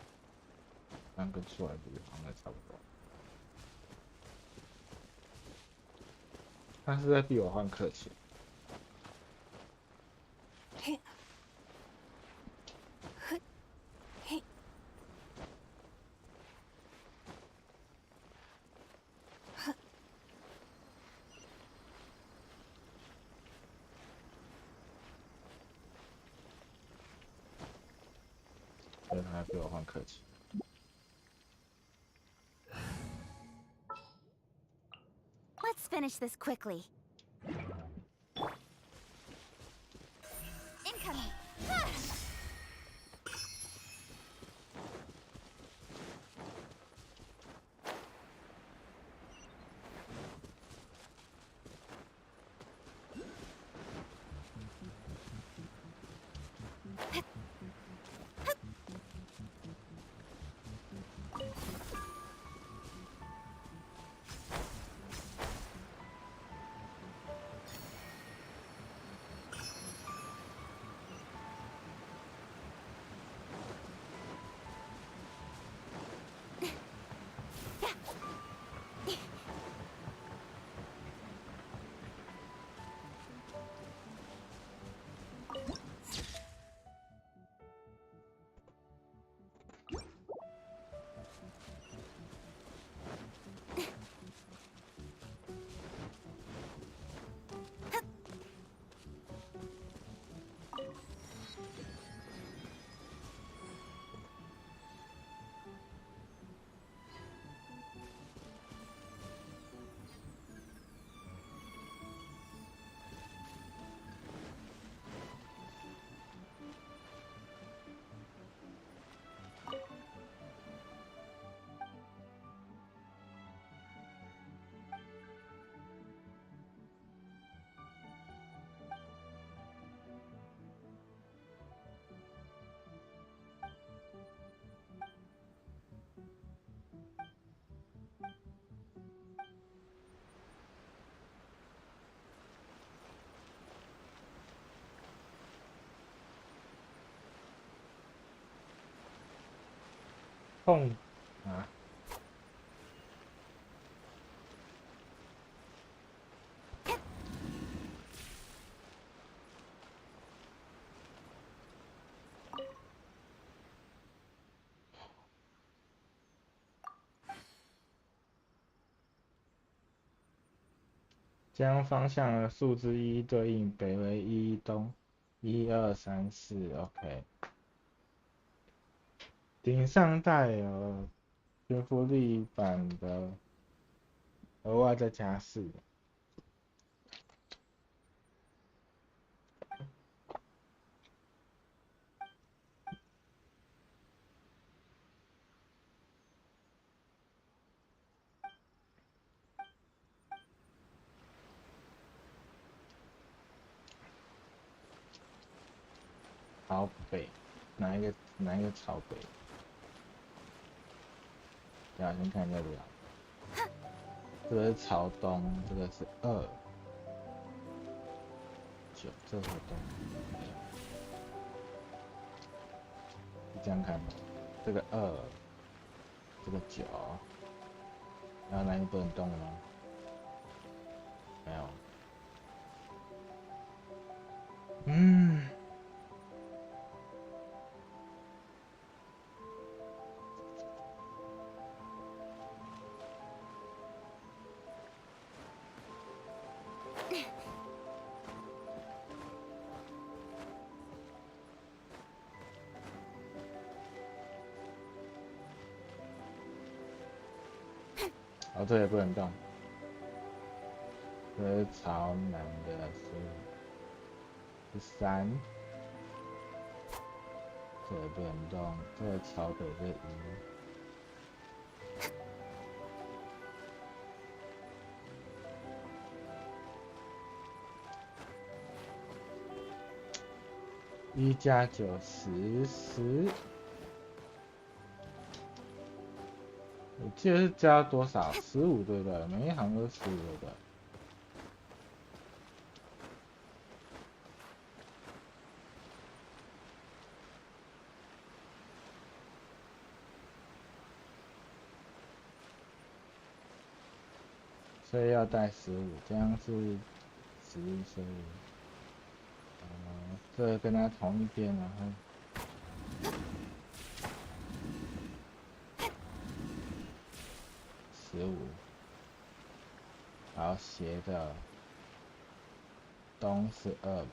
但跟捉还捕鱼好像差不多。他是在逼我换客气。所以他还逼我换客气。Let's finish this quickly. Incoming. 痛啊！将方向的数字一对应北为一东，1、2、3、4 ，OK。顶上带有悬浮力板的额外再加4。朝北，哪一个朝北？对啊，先看一下这个。这个是朝东，这个是2、9，这个朝东。是这样看的，这个2，这个9，然后哪里不能动吗？没有。哦，这也不能动。这是朝南的，是3。这也不能动。这个朝北是1。1加9 10。我记得是加多少？15对不对？每一行都是15对不对？所以要带15，这样是11，所以这个跟它同一边，然后。15，然后斜的东是2嘛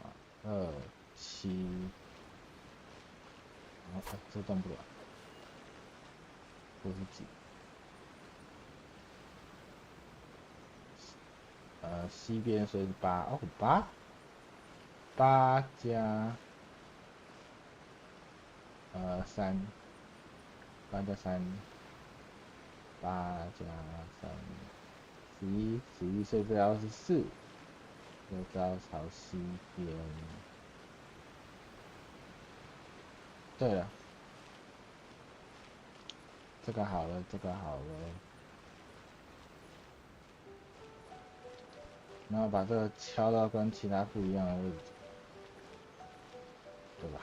，2、7，然后这动不了，这是几？西边所以是8，哦8加3，8加3。8加3 ，11，所以这条是4，就知道朝西边。对了，这个好了，这个好了。然后把这个敲到跟其他不一样的位置，对吧？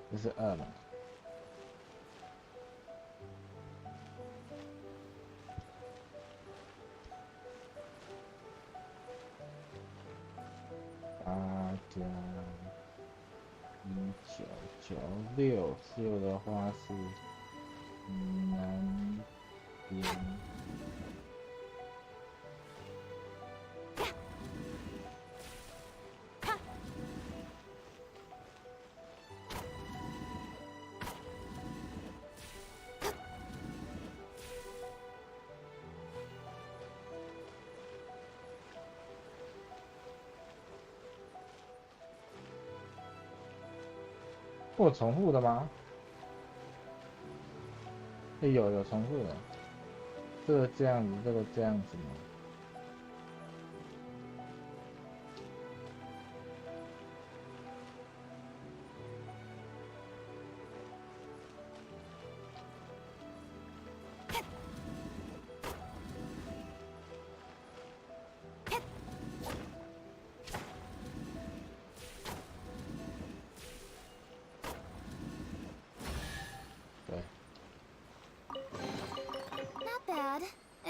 这是2嘛？8加1 9 6的话是南边。有重复的吗？有重复的。这个这样子，这个这样子吗？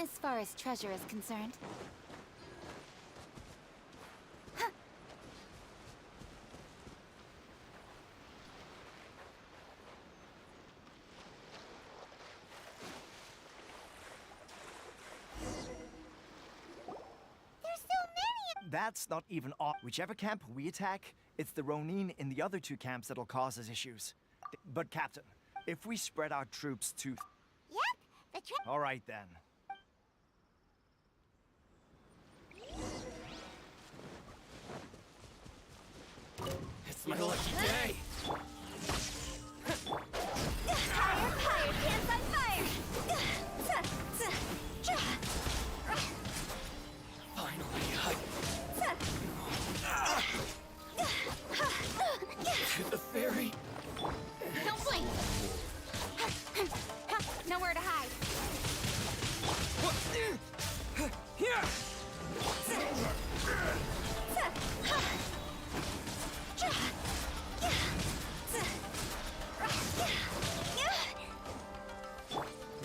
as far as treasure is concerned. That's not even all. Whichever camp we attack, it's the Ronin in the other 2 camps that'll cause us issues. But Captain, if we spread our troops to... Yep, the All right then. It's my lucky day! Fire, fire, dance on fire! Finally, to the ferry. Don't blink! Nowhere to hide. Here!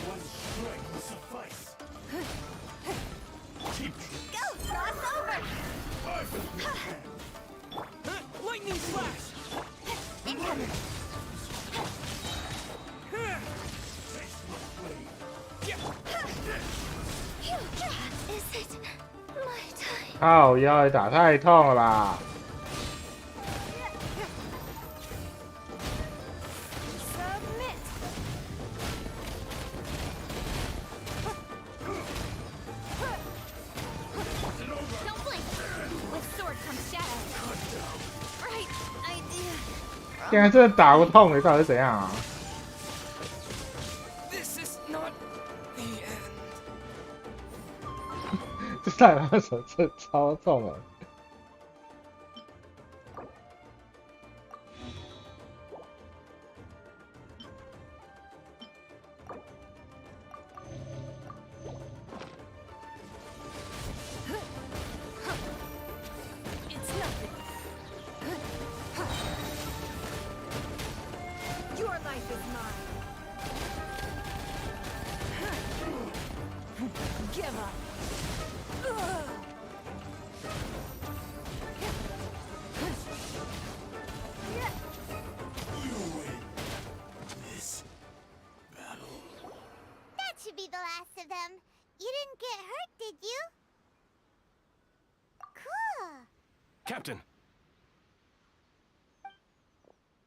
One strike will suffice. Go, cross over! Lightning flash! Incoming! Is it my time? 靠腰打太痛了吧！ Submit! Don't blink! With sword comes shadow. Right idea. 竟然真的打不痛，你到底是怎样啊？ This is not the end. 这太他手真的超痛了。It's nothing. Your life is mine. Give up. This battle. That should be the last of them. You didn't get hurt, did you? Cool. Captain!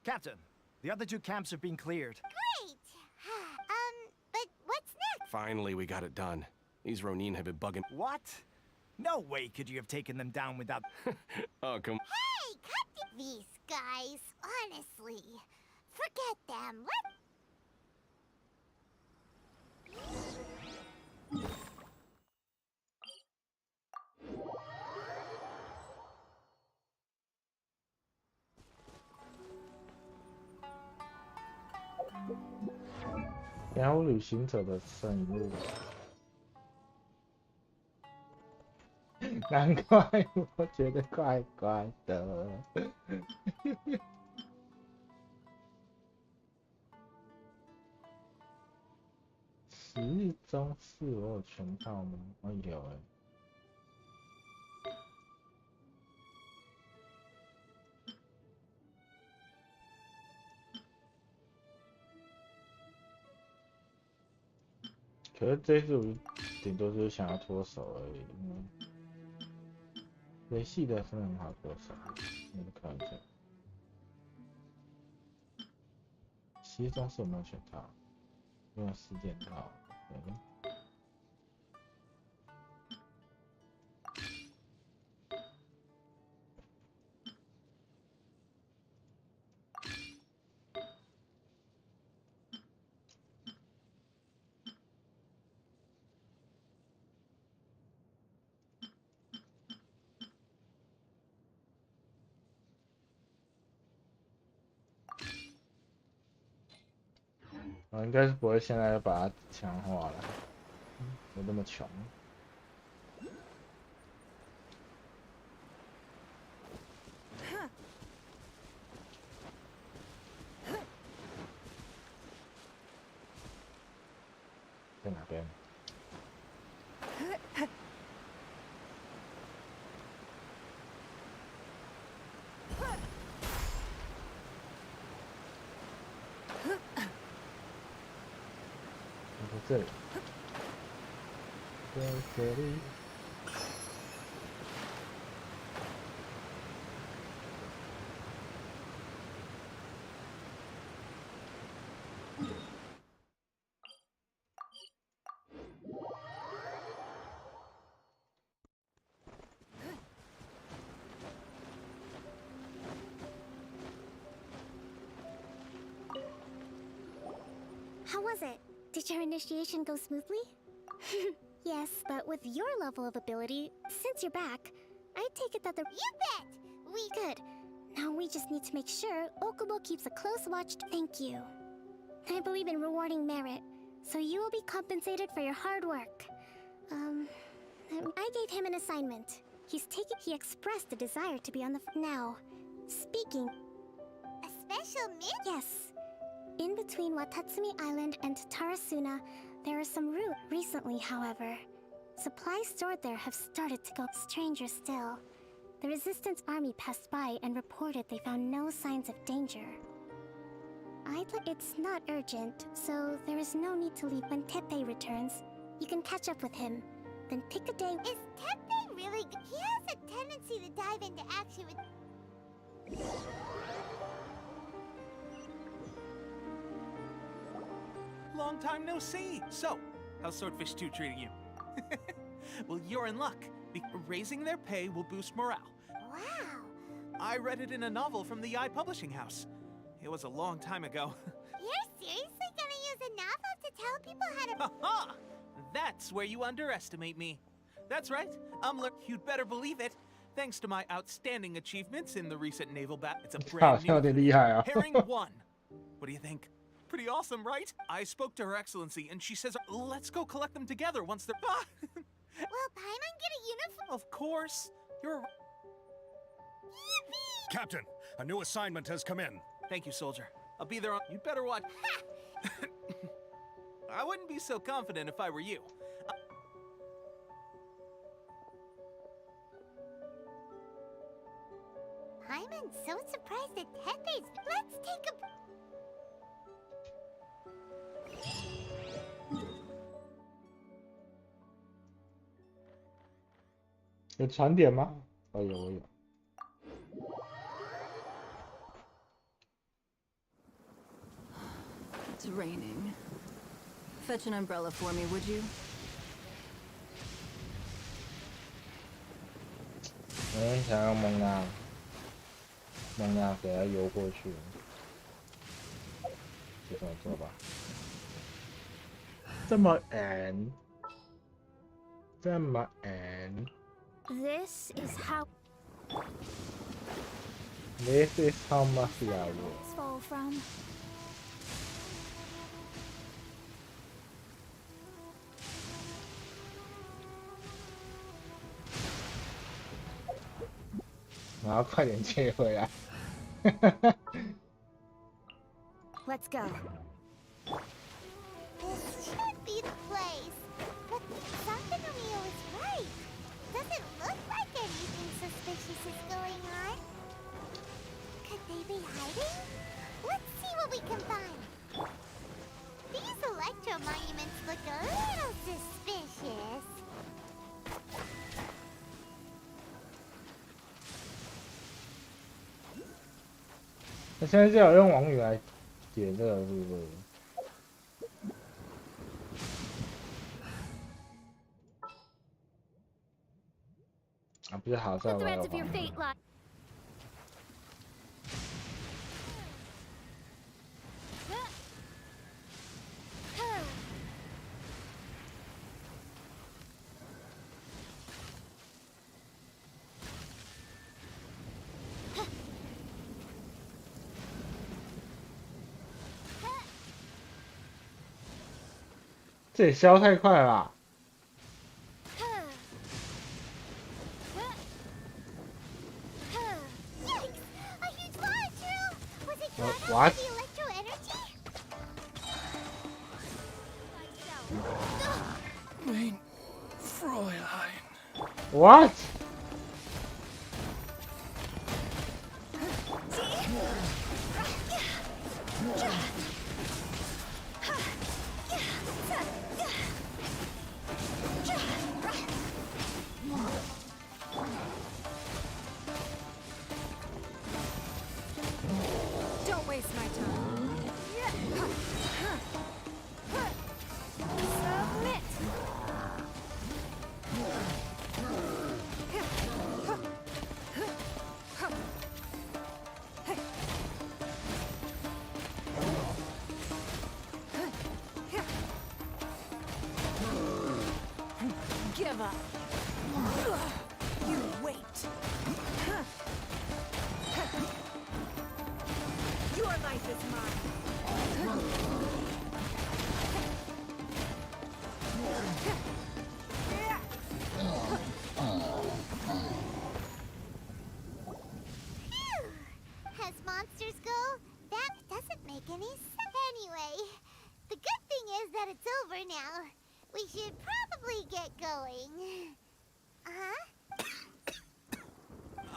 Captain, the other 2 camps have been cleared. Great. But what's next? Finally, we got it done. These Ronin have been bugging. What? No way could you have taken them down without... Oh, come. Hey, cut these guys. Honestly, forget them.鸟旅行者的圣物，难怪我觉得怪怪的。十日宗寺我有全套吗？我有哎。可是这次我顶多就是想要脱手而已，维系的真的很好脱手，那个开玩笑。西装是有没有全套？没有4件套。我应该是不会现在就把它强化了，我那么穷。在哪边？这里，在这里。How was it? Did your initiation go smoothly? Yes, but with your level of ability, since you're back, I take it that the— You bet! We— Good. Now we just need to make sure Okubo keeps a close watch. Thank you. I believe in rewarding merit, so you will be compensated for your hard work. I gave him an assignment. He expressed a desire to be on the— Now, speaking— A special mission? Yes. In between Watatsumi Island and Tarasuna, there are some routes. Recently, however, supplies stored there have started to go. Stranger still, the Resistance Army passed by and reported they found no signs of danger. It's not urgent, so there is no need to leave. When Teppei returns, you can catch up with him. Then pick a day. Is Teppei really good? He has a tendency to dive into action with— Long time no see. So, how's Swordfish 2 treating you? Well, you're in luck. Raising their pay will boost morale. Wow. I read it in a novel from the Eye Publishing House. It was a long time ago. You're seriously gonna use a novel to tell people how to— Ha! That's where you underestimate me. That's right. You'd better believe it. Thanks to my outstanding achievements in the recent naval battle. It's a brand new— 有点厉害啊。 Herring 1. What do you think? Pretty awesome, right? I spoke to Her Excellency, and she says, let's go collect them together once they're— Will Paimon get a uniform? Of course. You're— Yippee! Captain, a new assignment has come in. Thank you, soldier. I'll be there on— You'd better watch— I wouldn't be so confident if I were you. Paimon's so surprised at Teppei's— Let's take a— 有船点吗？哦，有，我有。 It's raining. Fetch an umbrella for me, would you? 想要蒙娜给他游过去，就这么做吧。这么远，这么远。 This is how— This is how mafia works. Fall from. 然后快点接回来。Let's go. This should be the place. But Sankanomiya was right. Doesn't look like anything suspicious is going on. Could they be hiding? Let's see what we can find. These electro monuments look a little suspicious. 那现在就要用网语来点这个，是不是？啊，不是好在 The 我有 threads 网 of your 语。 fate lie. 这也消太快了吧。 What? Mein Fräulein. What? Submit! Give up. You wait. Your life is mine. As monsters go, that doesn't make any sense. Anyway, the good thing is that it's over now. We should probably get going. Huh?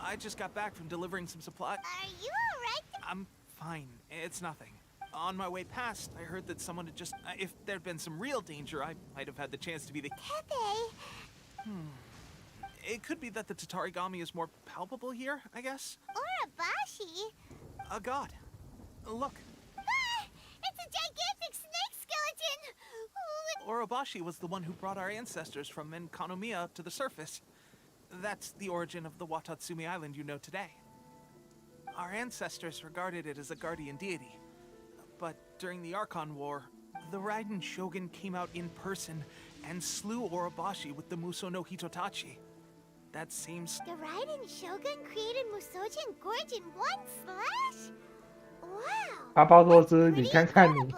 I just got back from delivering some supplies. Are you alright? I'm fine. It's nothing. On my way past, I heard that someone had just... if there'd been some real danger, I might have had the chance to be the... Pepe! It could be that the Tatarigami is more palpable here, I guess? Urabashi? A god. Look. Ah! It's a gigantic snake skeleton! Urabashi was the one who brought our ancestors from Enkanomiya up to the surface. That's the origin of the Watatsumi Island you know today. Our ancestors regarded it as a guardian deity. But during the Archon War, the Raiden Shogun came out in person and slew Urabashi with the Muso no Hitotachi. That seems... The Raiden Shogun created Musojin Gorge in one slash? Wow! 巴巴托斯，你看看你，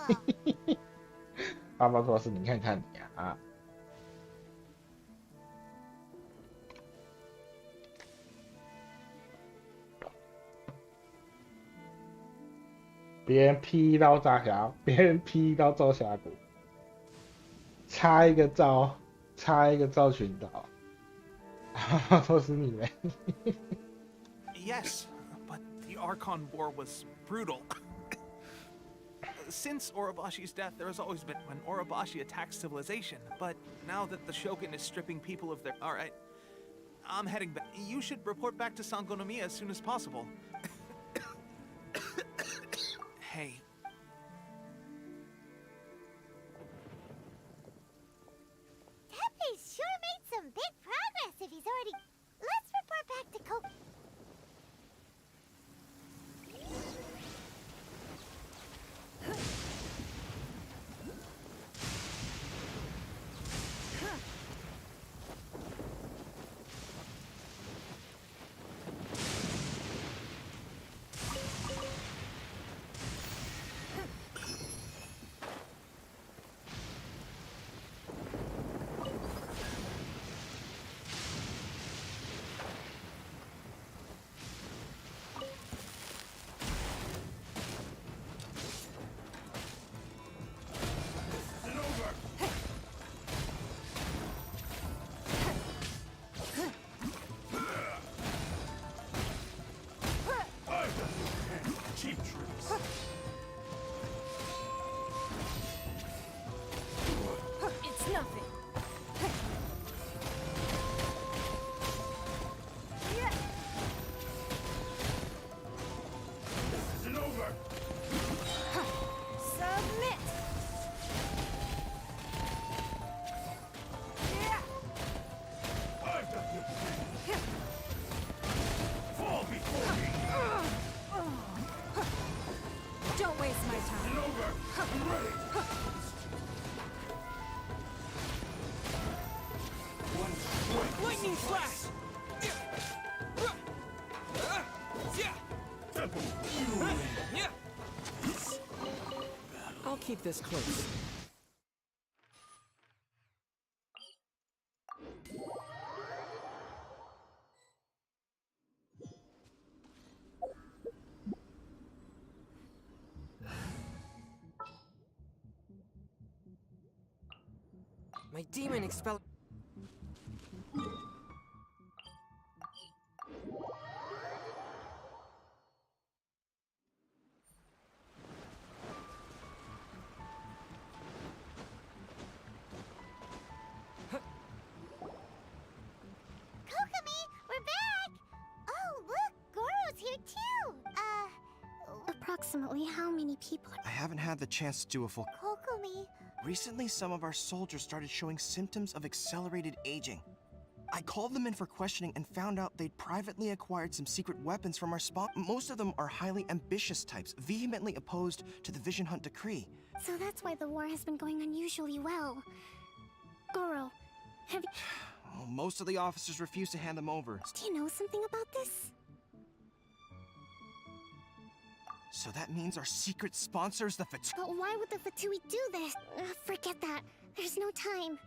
巴巴托斯，你看看你啊！别人劈刀炸桥，别人劈刀揍峡谷，插一个招群岛，巴巴托斯你们。Yes, but the Archon War was brutal. Since Orobashi's death, there has always been when Orobashi attacks civilization, but now that the Shogun is stripping people of their... Alright, I'm heading back. You should report back to Sangonomiya as soon as possible. Hey. Tepe's sure made some big progress if he's already... Let's report back to Coke. Lightning flash! I'll keep this close. My demon expel... approximately how many people? I haven't had the chance to do a full... Kokomi. Recently, some of our soldiers started showing symptoms of accelerated aging. I called them in for questioning and found out they'd privately acquired some secret weapons from our spawn. Most of them are highly ambitious types, vehemently opposed to the Vision Hunt decree. So that's why the war has been going unusually well. Goro, have you... Well, most of the officers refuse to hand them over. Do you know something about this? So that means our secret sponsors, the Fatui. But why would the Fatui do this? Forget that. There's no time.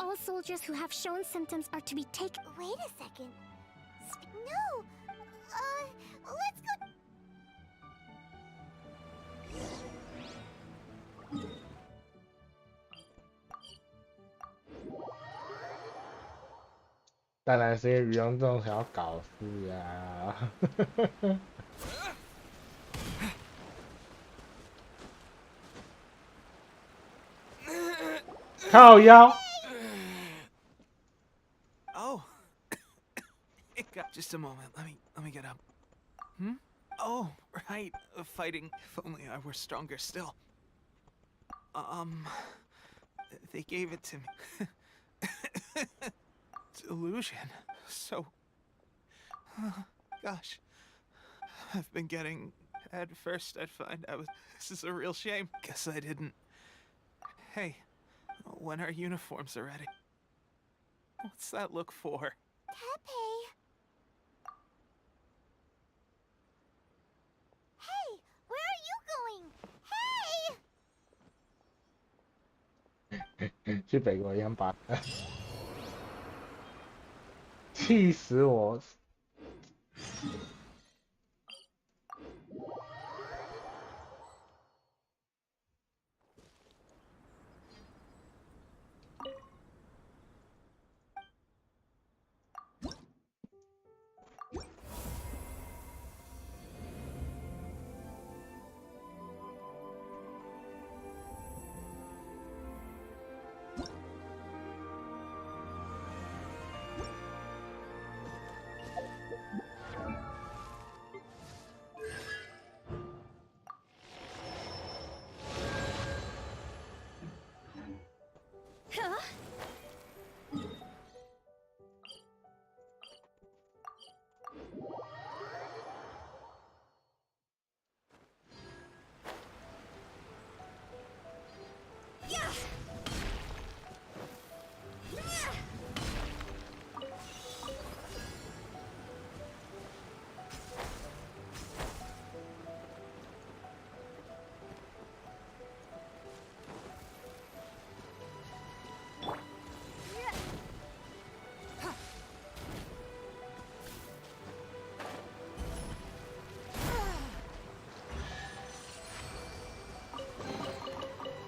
All soldiers who have shown symptoms are to be taken. Wait a second. No! Let's go. 当然是因为愚公这种想要搞事呀。靠腰。Oh. Just a moment. Let me get up. Hmm? Oh, right. Fighting. If only I were stronger still. They gave it to me. Delusion. So... gosh. I've been getting... At first I'd find out this is a real shame. Guess I didn't. Hey, when our uniforms are ready. What's that look for? Tepe. Hey, where are you going? Hey! 去北国一样吧。气死我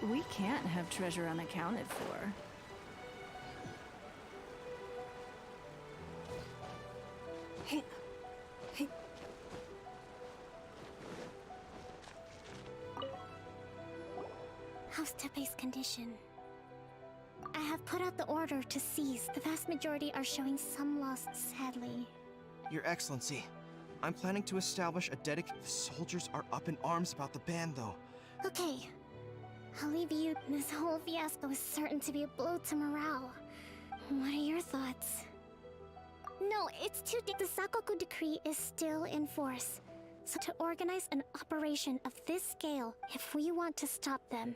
！We can't have treasure unaccounted for. How's Tepe's condition? I have put out the order to seize. The vast majority are showing some loss, sadly. Your Excellency, I'm planning to establish a dedicated... The soldiers are up in arms about the ban, though. Okay. I'll leave you. This whole fiasco is certain to be a blow to morale. What are your thoughts? No, it's too deep. The Sakoku decree is still in force. So to organize an operation of this scale, if we want to stop them,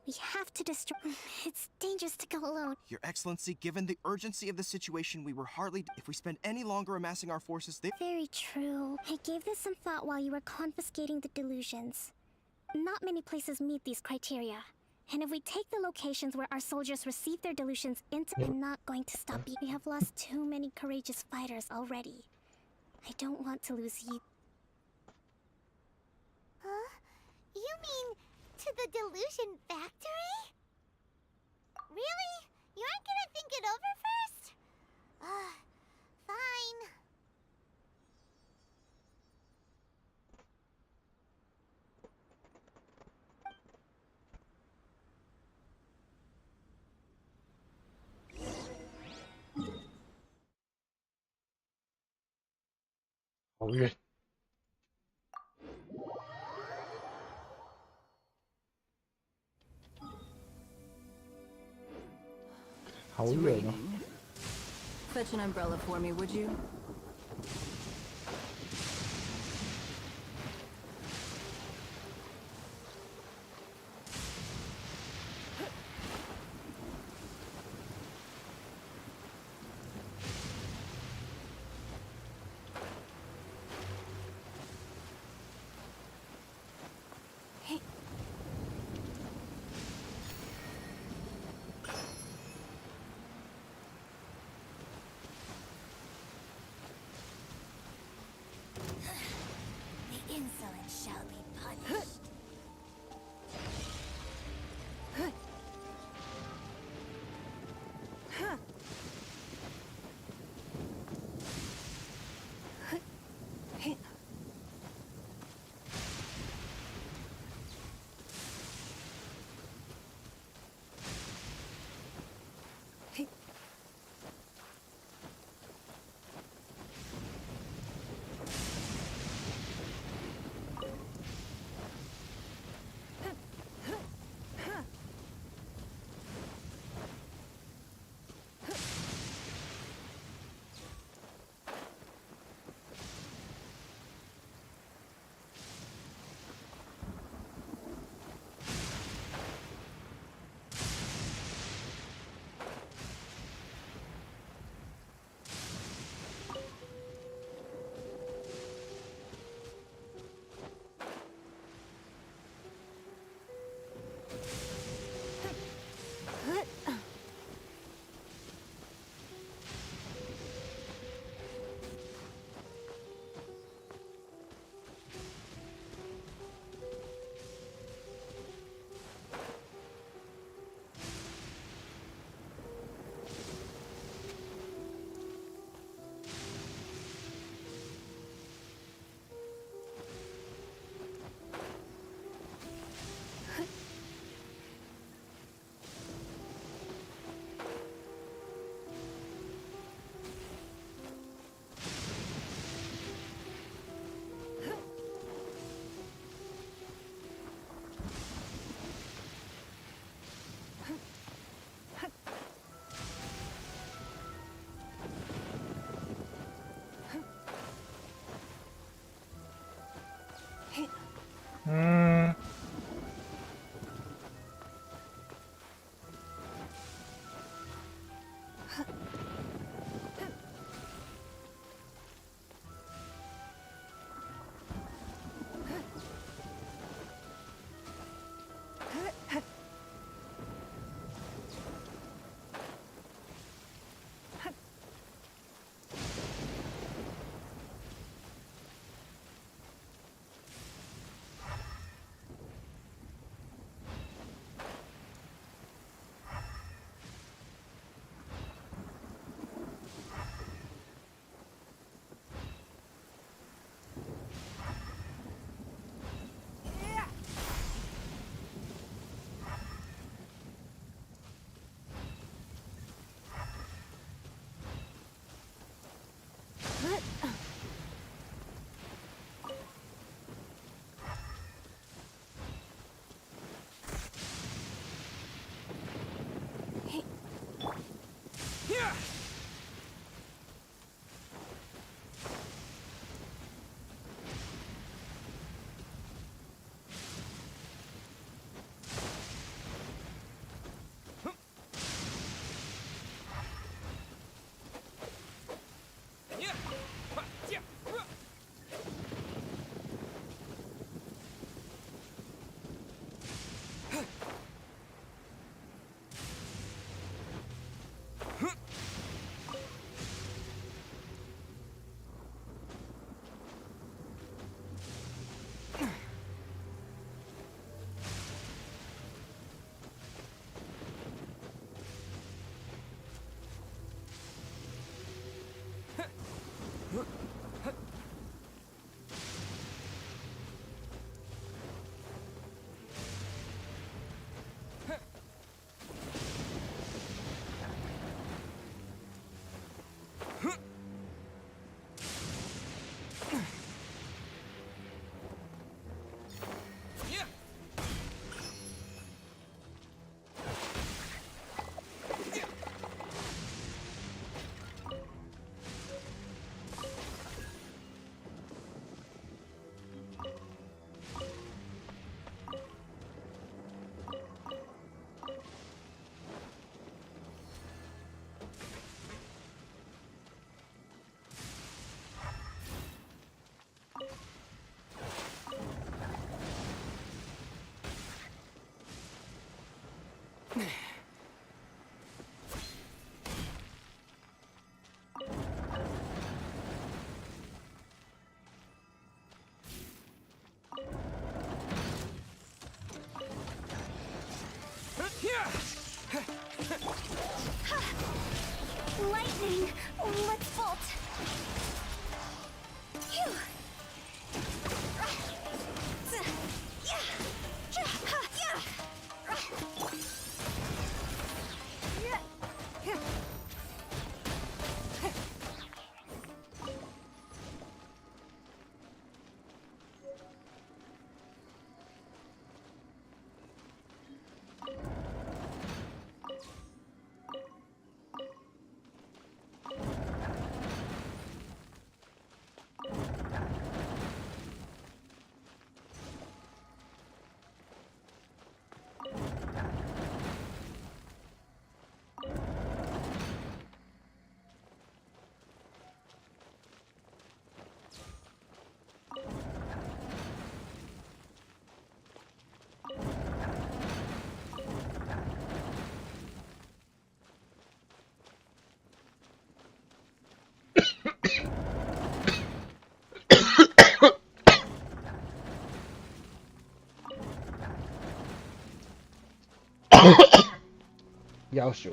we have to destroy... It's dangerous to go alone. Your Excellency, given the urgency of the situation, we were hardly... If we spend any longer amassing our forces, they... Very true. I gave this some thought while you were confiscating the delusions. Not many places meet these criteria. And if we take the locations where our soldiers receive their delusions into... I'm not going to stop you. We have lost too many courageous fighters already. I don't want to lose you. Huh? You mean to the delusion factory? Really? You aren't gonna think it over first? Fine. 好远哦。 Fetch an umbrella for me, would you? The insolent shall be punished. Lightning! Let's bolt! Phew.要求。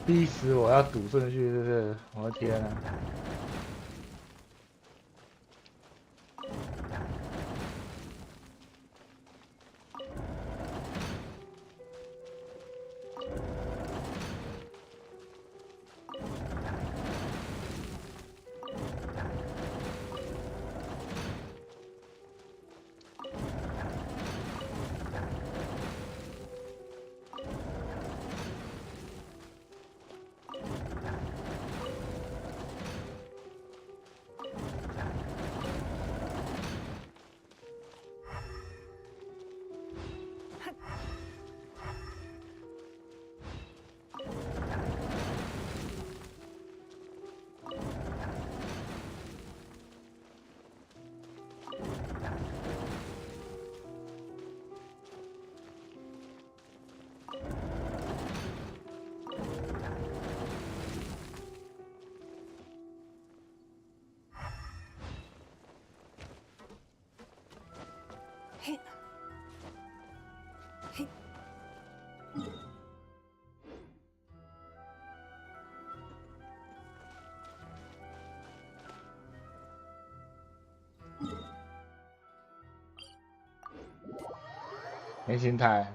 逼死我要赌顺序，是不是？我的天啊！没心态。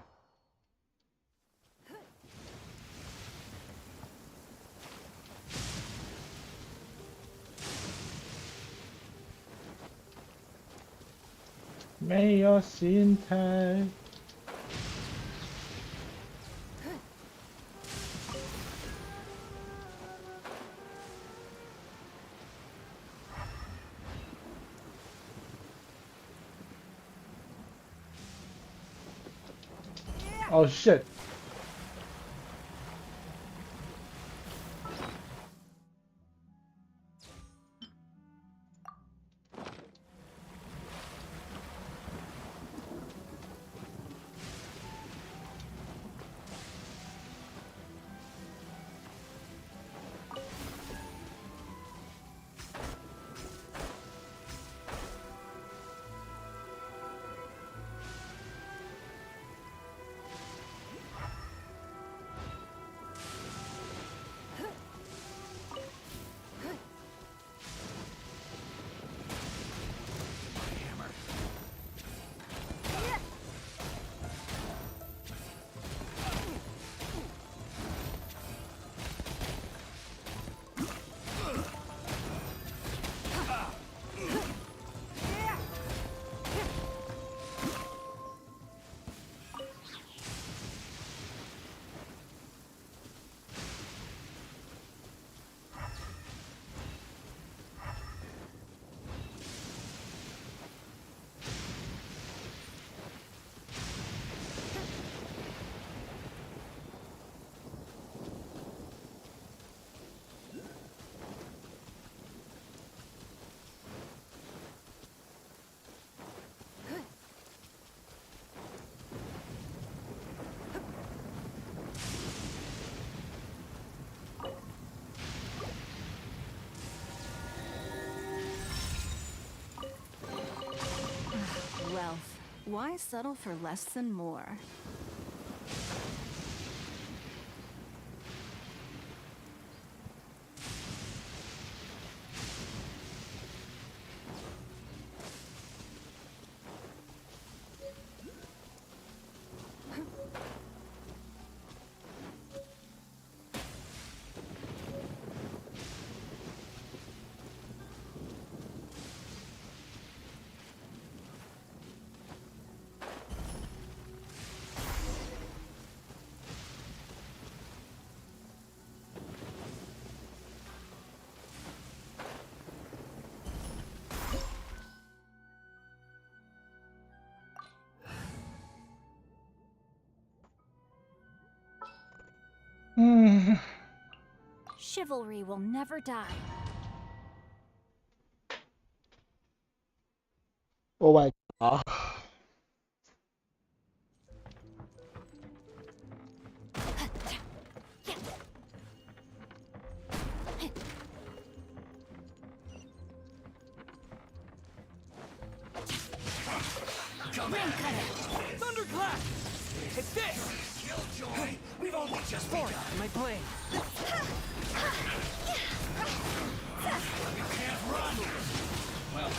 没有心态。Oh shit. Wealth. Why settle for less than more? Chivalry will never die. Oh my god. Thunderclap! It's this! Killjoy! We've only just begun. My plane. You can't run! Well,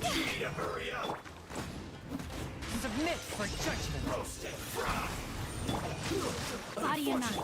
Ida, hurry up! Submit for judgment. Roasted fry. Body and mind.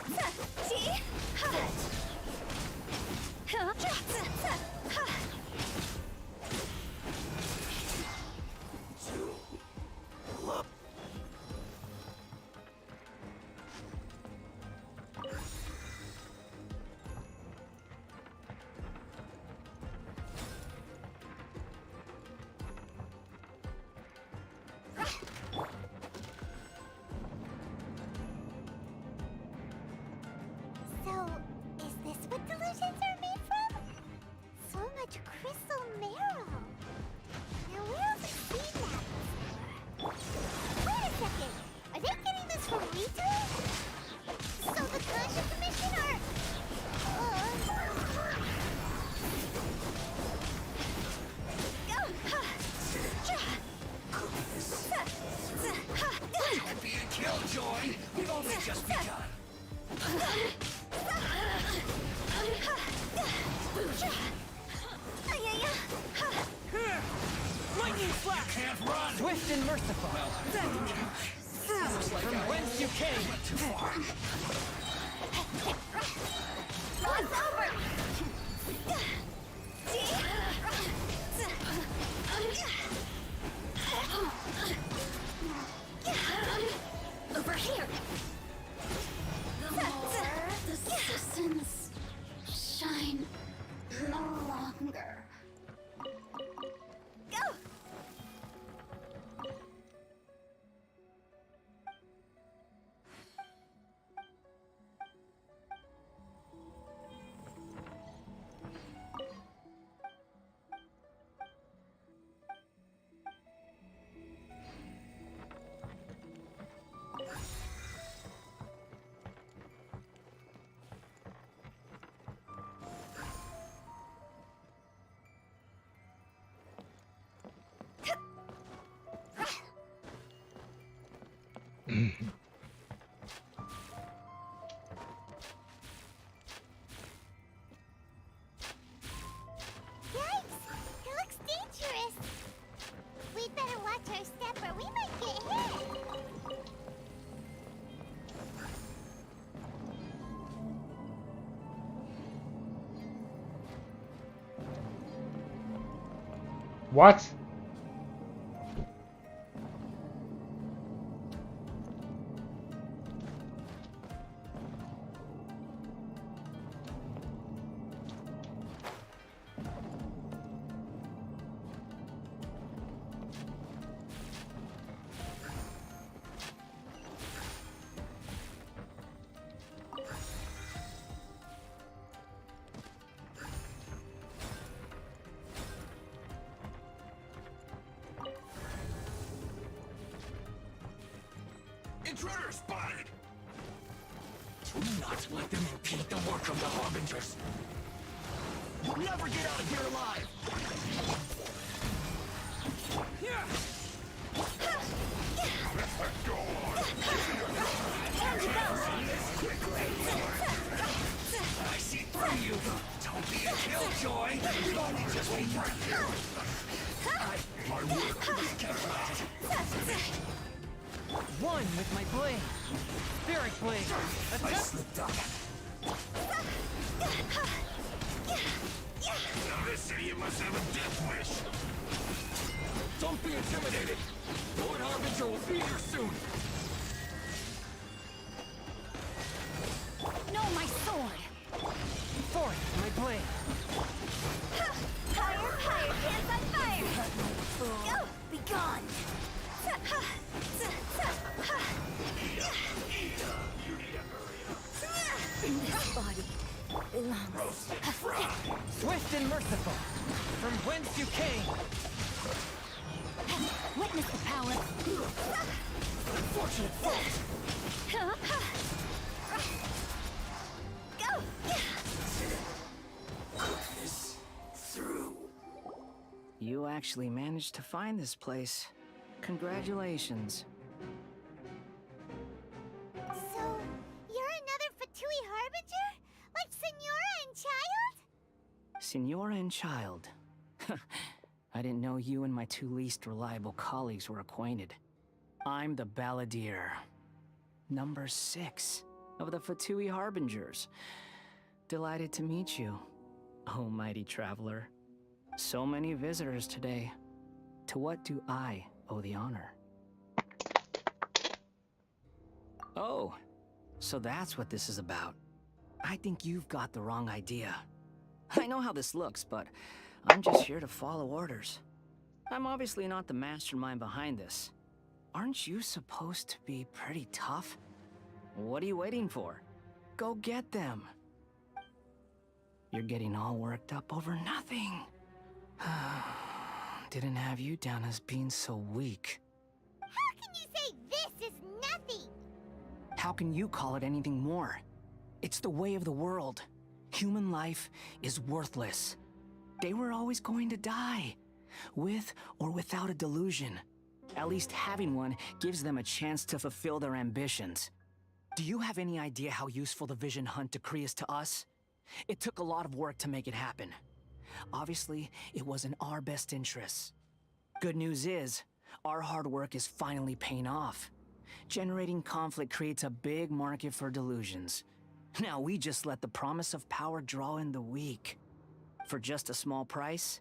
So, is this what delusions are made from? So much crystal marrow. Now where have I seen that before? Wait a second! Are they getting this from retail? So the Conjure Commission are... Don't be a killjoy! We've only just begun. Lightning flash! You can't run! Swift and merciful. From whence you came. Went too far. It's over! Yikes! It looks dangerous. We'd better watch our step or we might get hit. What? Intruder spotted! Do not let them impede the work of the Harbingers. You'll never get out of here alive! Go on! I see through you! Don't be a killjoy! You've only just begun! My work is completed! One with my blade. Spirit blade. I slipped up. Now this idiot must have a death wish. Don't be intimidated. Lord Harbinger will be here soon. No, my sword! Fourth, my blade. Higher, higher, hands on fire! Go! Be gone! This body belongs. Swift and merciful. From whence you came. Witness the power. Unfortunate fault. Go! This through. You actually managed to find this place. Congratulations. So, you're another Fatui Harbinger? Like Senora and Child? Senora and Child. I didn't know you and my two least reliable colleagues were acquainted. I'm the Balladeer. Number 6 of the Fatui Harbingers. Delighted to meet you, oh mighty traveler. So many visitors today. To what do I owe the honor? Oh, so that's what this is about. I think you've got the wrong idea. I know how this looks, but I'm just here to follow orders. I'm obviously not the mastermind behind this. Aren't you supposed to be pretty tough? What are you waiting for? Go get them. You're getting all worked up over nothing. Didn't have you down as being so weak. How can you say this is nothing? How can you call it anything more? It's the way of the world. Human life is worthless. They were always going to die, with or without a delusion. At least having one gives them a chance to fulfill their ambitions. Do you have any idea how useful the Vision Hunt decree is to us? It took a lot of work to make it happen. Obviously, it was in our best interests. Good news is, our hard work is finally paying off. Generating conflict creates a big market for delusions. Now we just let the promise of power draw in the weak. For just a small price,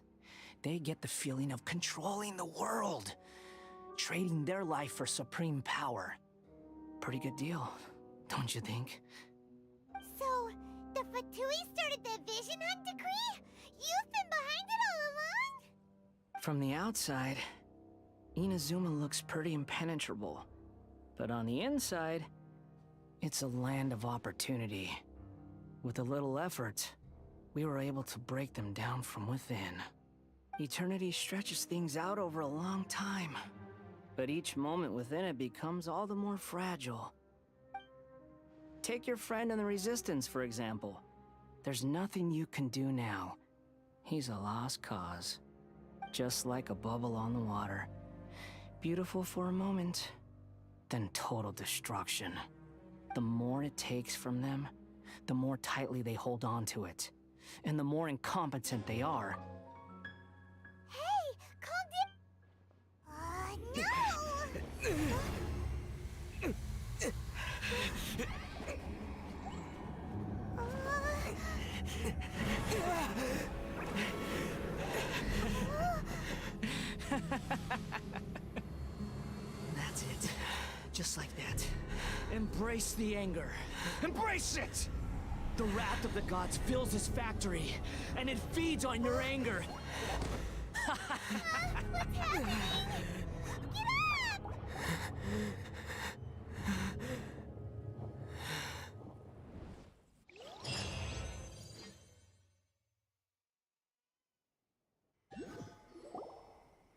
they get the feeling of controlling the world. Trading their life for supreme power. Pretty good deal, don't you think? So, the Fatui started the Vision Hunt decree? You've been behind it all along? From the outside, Inazuma looks pretty impenetrable. But on the inside, it's a land of opportunity. With a little effort, we were able to break them down from within. Eternity stretches things out over a long time, but each moment within it becomes all the more fragile. Take your friend in the Resistance, for example. There's nothing you can do now. He's a lost cause. Just like a bubble on the water. Beautiful for a moment, than total destruction. The more it takes from them, the more tightly they hold on to it. And the more incompetent they are. Hey, calm down. No! That's it. Just like that. Embrace the anger. Embrace it! The wrath of the gods fills this factory, and it feeds on your anger. What's happening? Get up!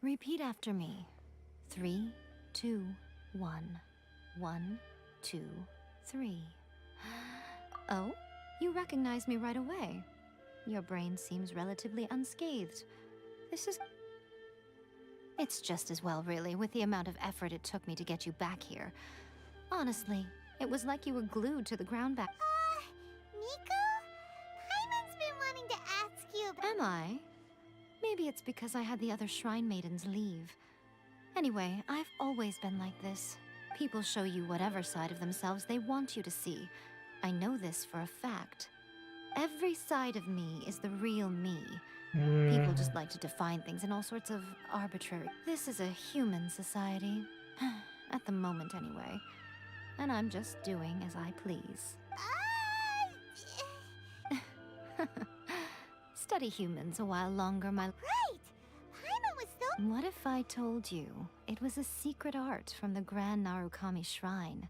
Repeat after me. 3, 2, 1. 1, 2, 3. Oh, you recognize me right away. Your brain seems relatively unscathed. This is... It's just as well, really, with the amount of effort it took me to get you back here. Honestly, it was like you were glued to the ground back... Nico? Paimon's been wanting to ask you... Am I? Maybe it's because I had the other Shrine Maidens leave. Anyway, I've always been like this. People show you whatever side of themselves they want you to see. I know this for a fact. Every side of me is the real me. People just like to define things in all sorts of arbitrary... This is a human society. At the moment, anyway. And I'm just doing as I please. Study humans a while longer, my... Right! Paimon was so... What if I told you it was a secret art from the Grand Narukami Shrine,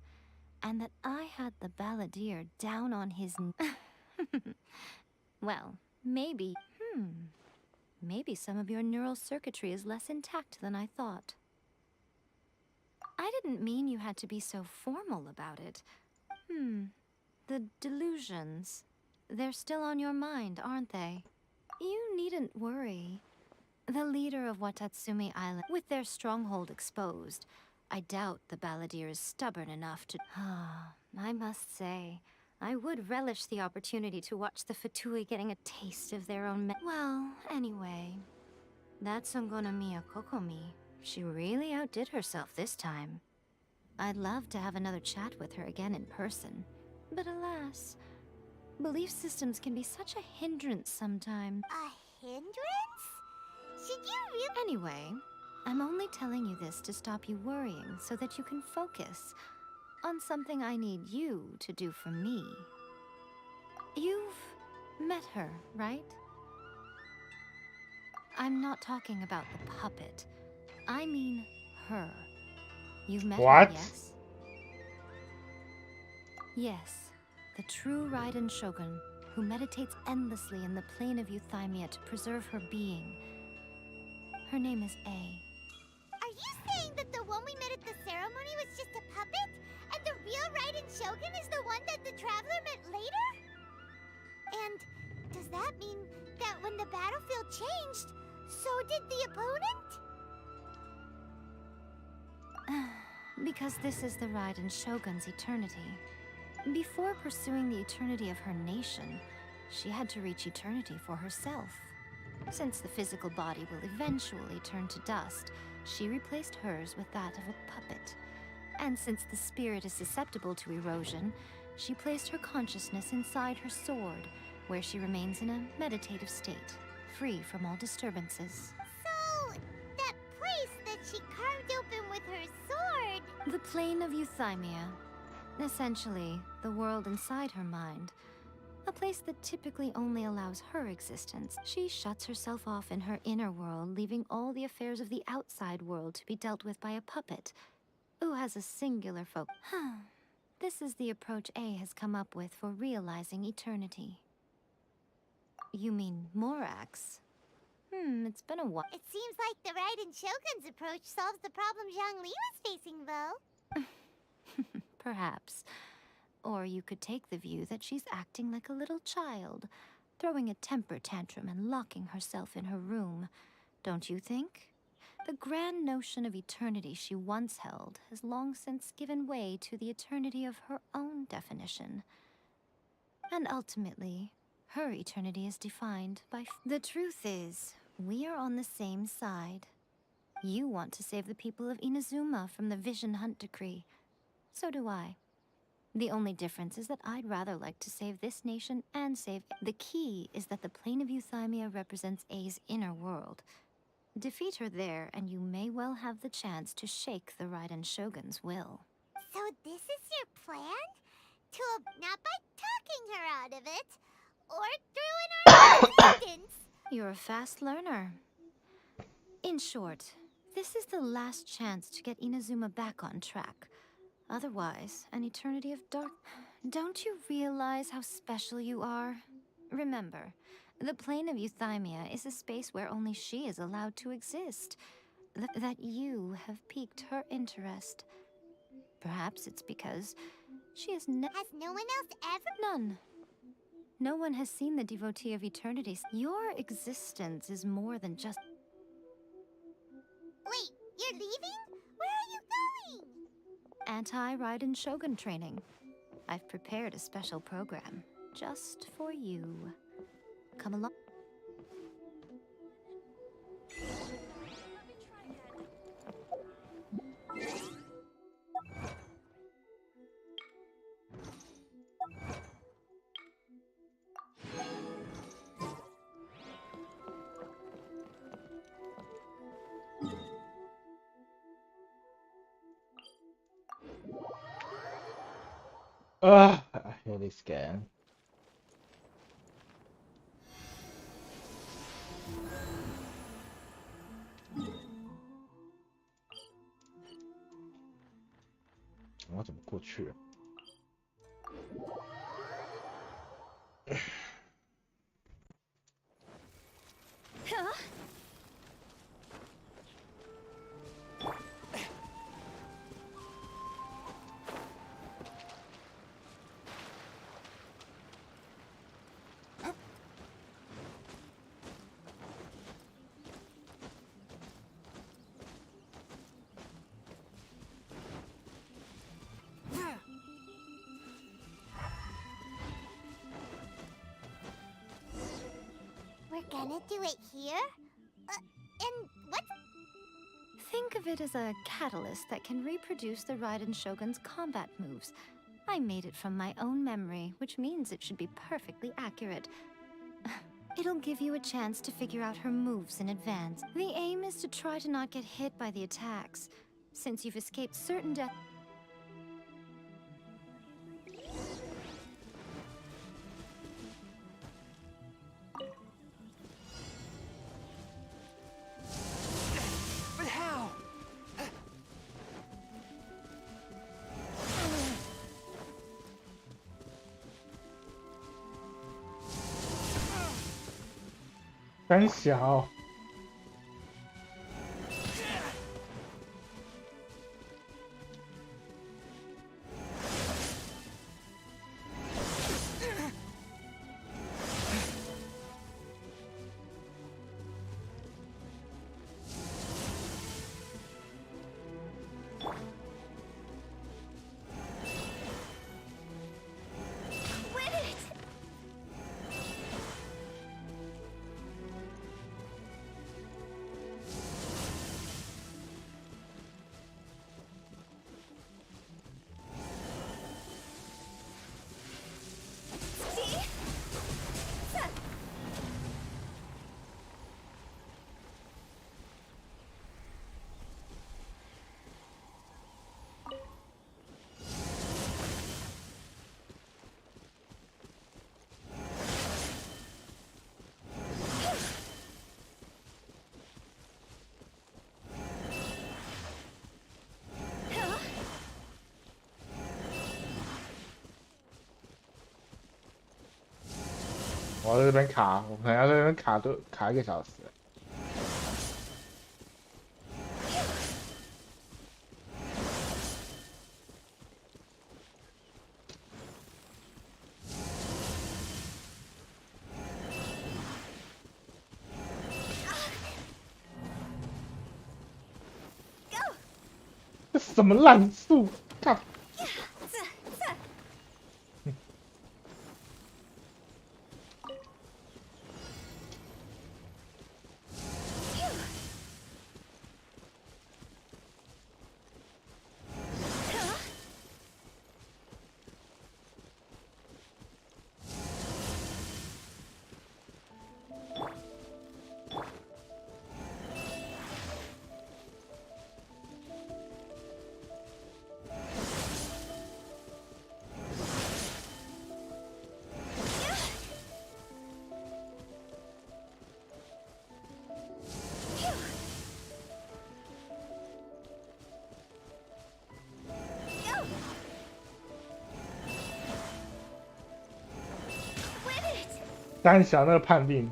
and that I had the balladeer down on his... Well, maybe... Maybe some of your neural circuitry is less intact than I thought. I didn't mean you had to be so formal about it. The delusions. They're still on your mind, aren't they? You needn't worry. The leader of Watatsumi Island, with their stronghold exposed, I doubt the balladeer is stubborn enough to... I must say, I would relish the opportunity to watch the Fatui getting a taste of their own Well, anyway, that Songonomiya Kokomi, she really outdid herself this time. I'd love to have another chat with her again in person, but alas, belief systems can be such a hindrance sometimes. A hindrance? Should you really... Anyway, I'm only telling you this to stop you worrying so that you can focus on something I need you to do for me. You've met her, right? I'm not talking about the puppet. I mean her. You've met her, yes? Yes, the true Raiden Shogun, who meditates endlessly in the plane of Euthymia to preserve her being. Her name is A. Are you saying that the one we met at the ceremony was just a puppet? And the real Raiden Shogun is the one that the Traveler met later? And does that mean that when the battlefield changed, so did the opponent? Because this is the Raiden Shogun's eternity. Before pursuing the eternity of her nation, she had to reach eternity for herself. Since the physical body will eventually turn to dust, she replaced hers with that of a puppet. And since the spirit is susceptible to erosion, she placed her consciousness inside her sword, where she remains in a meditative state, free from all disturbances. So, that place that she carved open with her sword... The plane of Euthymia. Essentially, the world inside her mind. A place that typically only allows her existence. She shuts herself off in her inner world, leaving all the affairs of the outside world to be dealt with by a puppet, who has a singular focus. This is the approach A has come up with for realizing eternity. You mean Morax? It's been a while. It seems like the Raiden Shogun's approach solves the problem Zhongli was facing, though. Perhaps. Or you could take the view that she's acting like a little child, throwing a temper tantrum and locking herself in her room. Don't you think? The grand notion of eternity she once held has long since given way to the eternity of her own definition. And ultimately, her eternity is defined by... The truth is, we are on the same side. You want to save the people of Inazuma from the Vision Hunt Decree. So do I. The only difference is that I'd rather like to save this nation and save... The key is that the plane of Euthymia represents A's inner world. Defeat her there, and you may well have the chance to shake the Raiden Shogun's will. So this is your plan? Not by talking her out of it, or through an resistance. You're a fast learner. In short, this is the last chance to get Inazuma back on track. Otherwise, an eternity of dark... Don't you realize how special you are? Remember, the plane of Euthymia is a space where only she is allowed to exist. That you have piqued her interest. Perhaps it's because she has no one else ever? None. No one has seen the devotee of eternity. Your existence is more than just... Wait, you're leaving? Where are you going? Anti-Raiden Shogun training. I've prepared a special program just for you. Come along. I hate this game.我怎么过去啊？We're gonna do it here? And what? Think of it as a catalyst that can reproduce the Raiden Shogun's combat moves. I made it from my own memory, which means it should be perfectly accurate. It'll give you a chance to figure out her moves in advance. The aim is to try to not get hit by the attacks, since you've escaped certain death. But how?胆小。我在这边卡，我可能要在这边卡1个小时。这什么烂树？干！但是想那个判定，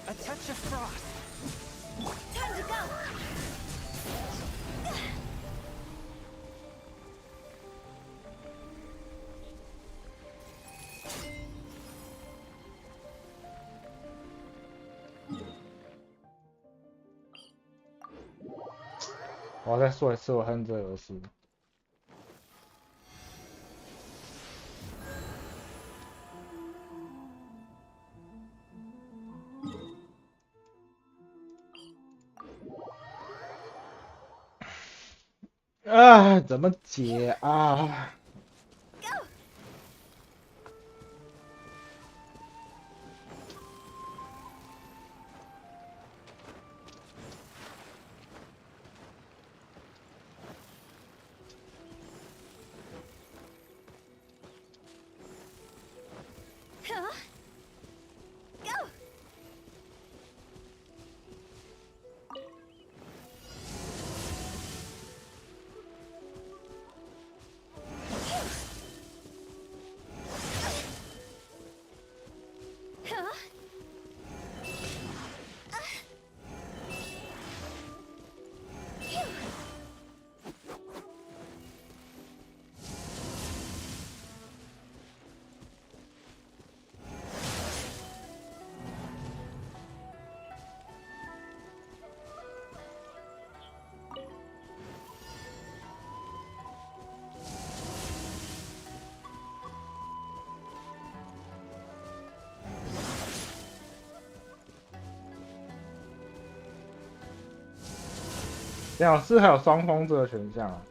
A touch of frost. Time to go. 我要再说一次，我恨这个游戏。啊，怎么解啊？ Huh? Go! Huh? Phew. 老师还有双峰这个选项啊。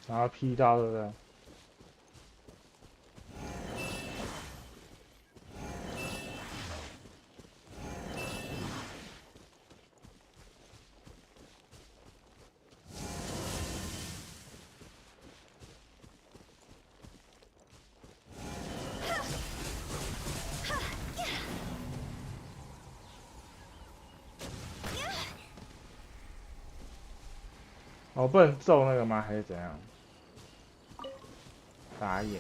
然后 P 到对不对？ 我不能揍那个吗？还是怎样？打野。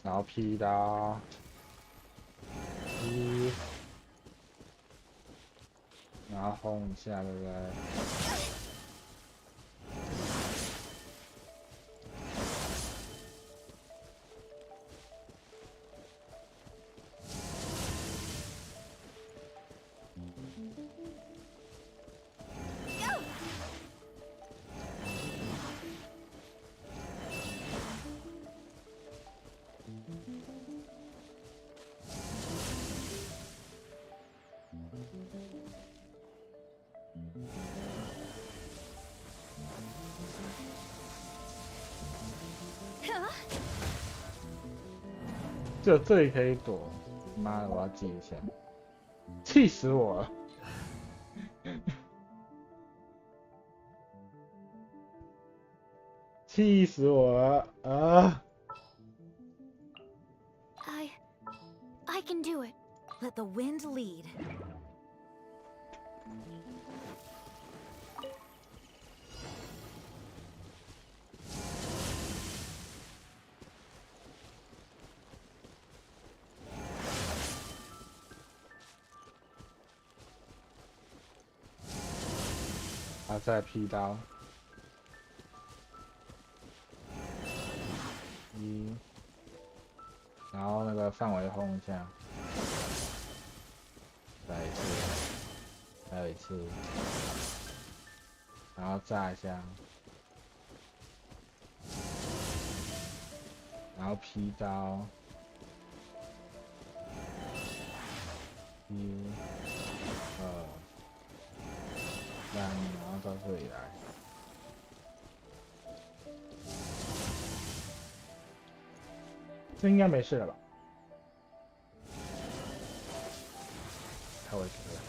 然后 P 刀，P，然后轰一下，对不对？ 就这里可以躲，妈的，我要记一下，气死我了！气死我了啊！ can do it. Let the wind lead.再劈刀，然后那个范围轰一下，再一次，还有一次，然后炸一下，然后劈刀，1、2、3，然后到这里来。这应该没事了吧？太危险了。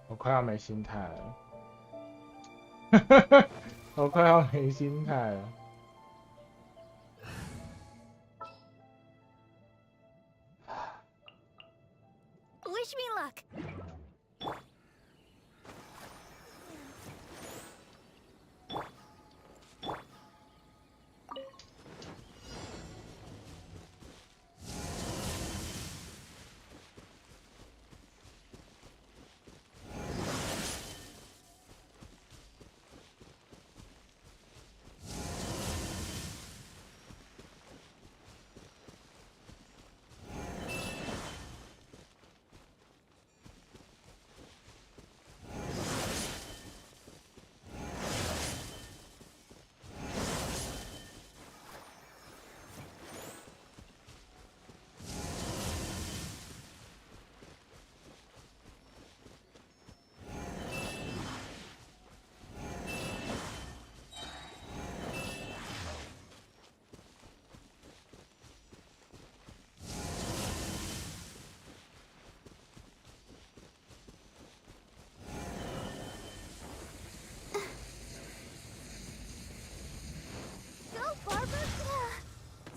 我快要没心态了。我快要没心态了。Wish me luck.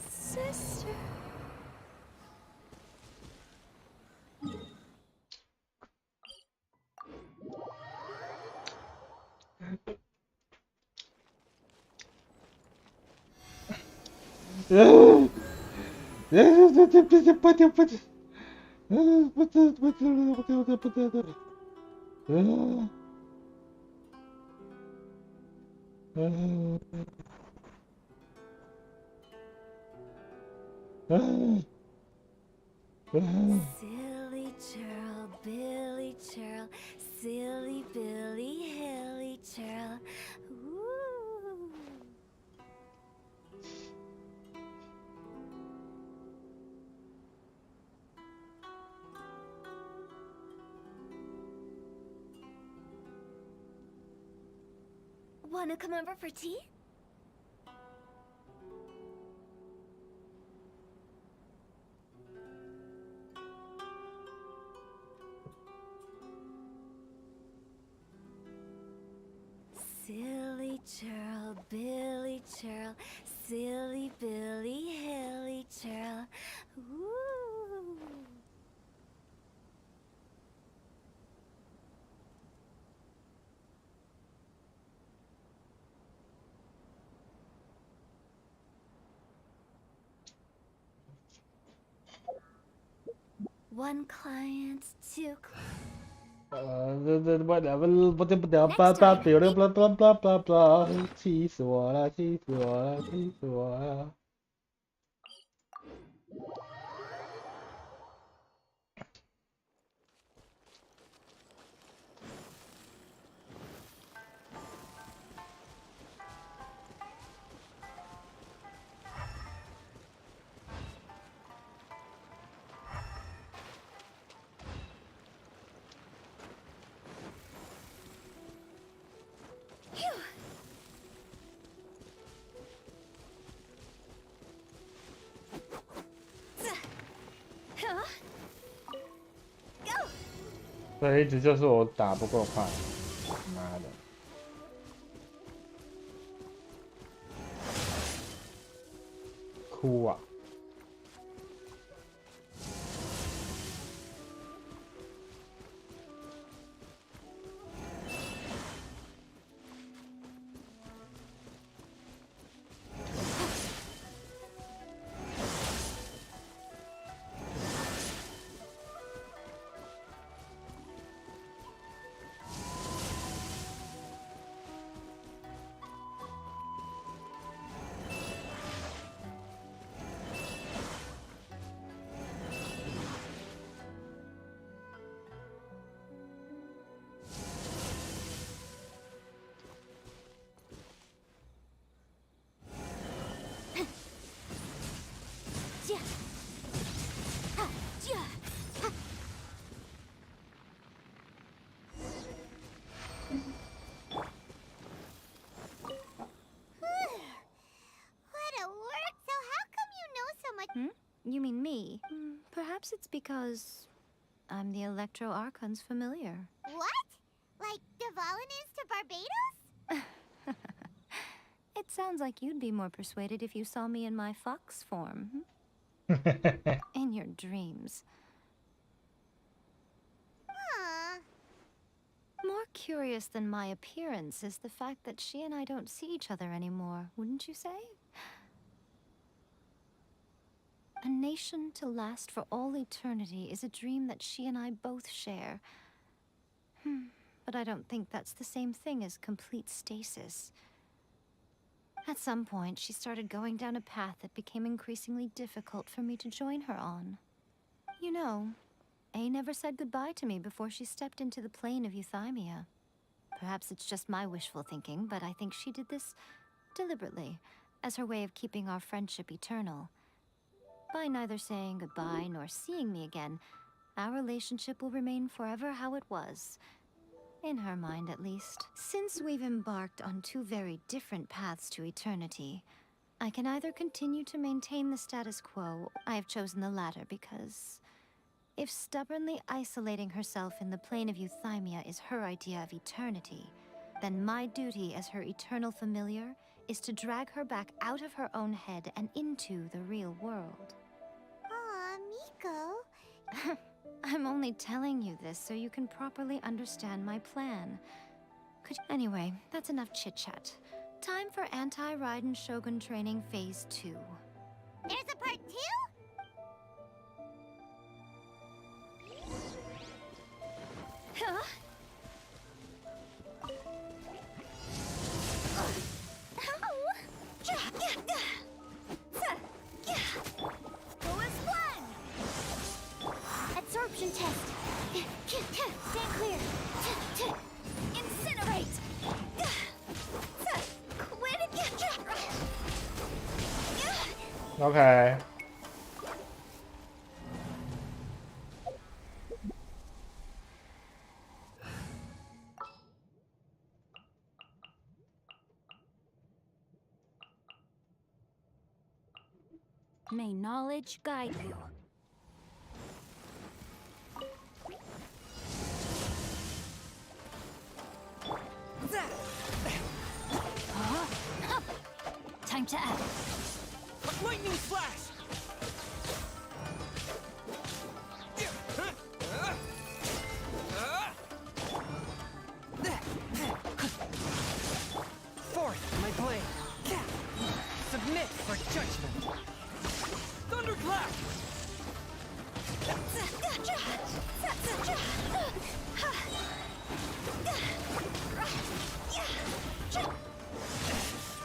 Sister. Silly churl, Billy churl, silly Billy, hilly churl. Ooh. Wanna come over for tea? Silly churl, Billy churl, silly Billy, hilly churl. Ooh. One client, two clients. whatever，气死我了，气死我了，气死我了。所以一直就是我打不够快，妈的！哭啊！You mean me? Perhaps it's because I'm the Electro Archon's familiar. What? Like Devalin is to Barbados? It sounds like you'd be more persuaded if you saw me in my fox form. In your dreams. More curious than my appearance is the fact that she and I don't see each other anymore, wouldn't you say? A nation to last for all eternity is a dream that she and I both share. But I don't think that's the same thing as complete stasis. At some point, she started going down a path that became increasingly difficult for me to join her on. You know, A never said goodbye to me before she stepped into the plane of Euthymia. Perhaps it's just my wishful thinking, but I think she did this deliberately, as her way of keeping our friendship eternal. By neither saying goodbye nor seeing me again, our relationship will remain forever how it was. In her mind, at least. Since we've embarked on two very different paths to eternity, I can either continue to maintain the status quo. I have chosen the latter because if stubbornly isolating herself in the plane of Euthymia is her idea of eternity, then my duty as her eternal familiar is to drag her back out of her own head and into the real world. Aw, Miko. I'm only telling you this so you can properly understand my plan. Anyway, that's enough chit-chat. Time for Anti-Raiden Shogun Training Phase 2. There's a part 2? Huh? Absorption test. Stand clear. Incinerate. Okay. May knowledge guide you. Time to act. Lightning flash! Forth, my blade. Submit for judgment. Thunderclap!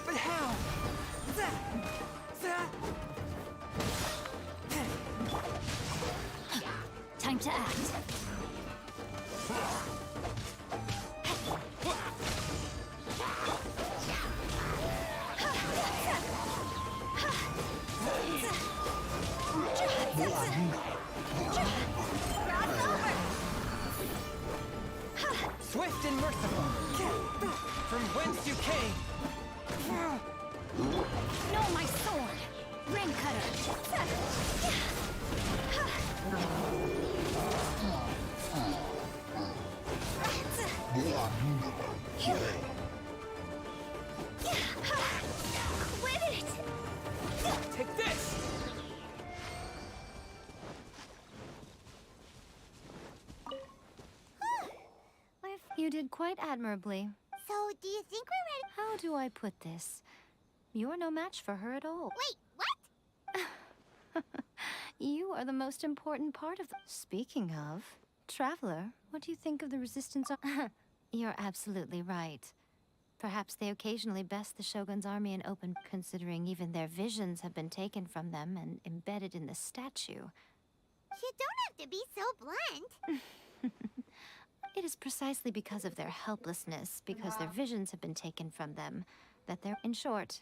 But how? Time to act. Swift and merciful. From whence you came. No, my sword! Ring cutter! Quit it! Take this! You did quite admirably. So, do you think we're ready? How do I put this? You're no match for her at all. Wait, what? You are the most important part of the... Speaking of, Traveler, what do you think of the Resistance? You're absolutely right. Perhaps they occasionally best the Shogun's army in open, considering even their visions have been taken from them and embedded in the statue. You don't have to be so blunt. It is precisely because of their helplessness, because their visions have been taken from them, that they're... In short,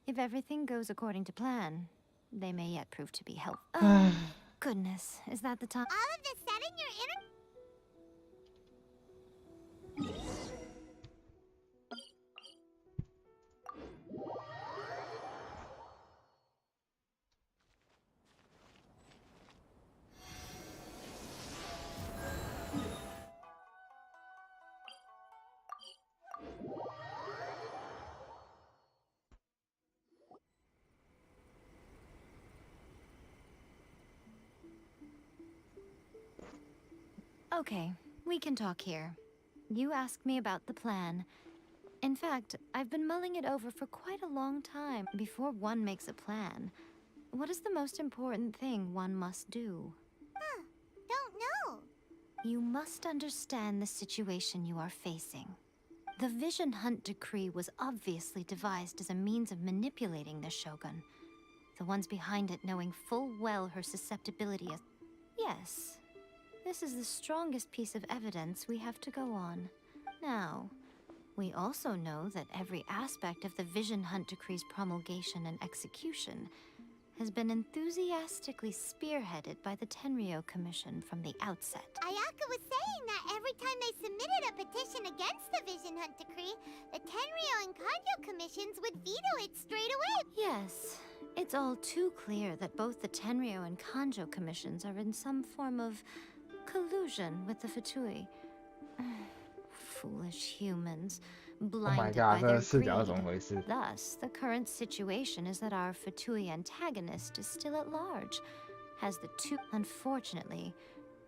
if everything goes according to plan, they may yet prove to be helpful. Oh, goodness, is that the time? All of the sudden, you're in Okay, we can talk here. You asked me about the plan. In fact, I've been mulling it over for quite a long time. Before one makes a plan, what is the most important thing one must do? Don't know. You must understand the situation you are facing. The Vision Hunt Decree was obviously devised as a means of manipulating the Shogun. The ones behind it knowing full well her susceptibility is... Yes. This is the strongest piece of evidence we have to go on. Now, we also know that every aspect of the Vision Hunt Decree's promulgation and execution has been enthusiastically spearheaded by the Tenryou Commission from the outset. Ayaka was saying that every time they submitted a petition against the Vision Hunt Decree, the Tenryou and Kanjo commissions would veto it straight away. Yes, it's all too clear that both the Tenryou and Kanjo commissions are in some form of collusion with the Fatui. Foolish humans, blinded by their greed. Thus, the current situation is that our Fatui antagonist is still at large. Has the two... Unfortunately,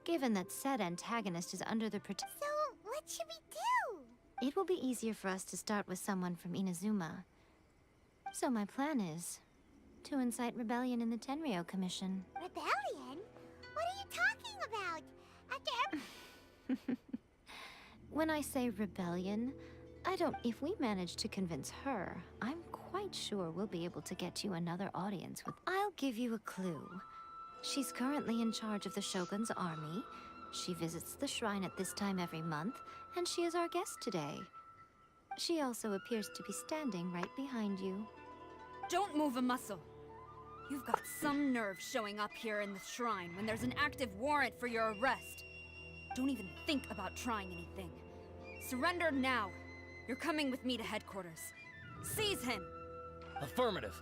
given that said antagonist is under the protection... So, what should we do? It will be easier for us to start with someone from Inazuma. So my plan is to incite rebellion in the Tenryou Commission. Rebellion? What are you talking about? After When I say rebellion, I don't... If we manage to convince her, I'm quite sure we'll be able to get you another audience with... I'll give you a clue. She's currently in charge of the Shogun's army. She visits the shrine at this time every month, and she is our guest today. She also appears to be standing right behind you. Don't move a muscle. You've got some nerve showing up here in the shrine when there's an active warrant for your arrest. Don't even think about trying anything. Surrender now. You're coming with me to headquarters. Seize him! Affirmative.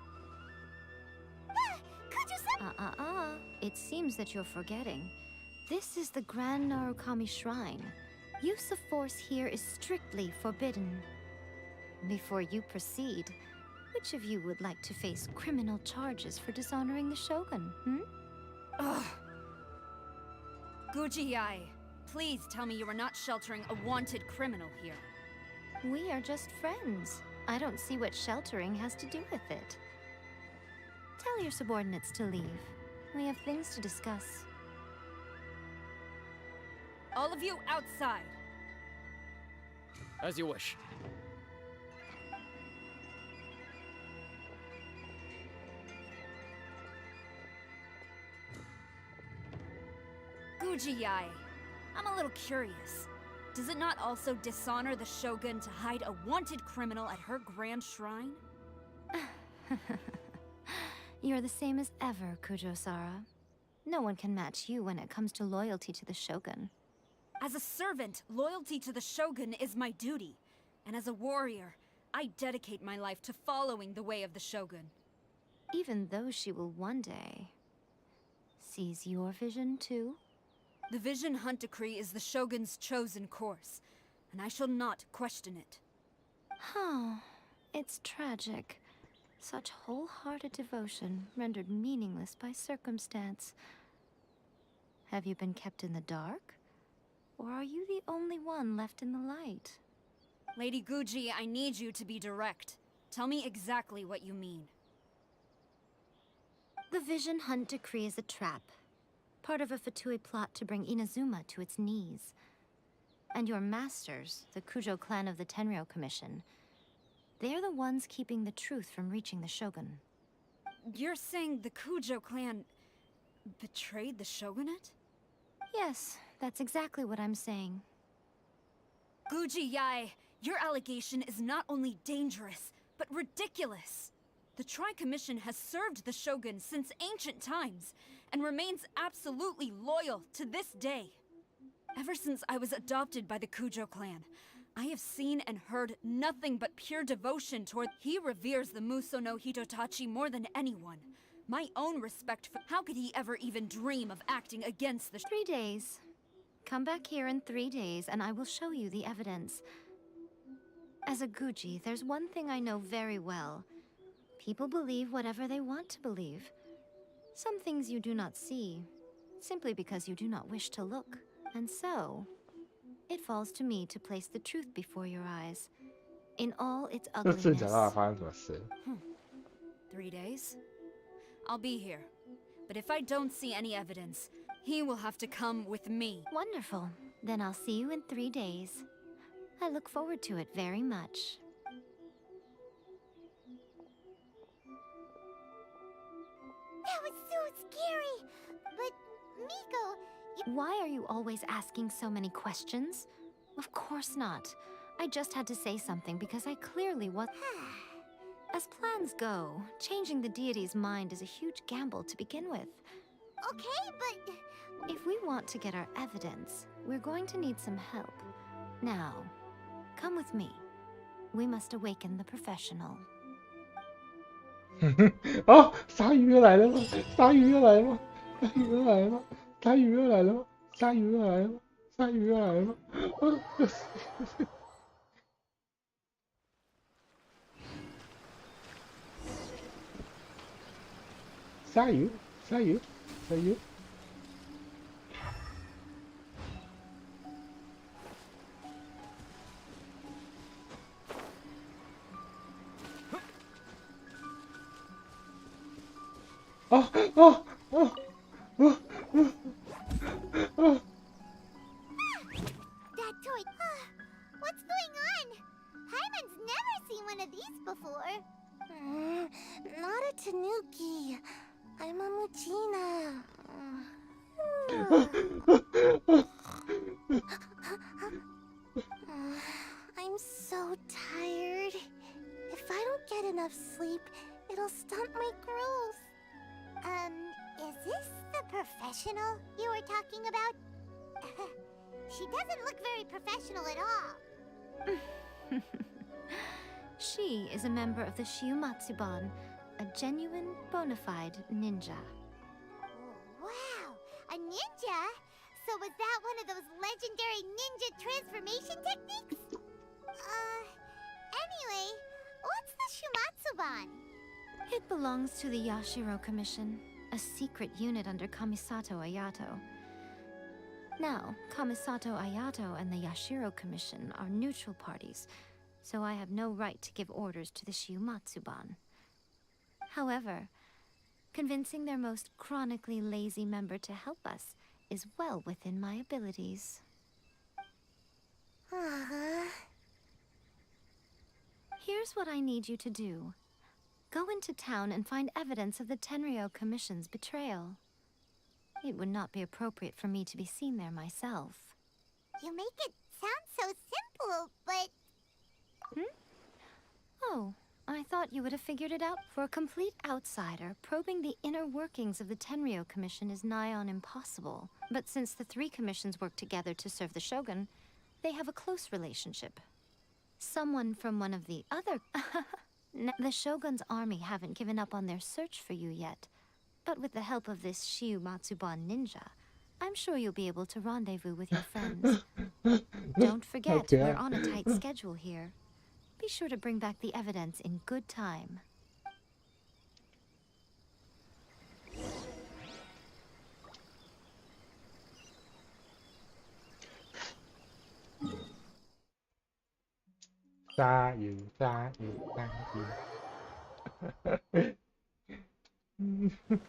It seems that you're forgetting. This is the Grand Narukami Shrine. Use of force here is strictly forbidden. Before you proceed, which of you would like to face criminal charges for dishonoring the Shogun, Ugh. Guji-ai, please tell me you are not sheltering a wanted criminal here. We are just friends. I don't see what sheltering has to do with it. Tell your subordinates to leave. We have things to discuss. All of you outside. As you wish. Guji-ai, I'm a little curious. Does it not also dishonor the Shogun to hide a wanted criminal at her grand shrine? You're the same as ever, Kujo-sara. No one can match you when it comes to loyalty to the Shogun. As a servant, loyalty to the Shogun is my duty. And as a warrior, I dedicate my life to following the way of the Shogun. Even though she will one day seize your vision too? The Vision Hunt Decree is the Shogun's chosen course. and I shall not question it. Oh, it's tragic. Such wholehearted devotion rendered meaningless by circumstance. Have you been kept in the dark? Or are you the only one left in the light? Lady Guji, I need you to be direct. Tell me exactly what you mean. The Vision Hunt decree is a trap. Part of a Fatui plot to bring Inazuma to its knees. And your masters, the Kujo clan of the Tenryou Commission, they're the ones keeping the truth from reaching the Shogun. You're saying the Kujo clan betrayed the shogunate? Yes, that's exactly what I'm saying. Guji Yae, your allegation is not only dangerous, but ridiculous. The Tri-Commission has served the Shogun since ancient times, and remains absolutely loyal to this day. Ever since I was adopted by the Kujo clan, I have seen and heard nothing but pure devotion toward... He reveres the Muso no Hitotachi more than anyone. My own respect for... How could he ever even dream of acting against the... 3 days. Come back here in 3 days, and I will show you the evidence. As a Guji, there's one thing I know very well. People believe whatever they want to believe. Some things you do not see, simply because you do not wish to look. And so, it falls to me to place the truth before your eyes, in all its 这次 ugliness. 讲到发生什么事？ 3 days? I'll be here. But if I don't see any evidence, he will have to come with me. Wonderful. Then I'll see you in 3 days. I look forward to it very much. That was so scary! But, Miko, Why are you always asking so many questions? Of course not. I just had to say something because I clearly was... As plans go, changing the deity's mind is a huge gamble to begin with. Okay, but... If we want to get our evidence, we're going to need some help. Now, come with me. We must awaken the professional. 哦，鲨鱼又来了吗？鲨鱼又来了吗？鲨鱼又来了吗？鲨鱼又来了吗？鲨鱼又来了吗？鲨鱼又来了吗？鲨鱼，鲨鱼，鲨鱼。哦哦哦哦哦！ That toy... What's going on? Hyman's never seen one of these before. Not a Tanuki. I'm a Muchina. I'm so tired. If I don't get enough sleep, it'll stunt my growth. Is this the professional you were talking about? She doesn't look very professional at all. She is a member of the Shiumatsuban, a genuine, bona fide ninja. Wow, a ninja? So was that one of those legendary ninja transformation techniques? Anyway, what's the Shiumatsuban? It belongs to the Yashiro Commission, a secret unit under Kamisato Ayato. Now, Kamisato Ayato and the Yashiro Commission are neutral parties, so I have no right to give orders to the Shiumatsuban. However, convincing their most chronically lazy member to help us is well within my abilities. Here's what I need you to do. Go into town and find evidence of the Tenryou Commission's betrayal. It would not be appropriate for me to be seen there myself. You make it sound so simple, but... Oh, I thought you would have figured it out. For a complete outsider, probing the inner workings of the Tenryou Commission is nigh on impossible. But since the 3 commissions work together to serve the Shogun, they have a close relationship. Someone from one of the other... The Shogun's army haven't given up on their search for you yet. But with the help of this Shiumatsuban ninja, I'm sure you'll be able to rendezvous with your friends. Don't forget, Okay. we're on a tight schedule here. Be sure to bring back the evidence in good time. Xa you, xa you, xa you.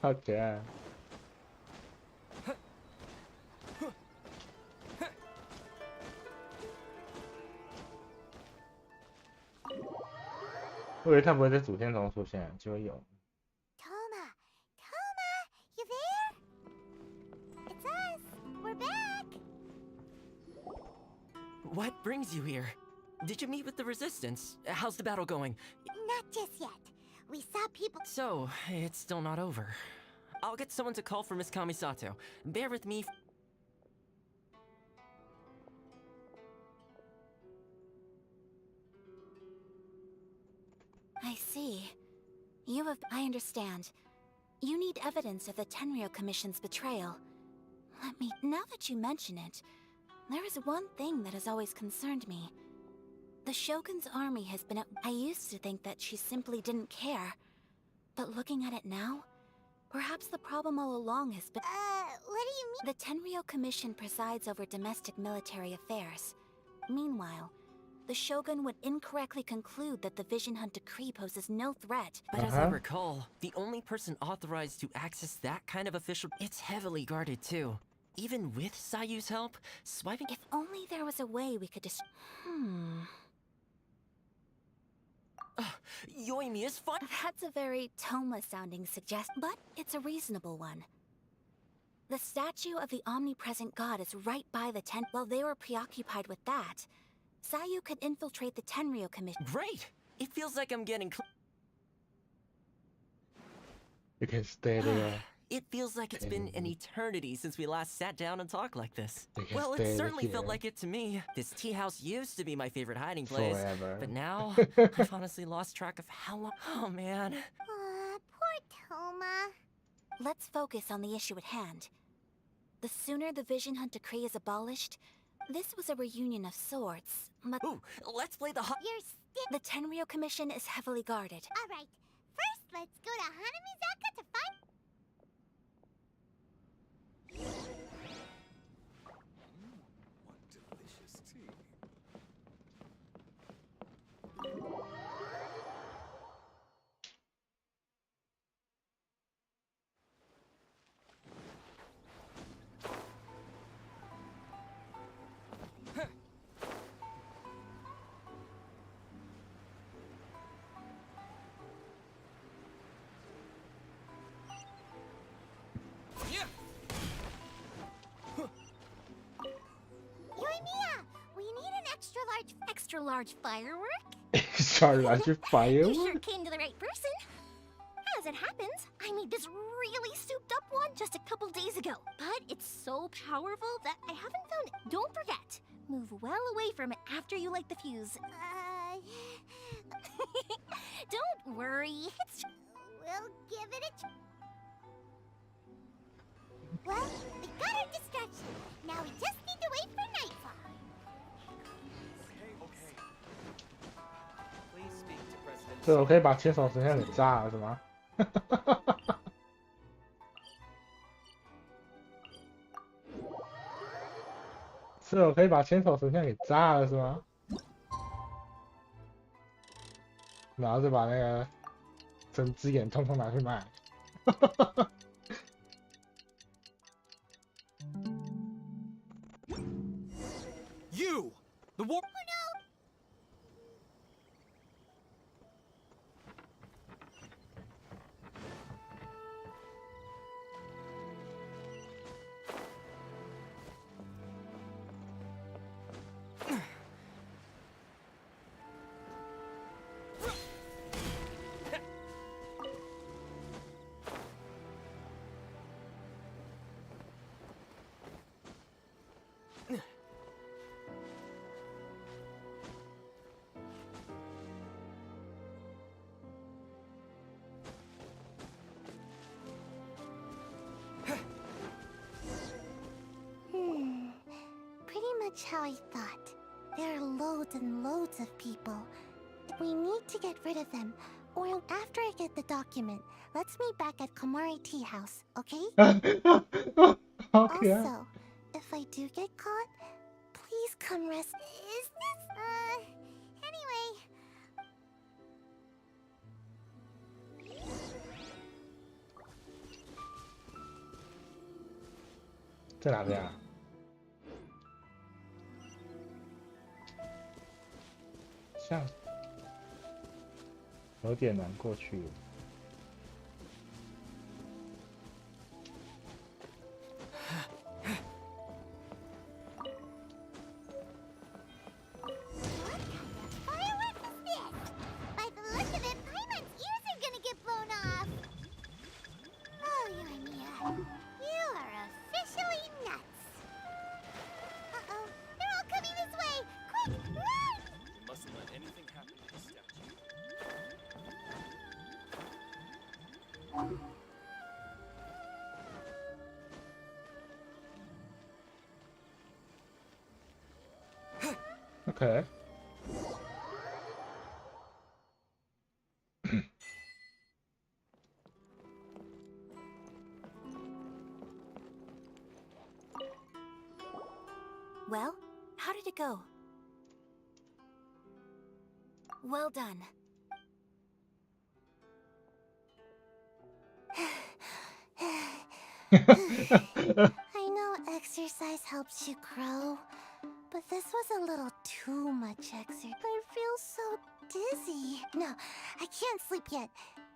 好可爱。我以为他不会在主线中出现，结果有。Toma, you there? It's us. We're back. What brings you here? Did you meet with the Resistance? How's the battle going? Not just yet. We saw people. So, it's still not over. I'll get someone to call for Miss Kamisato. Bear with me. I see. I understand. You need evidence of the Tenryou Commission's betrayal. Now that you mention it, there is one thing that has always concerned me. The Shogun's army has been I used to think that she simply didn't care. But looking at it now, perhaps the problem all along has been— what do you mean? The Tenryou Commission presides over domestic military affairs. Meanwhile, the Shogun would incorrectly conclude that the Vision Hunt Decree poses no threat. But as I recall, the only person authorized to access that kind of official— it's heavily guarded too. Even with Sayu's help, swiping— If only there was a way we could Yoimi is fine. That's a very Toma-sounding suggestion, but it's a reasonable one. The statue of the omnipresent god is right by the tent. While they were preoccupied with that, Sayu could infiltrate the Tenryou Commission. Great! It feels like I'm getting You can stay there. It feels like it's been an eternity since we last sat down and talked like this. can Well, stay it certainly felt here. like it to me. This tea house used to be my favorite hiding place. Forever. But now, I've honestly lost track of how long— oh man. Poor Toma. Let's focus on the issue at hand. The sooner the Vision Hunt Decree is abolished, this was a reunion of sorts, but— Ooh, let's play the The Tenryou Commission is heavily guarded. Alright, first let's go to Hanamizaka to find— What delicious tea. Yoimiya, we need an extra large firework? Sorry, that's your fire. You sure came to the right person. As it happens, I made this really souped up one just a couple days ago. But it's so powerful that I haven't found it. Don't forget, move well away from it after you light the fuse. Don't worry, we'll give it a Well, we got our distraction. Now we just need to wait for nightfall. Okay. Please speak to President. 这我可以把千手神像给炸了是吗？是我可以把千手神像给炸了是吗？然后就把那个针之眼通通拿去卖。You! The war— much how I thought. There are loads and loads of people. We need to get rid of them. Or after I get the document, let's meet back at Komari Tea House, okay? Okay. Also, if I do get caught, please come Is this, anyway... 在哪边啊？像有点难过去。Okay. Well, how did it go? Well done. I know exercise helps you grow, but this was a little too much exercise. I feel so dizzy. No, I can't sleep yet.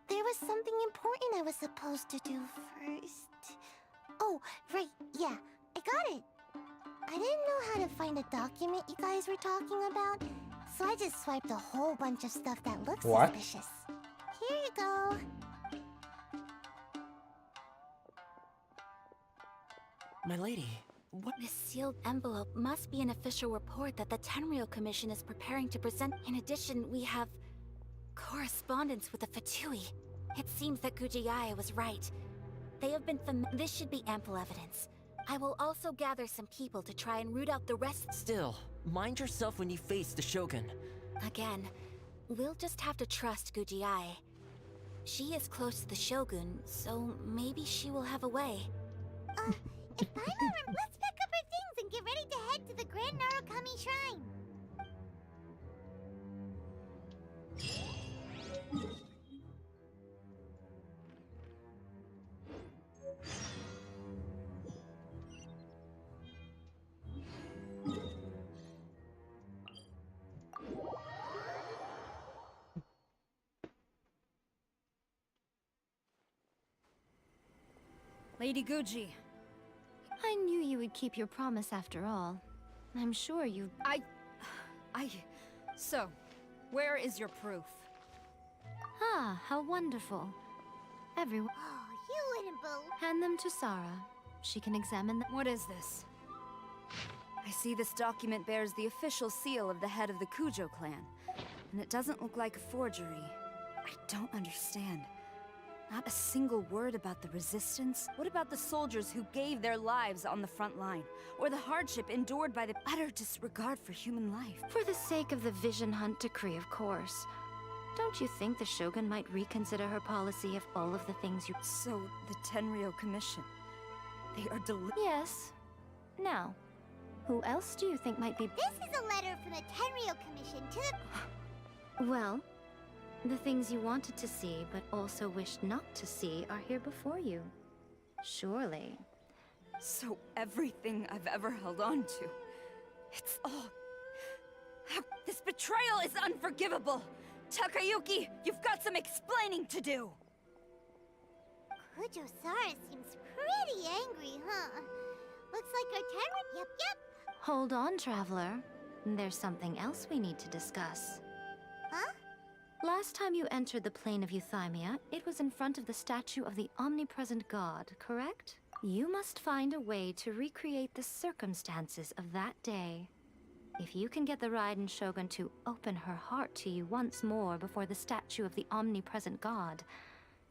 There was something important I was supposed to do first. Oh, right, yeah, I got it. I didn't know how to find a document you guys were talking about, so I just swiped a whole bunch of stuff that looks suspicious. Here you go. My lady, what? This sealed envelope must be an official report that the Tenryou Commission is preparing to present. In addition, we have correspondence with the Fatui. It seems that Gujiai was right. They have been This should be ample evidence. I will also gather some people to try and root out the rest. Still, mind yourself when you face the Shogun. Again, we'll just have to trust Gujiai. She is close to the Shogun, so maybe she will have a way. If I'm let's pack up our things and get ready to head to the Grand Narukami Shrine. Lady Guji. I knew you would keep your promise after all. I'm sure you... So, where is your proof? Ah, how wonderful. Everyone... Oh, you wouldn't believe... Hand them to Sarah. She can examine them. What is this? I see this document bears the official seal of the head of the Kujo clan. And it doesn't look like a forgery. I don't understand. Not a single word about the resistance? What about the soldiers who gave their lives on the front line? Or the hardship endured by the utter disregard for human life? For the sake of the Vision Hunt decree, of course. Don't you think the Shogun might reconsider her policy of all of the things you... So, the Tenryou Commission... They are Yes. Now, who else do you think might be... This is a letter from the Tenryou Commission to the... Well... The things you wanted to see, but also wished not to see, are here before you. Surely. So everything I've ever held on to... It's all... This betrayal is unforgivable! Takayuki, you've got some explaining to do! Kujo-Sara seems pretty angry, huh? Looks like our Tenryou... Yep. Hold on, Traveler. There's something else we need to discuss. Huh? Last time you entered the plane of Euthymia, it was in front of the statue of the omnipresent god, correct? You must find a way to recreate the circumstances of that day. If you can get the Raiden Shogun to open her heart to you once more before the statue of the omnipresent god,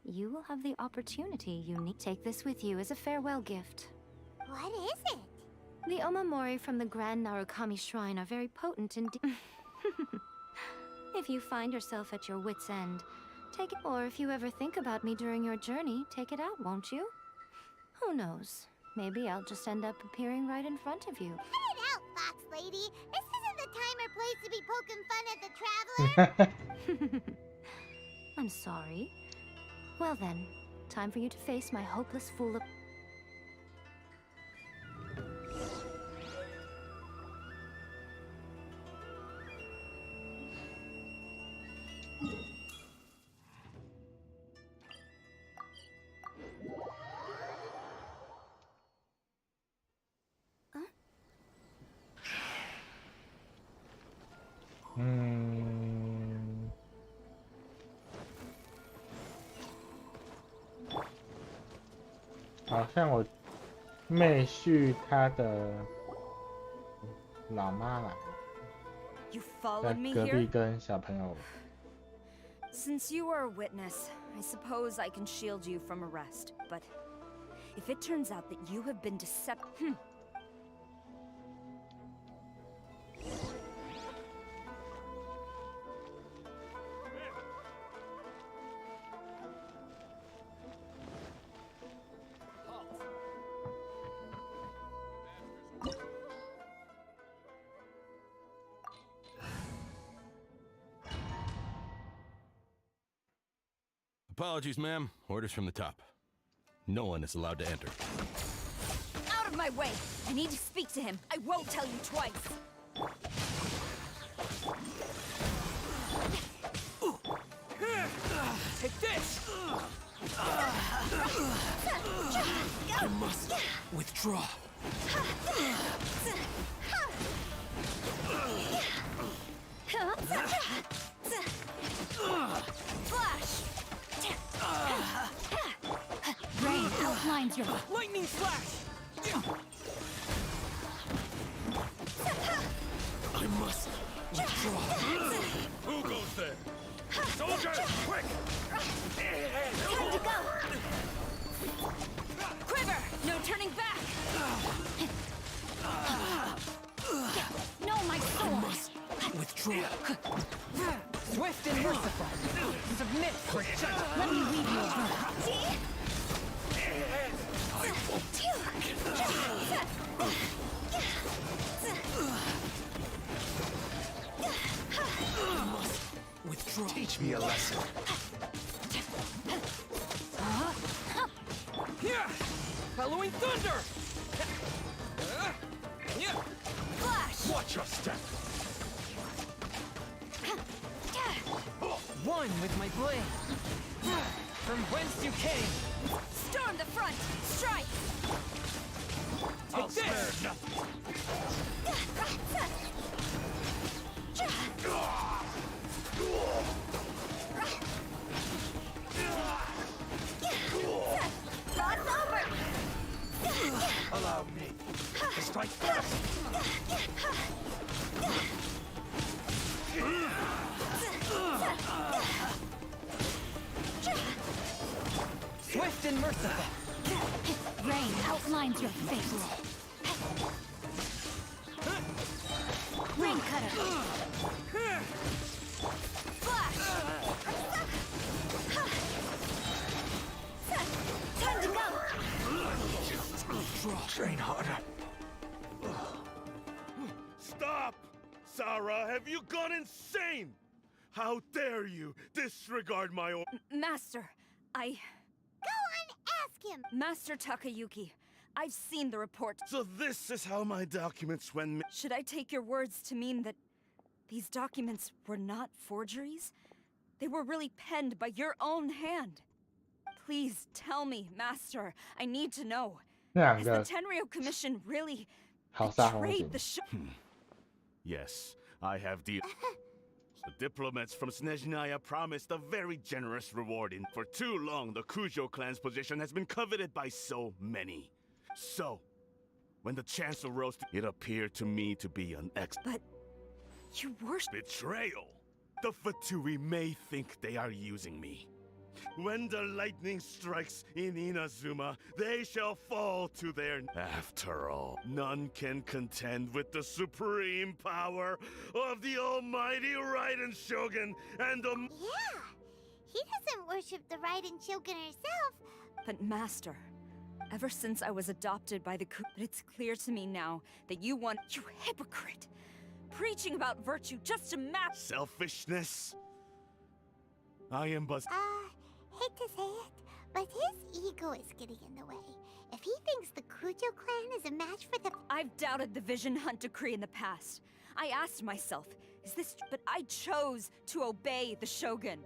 you will have the opportunity you need. Take this with you as a farewell gift. What is it? The omamori from the Grand Narukami Shrine are very potent indeed. If you find yourself at your wit's end, take it. Or if you ever think about me during your journey, take it out, won't you? Who knows? Maybe I'll just end up appearing right in front of you. Cut it out, Fox Lady. This isn't the time or place to be poking fun at the traveler. I'm sorry. Well then, time for you to face my hopeless fool of...好像我妹婿他的老妈啦， You 在 followed me 隔壁 here? 跟小朋友。 Since you are a witness, I suppose I can shield you from arrest. But if it turns out that you have been deceptive... Apologies, ma'am. Orders from the top. No one is allowed to enter. Out of my way! I need to speak to him. I won't tell you twice. Take this! I must withdraw. Flash! Rain outlines your... Lightning flash! I must withdraw. Who goes there? Soldiers, quick! Time to go! Quiver! No turning back! No, my sword! I must withdraw. Swift and merciful. Submit for justice. Let me lead you over. I must withdraw. Teach me a lesson. Here! Following thunder! Flash! Watch your step. One with my blade. From whence you came. Storm the front! Strike! I'll this! spare nothing. Rod's over! Allow me to strike first. Swift and merciful. Rain outlines your face. Rain cutter. Flash! Time to go! Train harder. Stop! Sarah, have you gone insane? How dare you disregard my order? Master, I... Go on, ask him! Master Takayuki, I've seen the report. So this is how my documents went. Should I take your words to mean that these documents were not forgeries? They were really penned by your own hand. Please tell me, Master. I need to know. Has the Tenryo Commission really betrayed the show? Yes, I have the diplomats from Snezhnaya promised a very generous reward for too long the Kujo clan's position has been coveted by so many. So, when the chance arose, it appeared to me to be an But you were... betrayal. The Fatui may think they are using me. When the lightning strikes in Inazuma, they shall fall to their... After all, none can contend with the supreme power of the almighty Raiden Shogun and the... Yeah, he doesn't worship the Raiden Shogun herself. But Master, ever since I was adopted by the it's clear to me now that you want... You hypocrite! Preaching about virtue just to match... Selfishness? I am but... Hate to say it, but his ego is getting in the way. If he thinks the Kujo clan is a match for the... I've doubted the Vision Hunt decree in the past. I asked myself, is this... But I chose to obey the Shogun.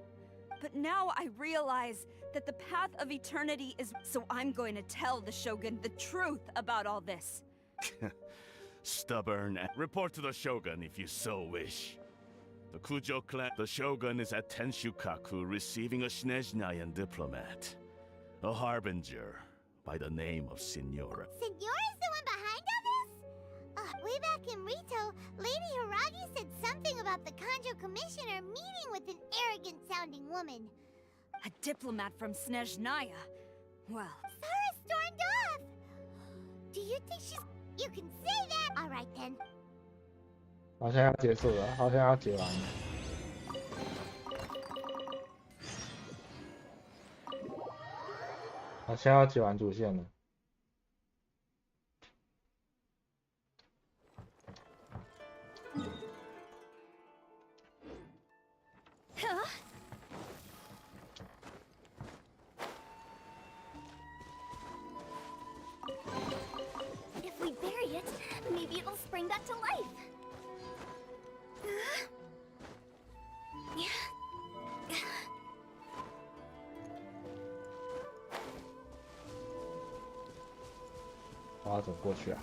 But now I realize that the path of eternity is... So I'm going to tell the Shogun the truth about all this. Stubborn. Report to the Shogun if you so wish. The Kujo clan... The Shogun is at Tenshukaku receiving a Snezhnayan diplomat. A harbinger by the name of Signora. Signora's the one behind all this? Way back in Rito, Lady Hiragi said something about the Kanjo Commissioner meeting with an arrogant-sounding woman. A diplomat from Snezhnaya? Well... Sora stormed off! Do you think she's... You can say that? Alright then. 好像要结束了，好像要结完了。好像要结完主线了。If we bury it, maybe it'll spring back to life. Oh, 我要怎么过去啊？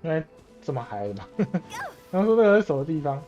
原来这么嗨的吗？刚说那个是什么地方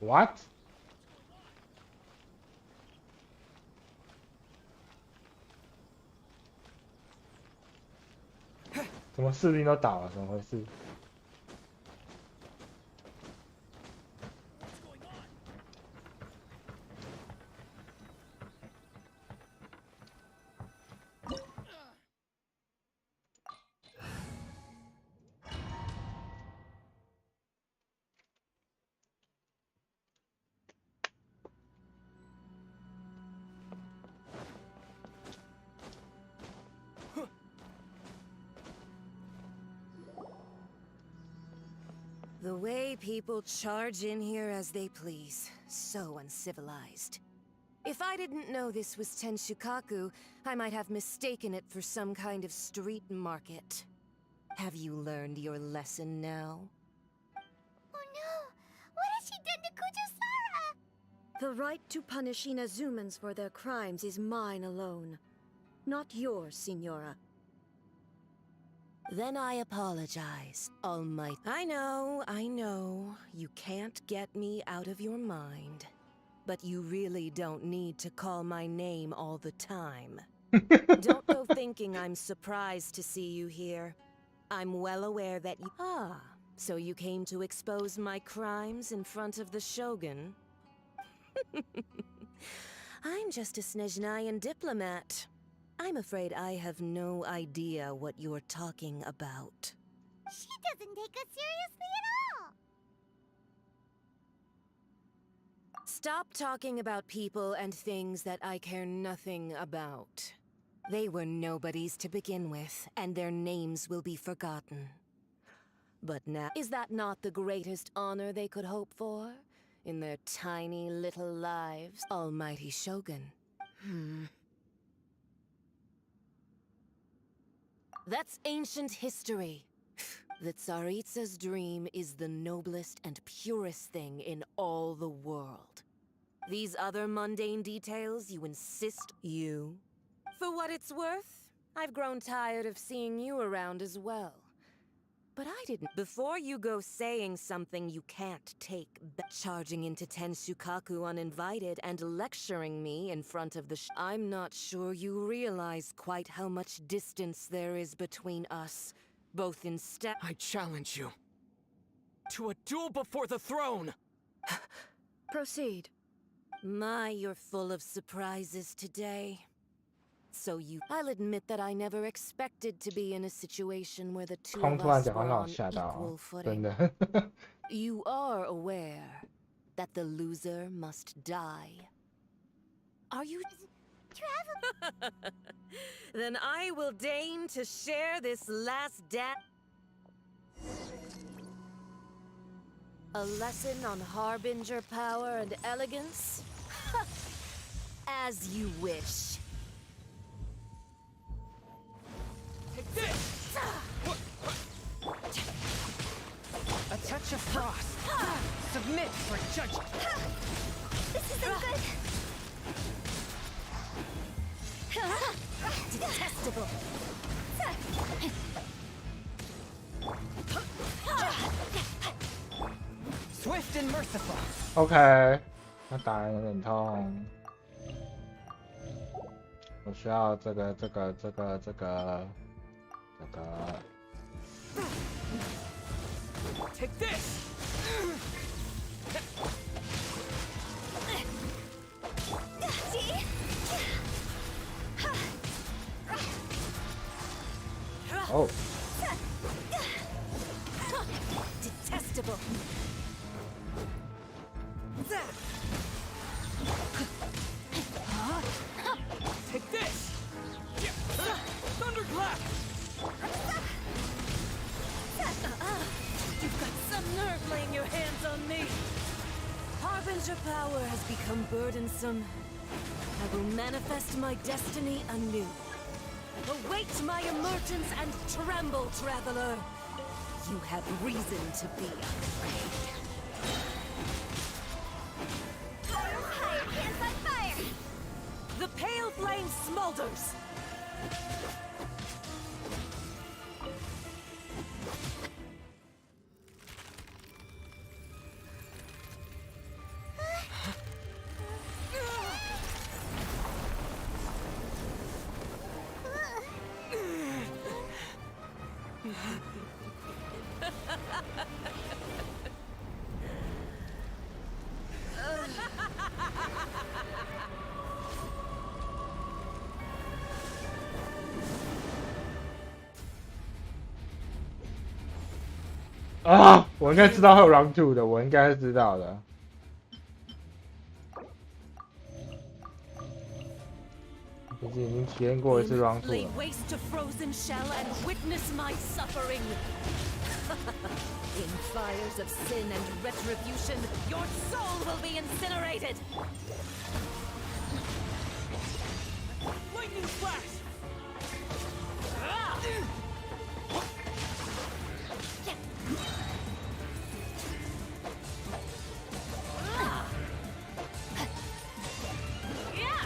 ？What？ 怎么士兵都倒了？怎么回事？The way people charge in here as they please. So uncivilized. If I didn't know this was Tenshukaku, I might have mistaken it for some kind of street market. Have you learned your lesson now? Oh no! What has she done to Kujo-Sara? The right to punish Inazumans for their crimes is mine alone. Not yours, Signora. Then I apologize, Almighty. I know. You can't get me out of your mind. But you really don't need to call my name all the time. Don't go thinking I'm surprised to see you here. I'm well aware that you... Ah, so you came to expose my crimes in front of the Shogun? I'm just a Snezhnayan diplomat. I'm afraid I have no idea what you're talking about. She doesn't take us seriously at all! Stop talking about people and things that I care nothing about. They were nobodies to begin with, and their names will be forgotten. But now, is that not the greatest honor they could hope for? In their tiny little lives? Almighty Shogun. That's ancient history. The Tsaritsa's dream is the noblest and purest thing in all the world. These other mundane details you insist you. For what it's worth, I've grown tired of seeing you around as well. But I didn't. Before you go saying something you can't take back, charging into Tenshukaku uninvited and lecturing me in front of the I'm not sure you realize quite how much distance there is between us, both in step. I challenge you to a duel before the throne! Proceed. My, you're full of surprises today. So I'll admit that I never expected to be in a situation where the two 空 of 突然 us 讲 were 话让我 on 吓到 equal 哦， footing. 真的。 You are aware that the loser must die. Are you? Travel. Then I will deign to share this last A lesson on harbinger power and elegance? As you wish. Take this! A touch of frost. Submit for judgment. This isn't good. Detestable. Swift and merciful. OK， 那打人有点痛。我需要这个。Take this! Oh. Detestable. Take this! Thunderclap! You've got some nerve laying your hands on me. Harbinger power has become burdensome. I will manifest my destiny anew. Await my emergence and tremble, traveler. You have reason to be afraid. Fire pants on fire! The pale flame smolders.啊，我应该知道会有 round 2的，我应该是知道的。毕竟已经体验过一次 round 2 Lay 了。 waste to frozen shell and witness my suffering. In fires of sin and retribution, your soul will be incinerated. Lightning flash!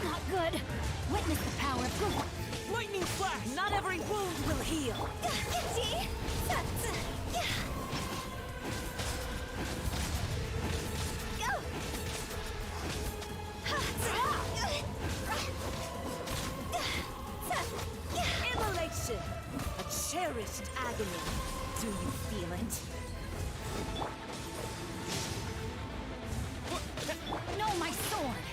Not good. Witness the power of good. Lightning flash! Not every wound will heal. Immolation. A cherished agony. Do you feel it? No, my sword.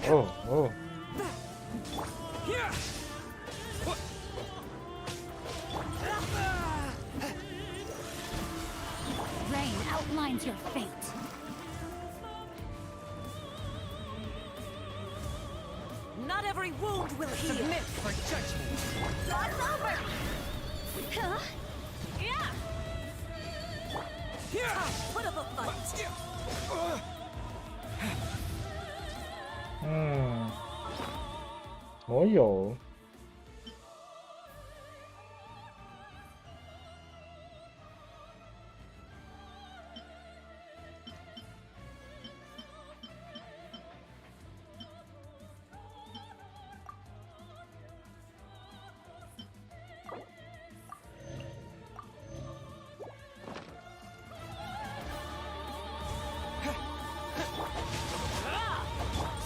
Oh. Rain outlines your fate. Not every wound will heal. Submit for judgment. It's over. Huh? Yeah. Put up a fight. 我有。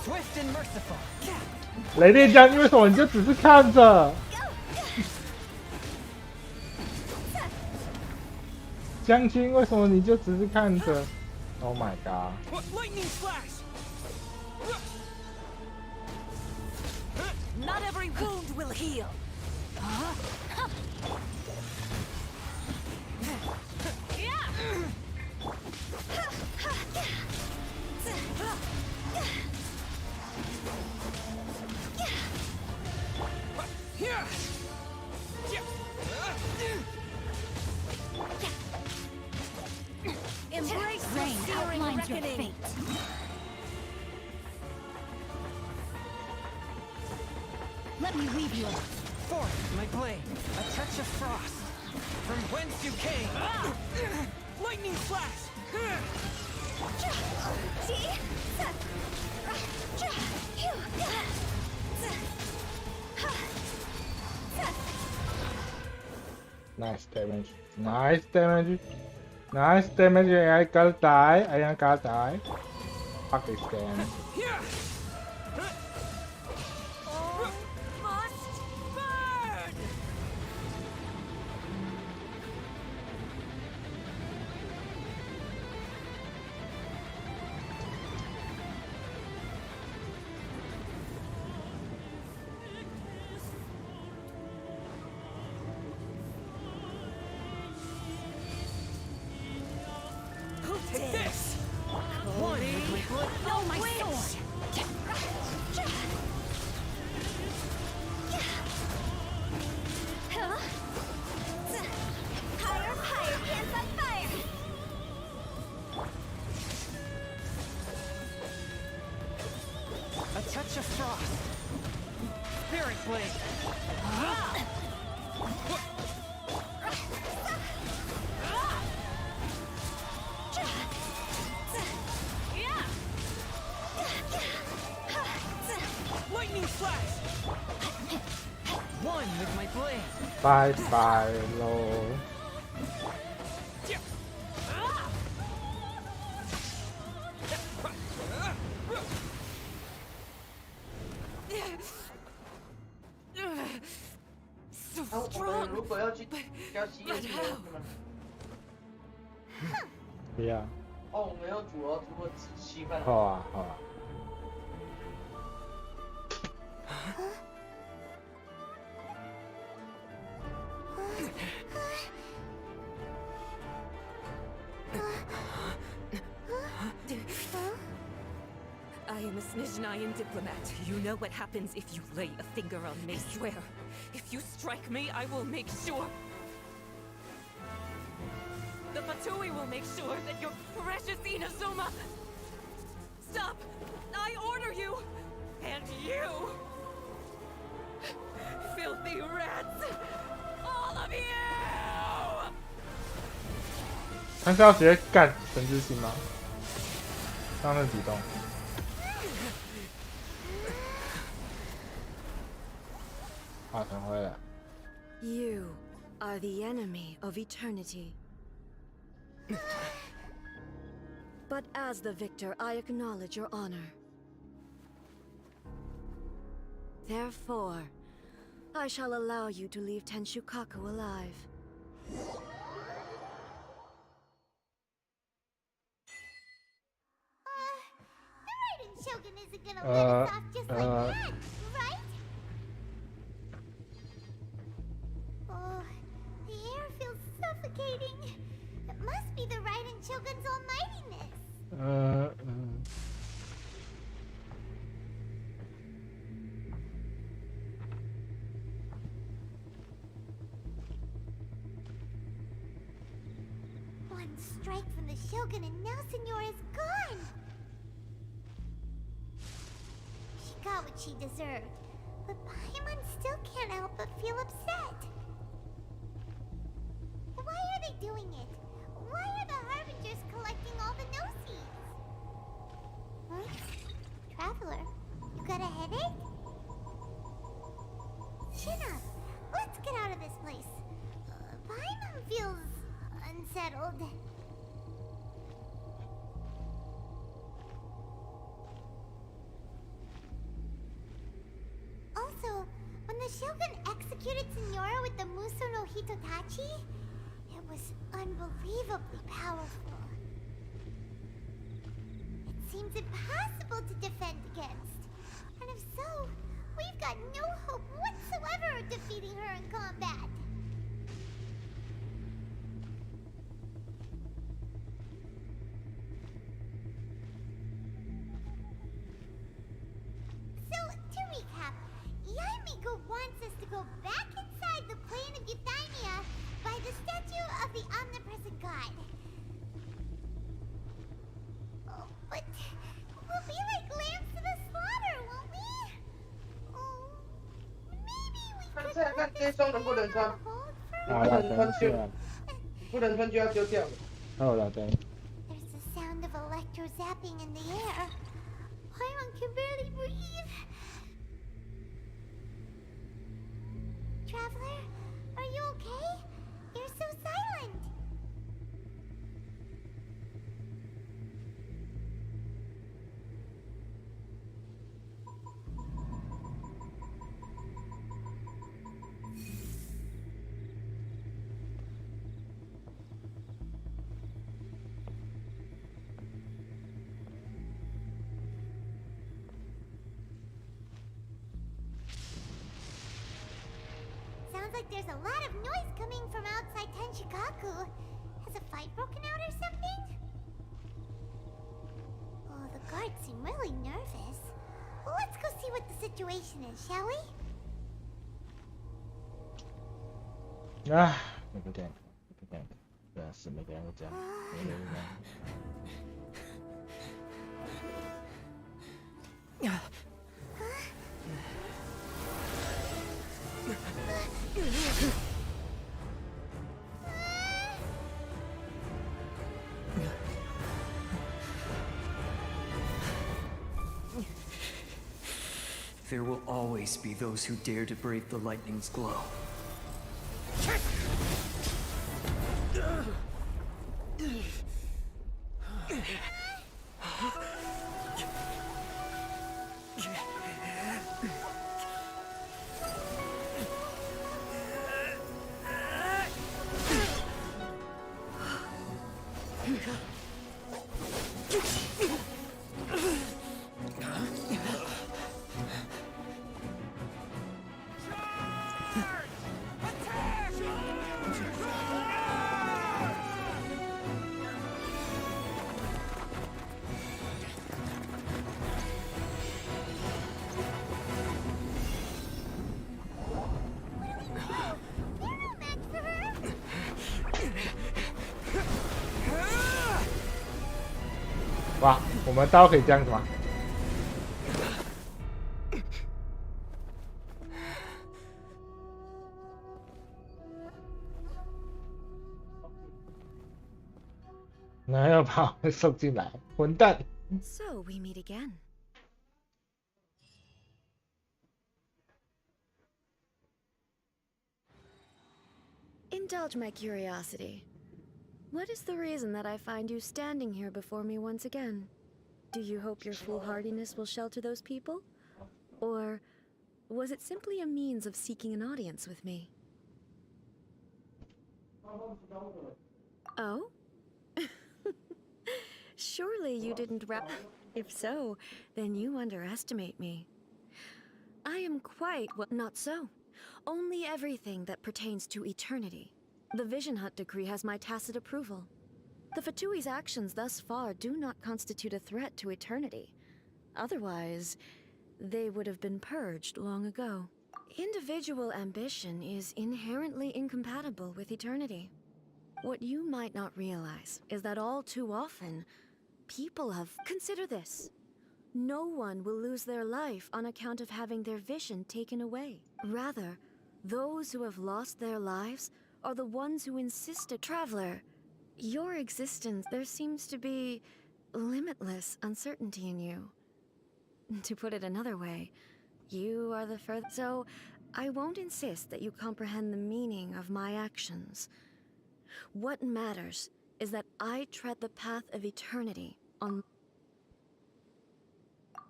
Swift and merciful. 雷电将军，为什么你就只是看着？将军，为什么你就只是看着 ？Oh my god！ Lightning flash! Not every wound will heal. Embrace rain outlines your fate. Let me weave you. Forth, my blade, a touch of frost. From whence you came. Lightning flash! Nice damage. Nice damage. Nice damage. I gotta die. I ain't gotta die. Fuck this game. Take this! One with my blood. Oh, my sword! Higher, higher, hands on fire! A touch of frost. Spirit blade. Lightning flash! One with my blade. Bye bye, lol. So strong. 如果要去要洗眼睛不能。不要。哦，我没有煮哦，煮过稀饭。好啊，好啊。I am a Snezhnayan diplomat. You know what happens if you lay a finger on me. I swear, if you strike me, I will make sure. The Fatui will make sure that your precious Inazuma... Stop! I order you! And you! Filthy rats! All of you! 他是要直接干神之心吗？刚那举动。啊，成灰了。You are the enemy of eternity. But as the victor, I acknowledge your honor. Therefore, I shall allow you to leave Tenshukaku alive. The Raiden Shogun isn't gonna let us off just like that, right? be the Raiden Shogun's almightiness. One strike from the Shogun and now Senora is gone. She got what she deserved, but Paimon still can't help but feel upset. Why are they doing it? Why are the Harbingers collecting all the no-seeds? Huh? Traveler, you got a headache? Chin up. Let's get out of this place. Paimon feels unsettled. Also, when the Shogun executed Senora with the Muso no Hitotachi, it was unbelievably powerful. It seems impossible to defend against. And if so, we've got no hope whatsoever of defeating her in combat. So, to recap, Yaimiko wants us to go back inside the plane of Euthymia by the statue of the omnipresent god. Oh, but we'll be like lambs to the slaughter, won't we? Oh, maybe we could put this on hold for 好了，等一下。不能穿就要丢掉。好了，等。 There's the sound of electro zapping in the air. Paimon can barely breathe. Traveler, are you okay? You're so silent. Sounds like there's a lot of noise coming from outside Tenshikaku. Has a fight broken out or something? Oh, the guards seem really nervous. Let's go see what the situation is, shall we? 啊，每个人，对啊，是每个人都这样，每个人都这样。 There will always be those who dare to brave the lightning's glow.哇，我们刀可以这样子吗？哪有把我送进来？混蛋！ So we meet again. Indulge my curiosity. What is the reason that I find you standing here before me once again? Do you hope your foolhardiness will shelter those people? Or was it simply a means of seeking an audience with me? Oh? Surely you didn't If so, then you underestimate me. I am quite not so. Only everything that pertains to eternity. The Vision Hunt decree has my tacit approval. The Fatui's actions thus far do not constitute a threat to eternity. Otherwise, they would have been purged long ago. Individual ambition is inherently incompatible with eternity. What you might not realize is that all too often, people have... Consider this. No one will lose their life on account of having their vision taken away. Rather, those who have lost their lives are the ones who insisted. Traveler, your existence, there seems to be limitless uncertainty in you. To put it another way, you are the further... So, I won't insist that you comprehend the meaning of my actions. What matters is that I tread the path of eternity on...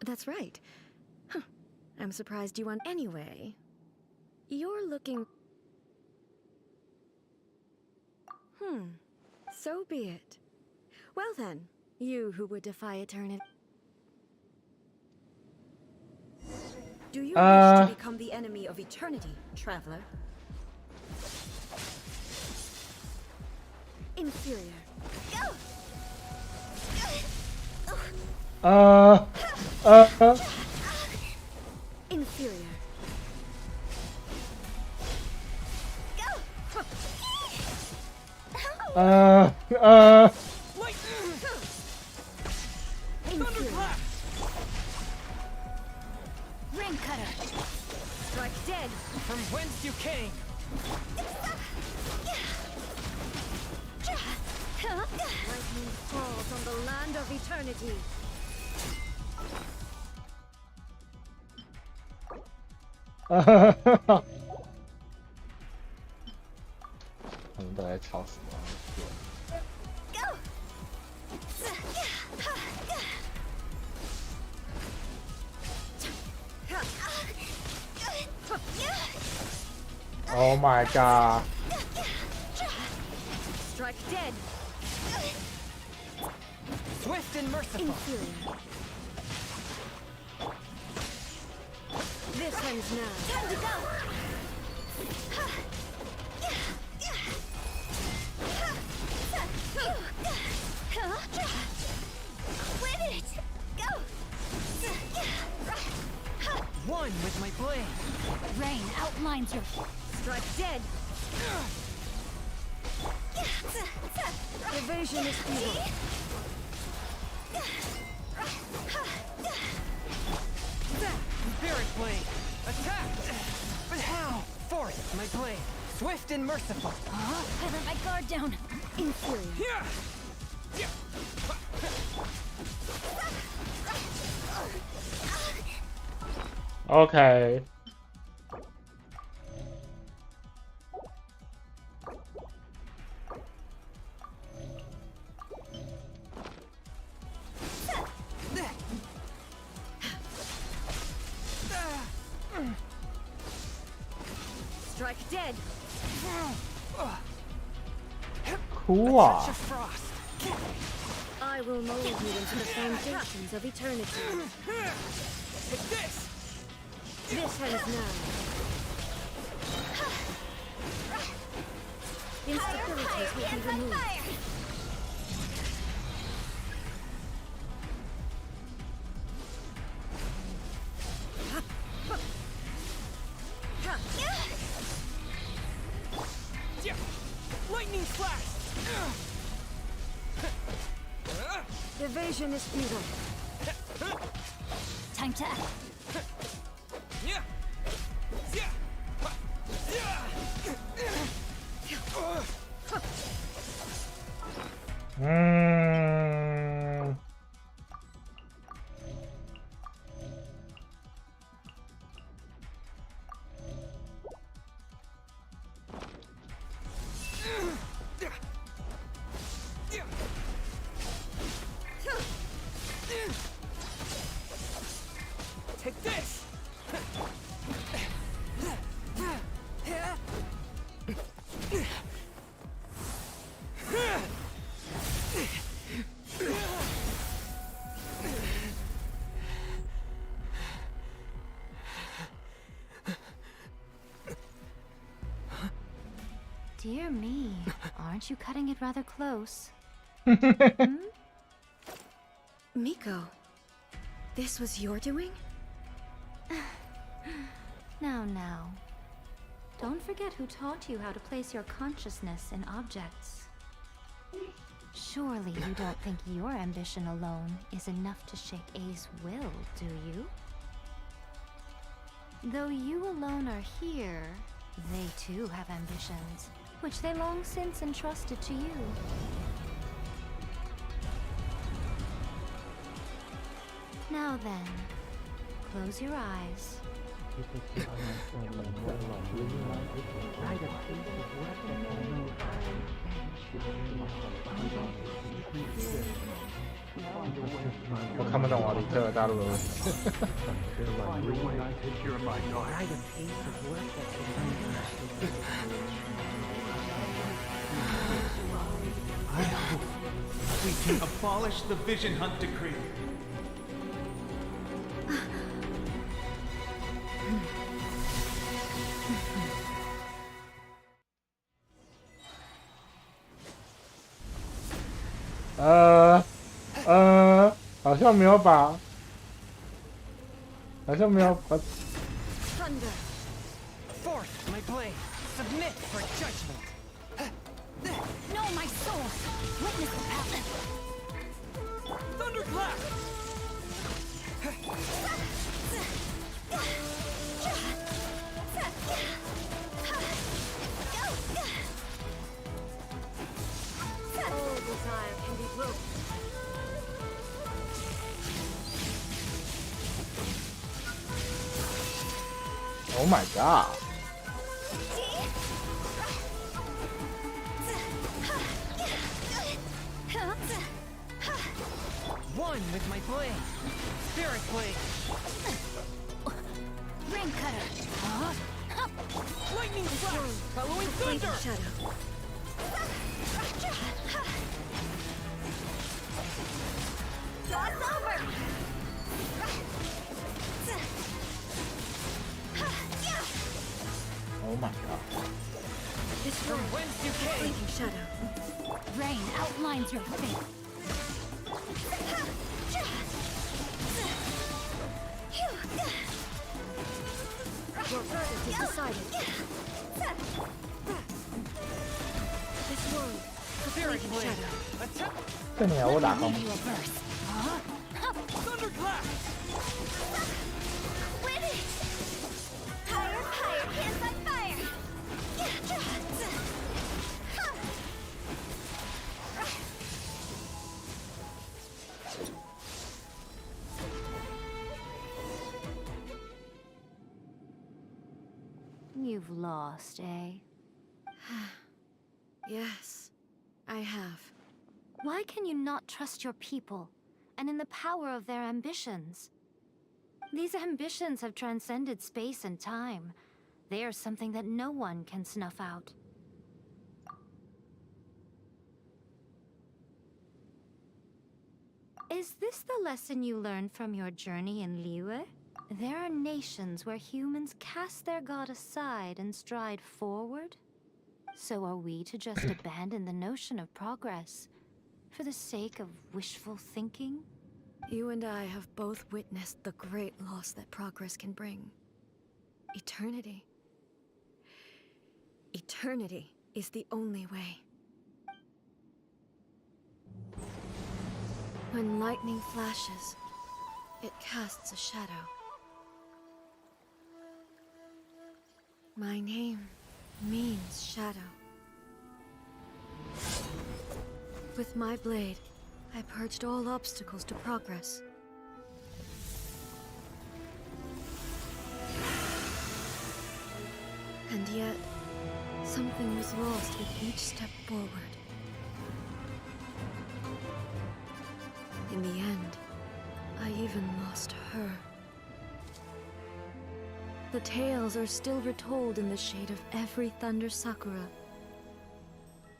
That's right. Huh. I'm surprised you want... Anyway, you're looking... So be it. Well then, you who would defy eternity... Do you wish to become the enemy of eternity, traveler? Inferior. Inferior. Inferior. Ring cutter. Strike dead. From whence you came. Lightning falls on the land of eternity. Oh. 他们都在吵什么？ Oh my god. Strike dead. Swift and merciful. Inferior. This ends now. Time to go. Win it! Go! One with my blade. Rain outlines your... Strike dead. Evasion is futile. Spirit blade. Attack! But how? Force my blade. Swift and merciful. I let my guard down. Inferior. Okay. Strike dead. Cool. I will mold you into the foundations of eternity. Take this! This ends now. Instabilities will be removed. Lightning slash! Evasion is futile. Time to act. Take this! Dear me, aren't you cutting it rather close? Miko, this was your doing? Now. Don't forget who taught you how to place your consciousness in objects. Surely you don't think your ambition alone is enough to shake A's will, do you? Though you alone are here, they too have ambitions, which they long since entrusted to you. Now then, close your eyes. I hope we can abolish the Vision Hunt Decree. Thunder, 好像没有把 Forth, my blade. Submit for judgment. No, my soul! Witness the path! Thunderclap! All desire can be broken. Oh my god. One with my blade. Spirit blade. Rain cutter! Lightning flash! Following thunder! Shadow. Cross over! Oh my god. This From way. whence you came! Fleeting shadow. Rain outlines your fate. Your verdict is decided. This world. Spirit Fleeting blade! shadow. Attack! 这你要我打 Give 工 you a burst. Thunderclap! Win it! Higher, higher, hands on fire! You've lost, eh? Yes, I have. Why can you not trust your people, and in the power of their ambitions? These ambitions have transcended space and time. They are something that no one can snuff out. Is this the lesson you learned from your journey in Liyue? There are nations where humans cast their god aside and stride forward. So are we to just abandon the notion of progress for the sake of wishful thinking? You and I have both witnessed the great loss that progress can bring. Eternity. Eternity is the only way. When lightning flashes, it casts a shadow. My name means shadow. With my blade, I purged all obstacles to progress. And yet, something was lost with each step forward. In the end, I even lost her. The tales are still retold in the shade of every Thunder Sakura.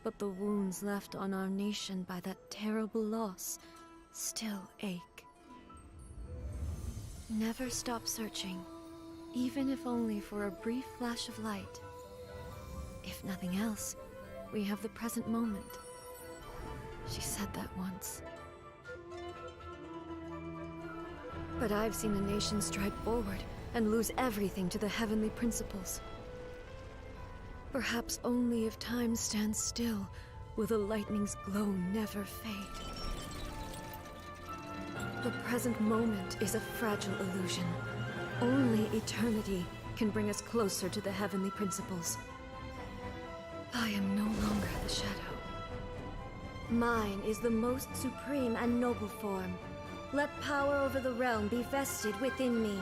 But the wounds left on our nation by that terrible loss still ache. Never stop searching, even if only for a brief flash of light. If nothing else, we have the present moment. She said that once. But I've seen a nation stride forward and lose everything to the heavenly principles. Perhaps only if time stands still will the lightning's glow never fade. The present moment is a fragile illusion. Only eternity can bring us closer to the heavenly principles. I am no longer the shadow. Mine is the most supreme and noble form. Let power over the realm be vested within me.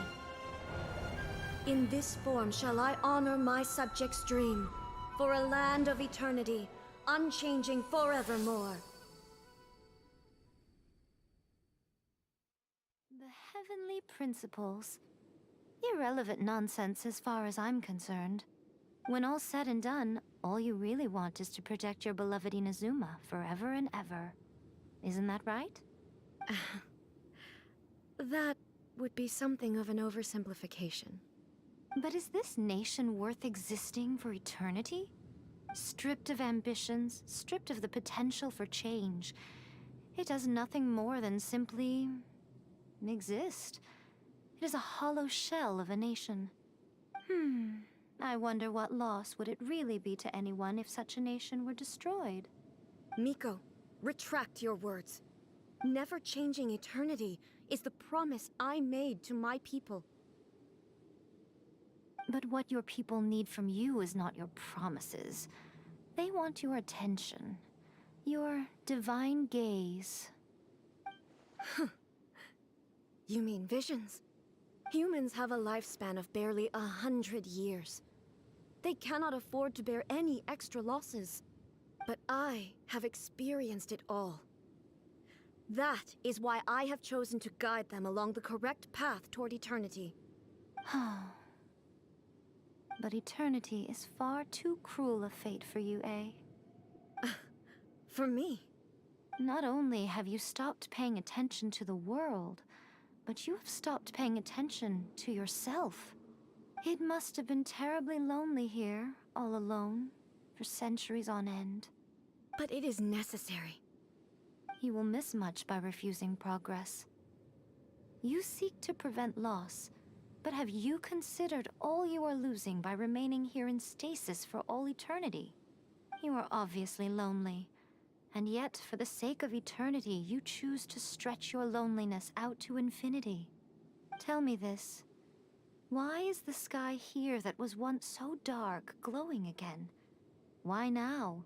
In this form shall I honor my subjects' dream, for a land of eternity, unchanging forevermore. The heavenly principles. Irrelevant nonsense as far as I'm concerned. When all's said and done, all you really want is to protect your beloved Inazuma forever and ever. Isn't that right? That would be something of an oversimplification. But is this nation worth existing for eternity? Stripped of ambitions, stripped of the potential for change. It does nothing more than simply exist. It is a hollow shell of a nation. I wonder what loss would it really be to anyone if such a nation were destroyed? Miko, retract your words. Never changing eternity is the promise I made to my people. But what your people need from you is not your promises. They want your attention. Your divine gaze. You mean visions? Humans have a lifespan of barely 100 years. They cannot afford to bear any extra losses. But I have experienced it all. That is why I have chosen to guide them along the correct path toward eternity. But eternity is far too cruel a fate for you, eh? For me? Not only have you stopped paying attention to the world, but you have stopped paying attention to yourself. It must have been terribly lonely here, all alone, for centuries on end. But it is necessary. You will miss much by refusing progress. You seek to prevent loss, but have you considered all you are losing by remaining here in stasis for all eternity? You are obviously lonely, and yet for the sake of eternity, you choose to stretch your loneliness out to infinity. Tell me this. Why is the sky here that was once so dark glowing again? Why now?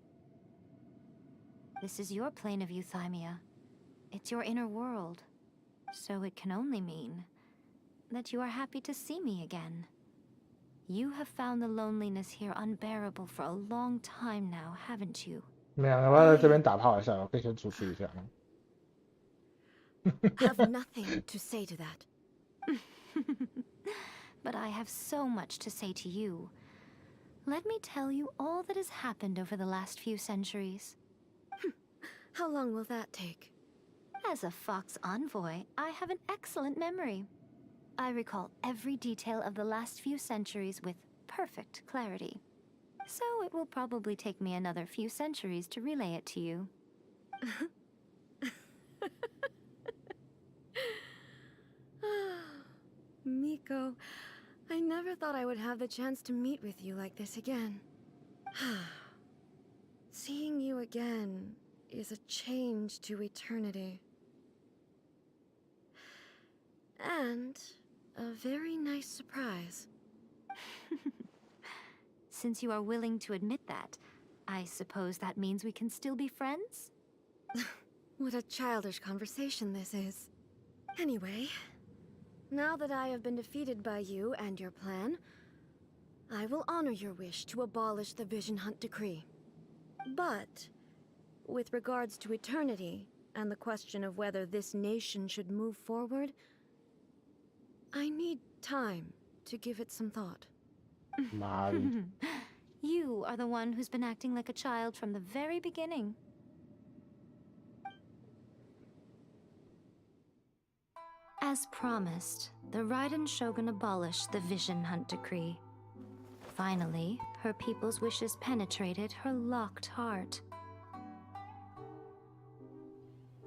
This is your plane of euthymia. It's your inner world. So it can only mean that you are happy to see me again. You have found the loneliness here unbearable for a long time now, haven't you? 你们两个要不要在这边打炮一下？我可以先出去一下吗？ Have nothing to say to that. But I have so much to say to you. Let me tell you all that has happened over the last few centuries. How long will that take? As a Fox envoy, I have an excellent memory. I recall every detail of the last few centuries with perfect clarity. So it will probably take me another few centuries to relay it to you. Miko, I never thought I would have the chance to meet with you like this again. Seeing you again is a change to eternity. And a very nice surprise. Since you are willing to admit that, I suppose that means we can still be friends? What a childish conversation this is. Anyway, now that I have been defeated by you and your plan, I will honor your wish to abolish the Vision Hunt Decree. But, with regards to eternity, and the question of whether this nation should move forward, I need time to give it some thought. You are the one who's been acting like a child from the very beginning. As promised, the Raiden Shogun abolished the Vision Hunt Decree. Finally, her people's wishes penetrated her locked heart.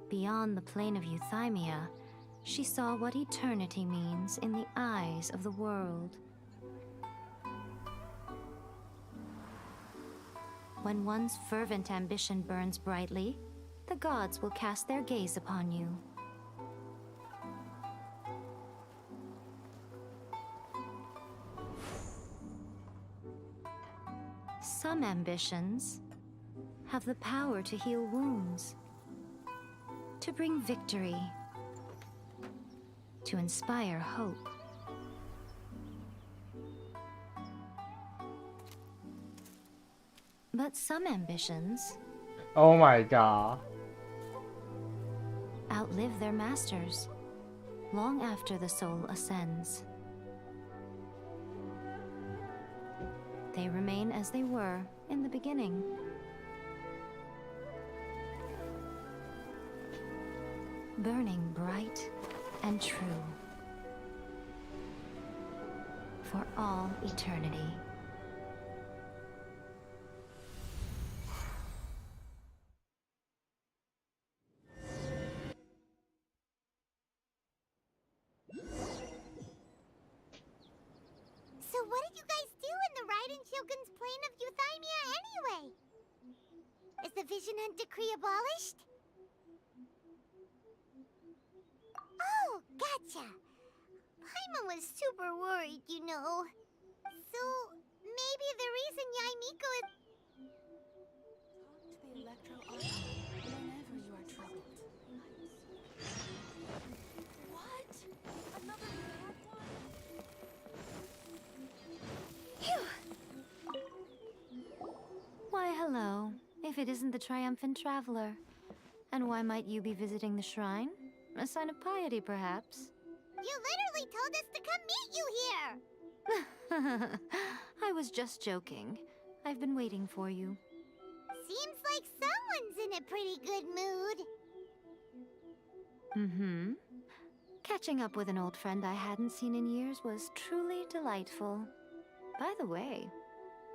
Beyond the plane of euthymia, she saw what eternity means in the eyes of the world. When one's fervent ambition burns brightly, the gods will cast their gaze upon you. Some ambitions have the power to heal wounds, to bring victory, to inspire hope. But some ambitions, Oh my god. outlive their masters long after the soul ascends. They remain as they were in the beginning. Burning bright and true for all eternity. So what did you guys do in the Raiden Shogun's plane of euthymia anyway? Is the Vision Hunt decree abolished? Oh, gotcha. Paimon was super worried, you know. So, maybe the reason Yaimiko is... Talk to the Electro Archon whenever you are troubled. What? Another bad one? Why, hello, if it isn't the triumphant traveler. And why might you be visiting the shrine? A sign of piety, perhaps? You literally told us to come meet you here! I was just joking. I've been waiting for you. Seems like someone's in a pretty good mood. Mm-hmm. Catching up with an old friend I hadn't seen in years was truly delightful. By the way,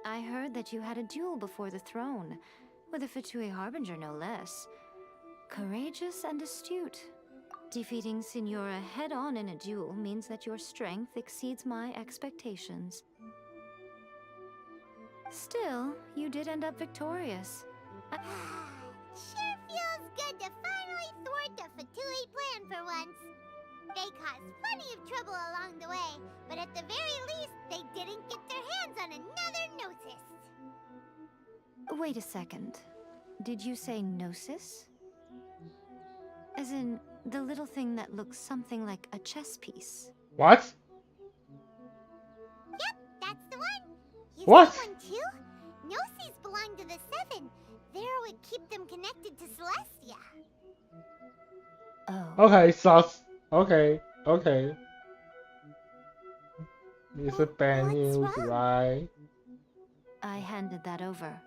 I heard that you had a duel before the throne, with a Fatui Harbinger no less. Courageous and astute. Defeating Signora head-on in a duel means that your strength exceeds my expectations. Still, you did end up victorious. Sure feels good to finally thwart the Fatui plan for once. They caused plenty of trouble along the way, but at the very least, they didn't get their hands on another Gnosis. Wait a second. Did you say Gnosis? As in, the little thing that looks something like a chess piece. What? Yep, that's the one. You What? saw one too? Gnosis belong to the Seven. There would keep them connected to Celestia. Oh. Okay, sus. Okay. It's a bad news, right? I handed that over.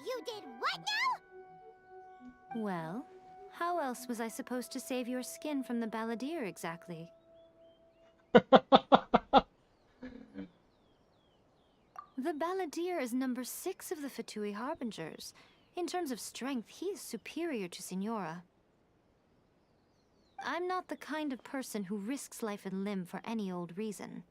You did what now? Well, how else was I supposed to save your skin from the balladeer exactly? The balladeer is number 6 of the Fatui Harbingers. In terms of strength, he is superior to Signora. I'm not the kind of person who risks life and limb for any old reason.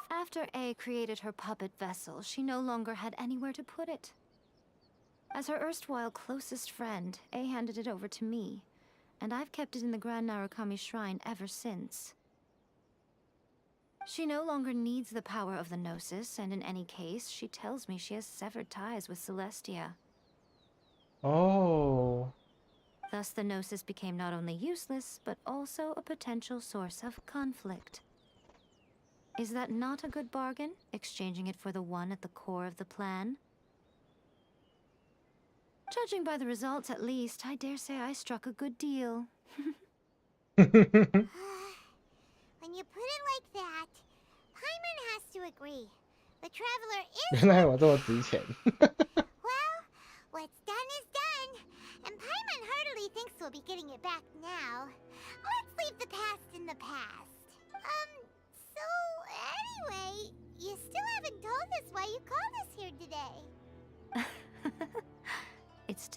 After A created her puppet vessel, she no longer had anywhere to put it. As her erstwhile closest friend, A handed it over to me, and I've kept it in the Grand Narukami Shrine ever since. She no longer needs the power of the Gnosis, and in any case, she tells me she has severed ties with Celestia. Oh. Thus, the Gnosis became not only useless, but also a potential source of conflict. Is that not a good bargain, exchanging it for the one at the core of the plan? Judging by the results, at least, I dare say I struck a good deal. When you put it like that, Paimon has to agree. The Traveler is... 原来我这么值钱。 Well, what's done is done. And Paimon heartily thinks we'll be getting it back now. Let's leave the past in the past. So, anyway, you still haven't told us why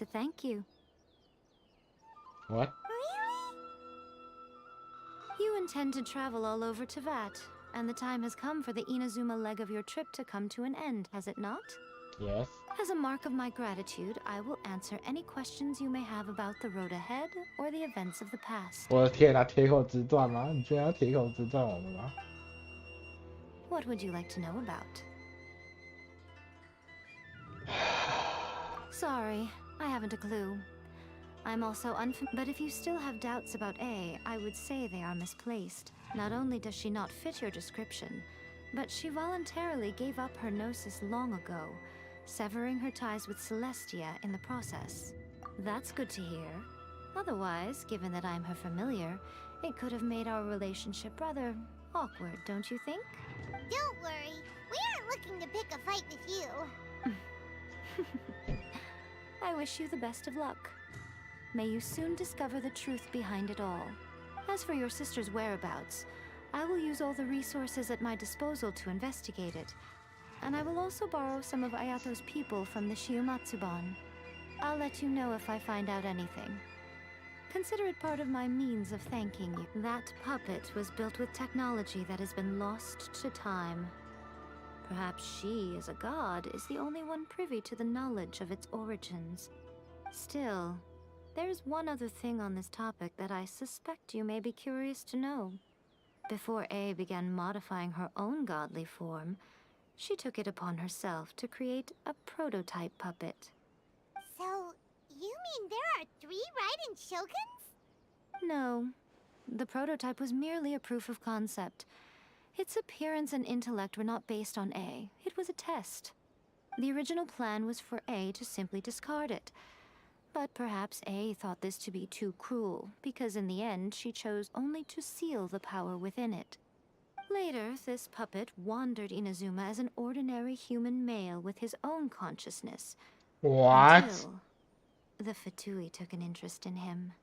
to thank you. What? You intend to travel all over Teyvat, and the time has come for the Inazuma leg of your trip to come to an end, has it not? Yes. As a mark of my gratitude, I will answer any questions you may have about the road ahead or the events of the past. 我的天啊，铁口直断吗？你居然要铁口直断我们吗？ What would you like to know about? Sorry, I haven't a clue. I'm also but if you still have doubts about A, I would say they are misplaced. Not only does she not fit your description, but she voluntarily gave up her gnosis long ago, severing her ties with Celestia in the process. That's good to hear. Otherwise, given that I'm her familiar, it could have made our relationship rather awkward, don't you think? Don't worry. We aren't looking to pick a fight with you. I wish you the best of luck. May you soon discover the truth behind it all. As for your sister's whereabouts, I will use all the resources at my disposal to investigate it. And I will also borrow some of Ayato's people from the Shiumatsuban. I'll let you know if I find out anything. Consider it part of my means of thanking you. That puppet was built with technology that has been lost to time. Perhaps she, as a god, is the only one privy to the knowledge of its origins. Still, there's one other thing on this topic that I suspect you may be curious to know. Before A began modifying her own godly form, she took it upon herself to create a prototype puppet. So, you mean there are 3 Raiden Shoguns? No. The prototype was merely a proof of concept. Its appearance and intellect were not based on A. It was a test. The original plan was for A to simply discard it. But perhaps A thought this to be too cruel, because in the end she chose only to seal the power within it. Later, this puppet wandered Inazuma as an ordinary human male with his own consciousness. What? Until the Fatui took an interest in him.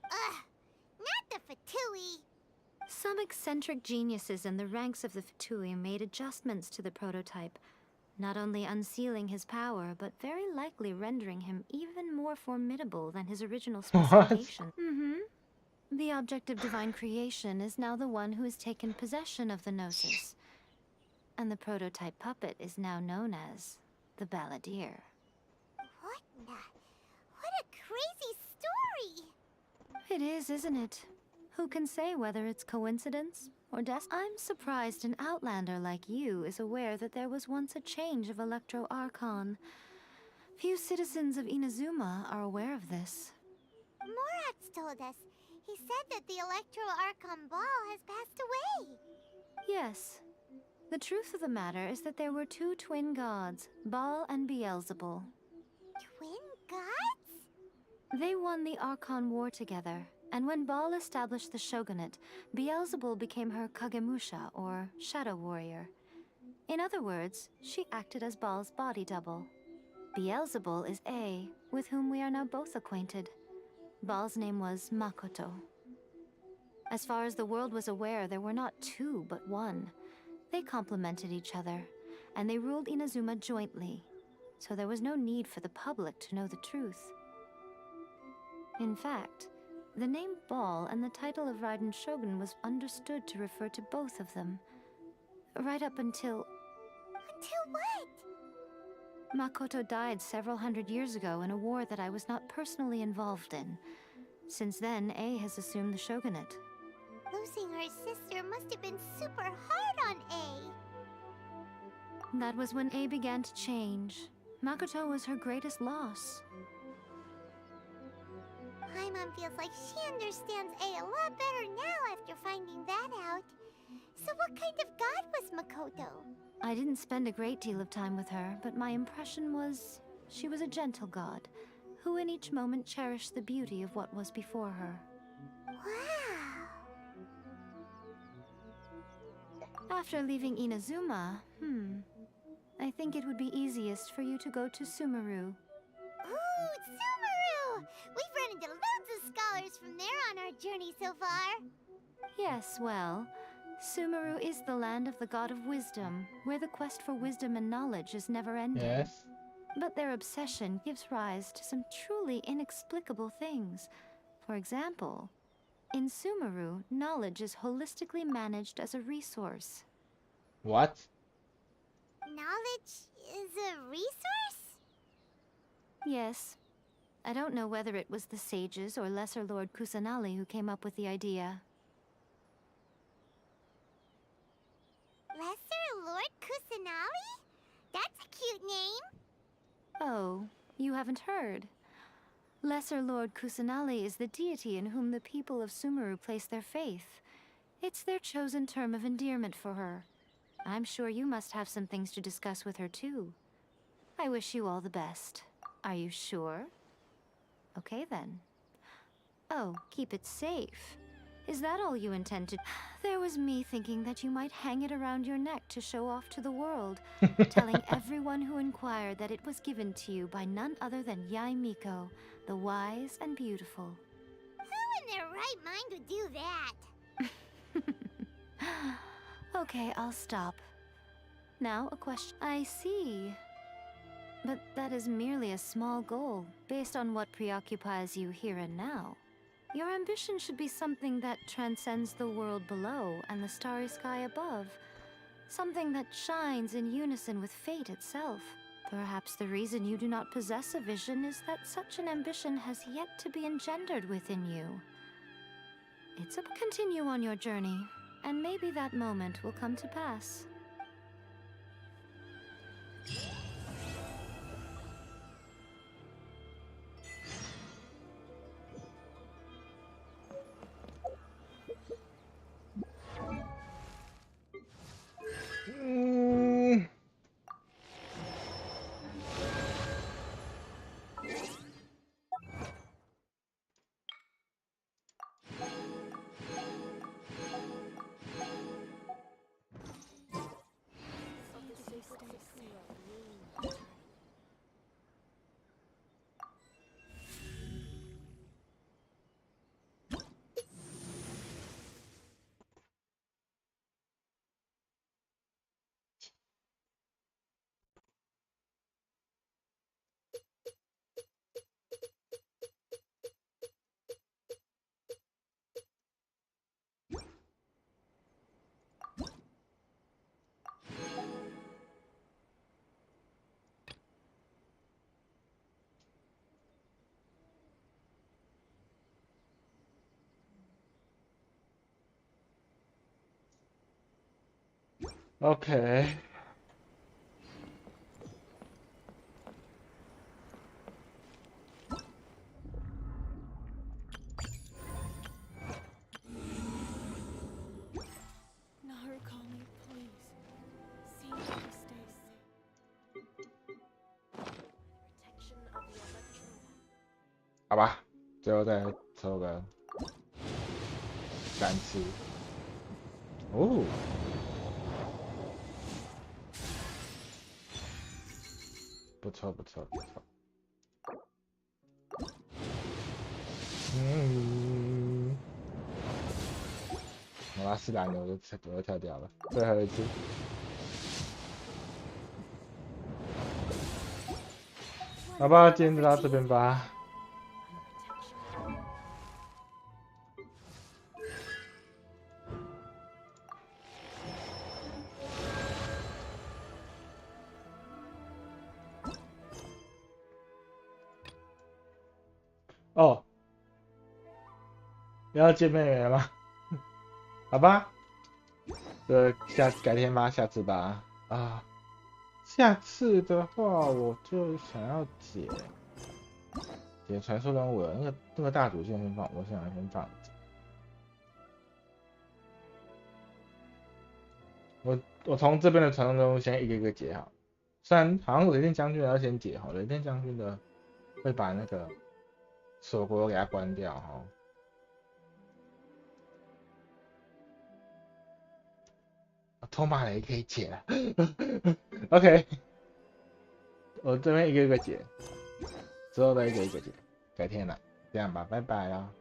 Ugh, not the Fatui. Some eccentric geniuses in the ranks of the Fatui made adjustments to the prototype, not only unsealing his power, but very likely rendering him even more formidable than his original specification. The object of divine creation is now the one who has taken possession of the Gnosis. And the prototype puppet is now known as the Balladeer. What a crazy story! It is, isn't it? Who can say whether it's coincidence or destiny? I'm surprised an outlander like you is aware that there was once a change of Electro Archon. Few citizens of Inazuma are aware of this. Morat's told us. He said that the Electro Archon Ball has passed away. Yes. The truth of the matter is that there were 2 twin gods, Baal and Beelzebul. Twin gods? They won the Archon War together, and when Baal established the shogunate, Beelzebul became her Kagemusha, or shadow warrior. In other words, she acted as Baal's body double. Beelzebul is A, with whom we are now both acquainted. Baal's name was Makoto. As far as the world was aware, there were not 2, but 1. They complemented each other, and they ruled Inazuma jointly, so there was no need for the public to know the truth. In fact, the name Baal and the title of Raiden Shogun was understood to refer to both of them. Right up until... Until what? Makoto died several hundred years ago in a war that I was not personally involved in. Since then, A has assumed the shogunate. Losing her sister must have been super hard on A. That was when A began to change. Makoto was her greatest loss. Paimon feels like she understands A a lot better now after finding that out. So what kind of god was Makoto? I didn't spend a great deal of time with her, but my impression was she was a gentle god, who in each moment cherished the beauty of what was before her. Wow! After leaving Inazuma, I think it would be easiest for you to go to Sumeru. Ooh, Sumeru! We've run into loads of scholars from there on our journey so far. Yes, well, Sumeru is the land of the god of wisdom, where the quest for wisdom and knowledge is never ending. Yes. But their obsession gives rise to some truly inexplicable things. For example, in Sumeru, knowledge is holistically managed as a resource. What? Knowledge is a resource? Yes. I don't know whether it was the sages or Lesser Lord Kusanali who came up with the idea. Lesser Lord Kusanali? That's a cute name. Oh, you haven't heard. Lesser Lord Kusanali is the deity in whom the people of Sumeru place their faith. It's their chosen term of endearment for her. I'm sure you must have some things to discuss with her too. I wish you all the best. Are you sure? Okay then. Oh, keep it safe. Is that all you intend to? There was me thinking that you might hang it around your neck to show off to the world, telling everyone who inquired that it was given to you by none other than Yai Miko, the wise and beautiful. Who in their right mind would do that? Okay, I'll stop. Now a question. I see. But that is merely a small goal, based on what preoccupies you here and now. Your ambition should be something that transcends the world below and the starry sky above. Something that shines in unison with fate itself. Perhaps the reason you do not possess a vision is that such an ambition has yet to be engendered within you. Continue on your journey, and maybe that moment will come to pass. Okay. Narukami, please. See me stay safe. Protection of the electron. 好吧，最后再抽个3次。哦，不错不错不错。我要是懒的，我就跳掉了，最后一次。好吧，今天就到这边吧。哦，要见妹妹了吗？好吧，改天吧，下次吧。啊，下次的话我就想要解传说任务了，那个大主线先放，我想要先放着。我从这边的传说任务先一个一个解好，虽然好像雷电将军要先解好，雷电将军的会把那个锁国给它关掉哈。托马雷可以解了，OK， 我这边一个一个解，之后再一个一个解，改天了，这样吧，拜拜啊。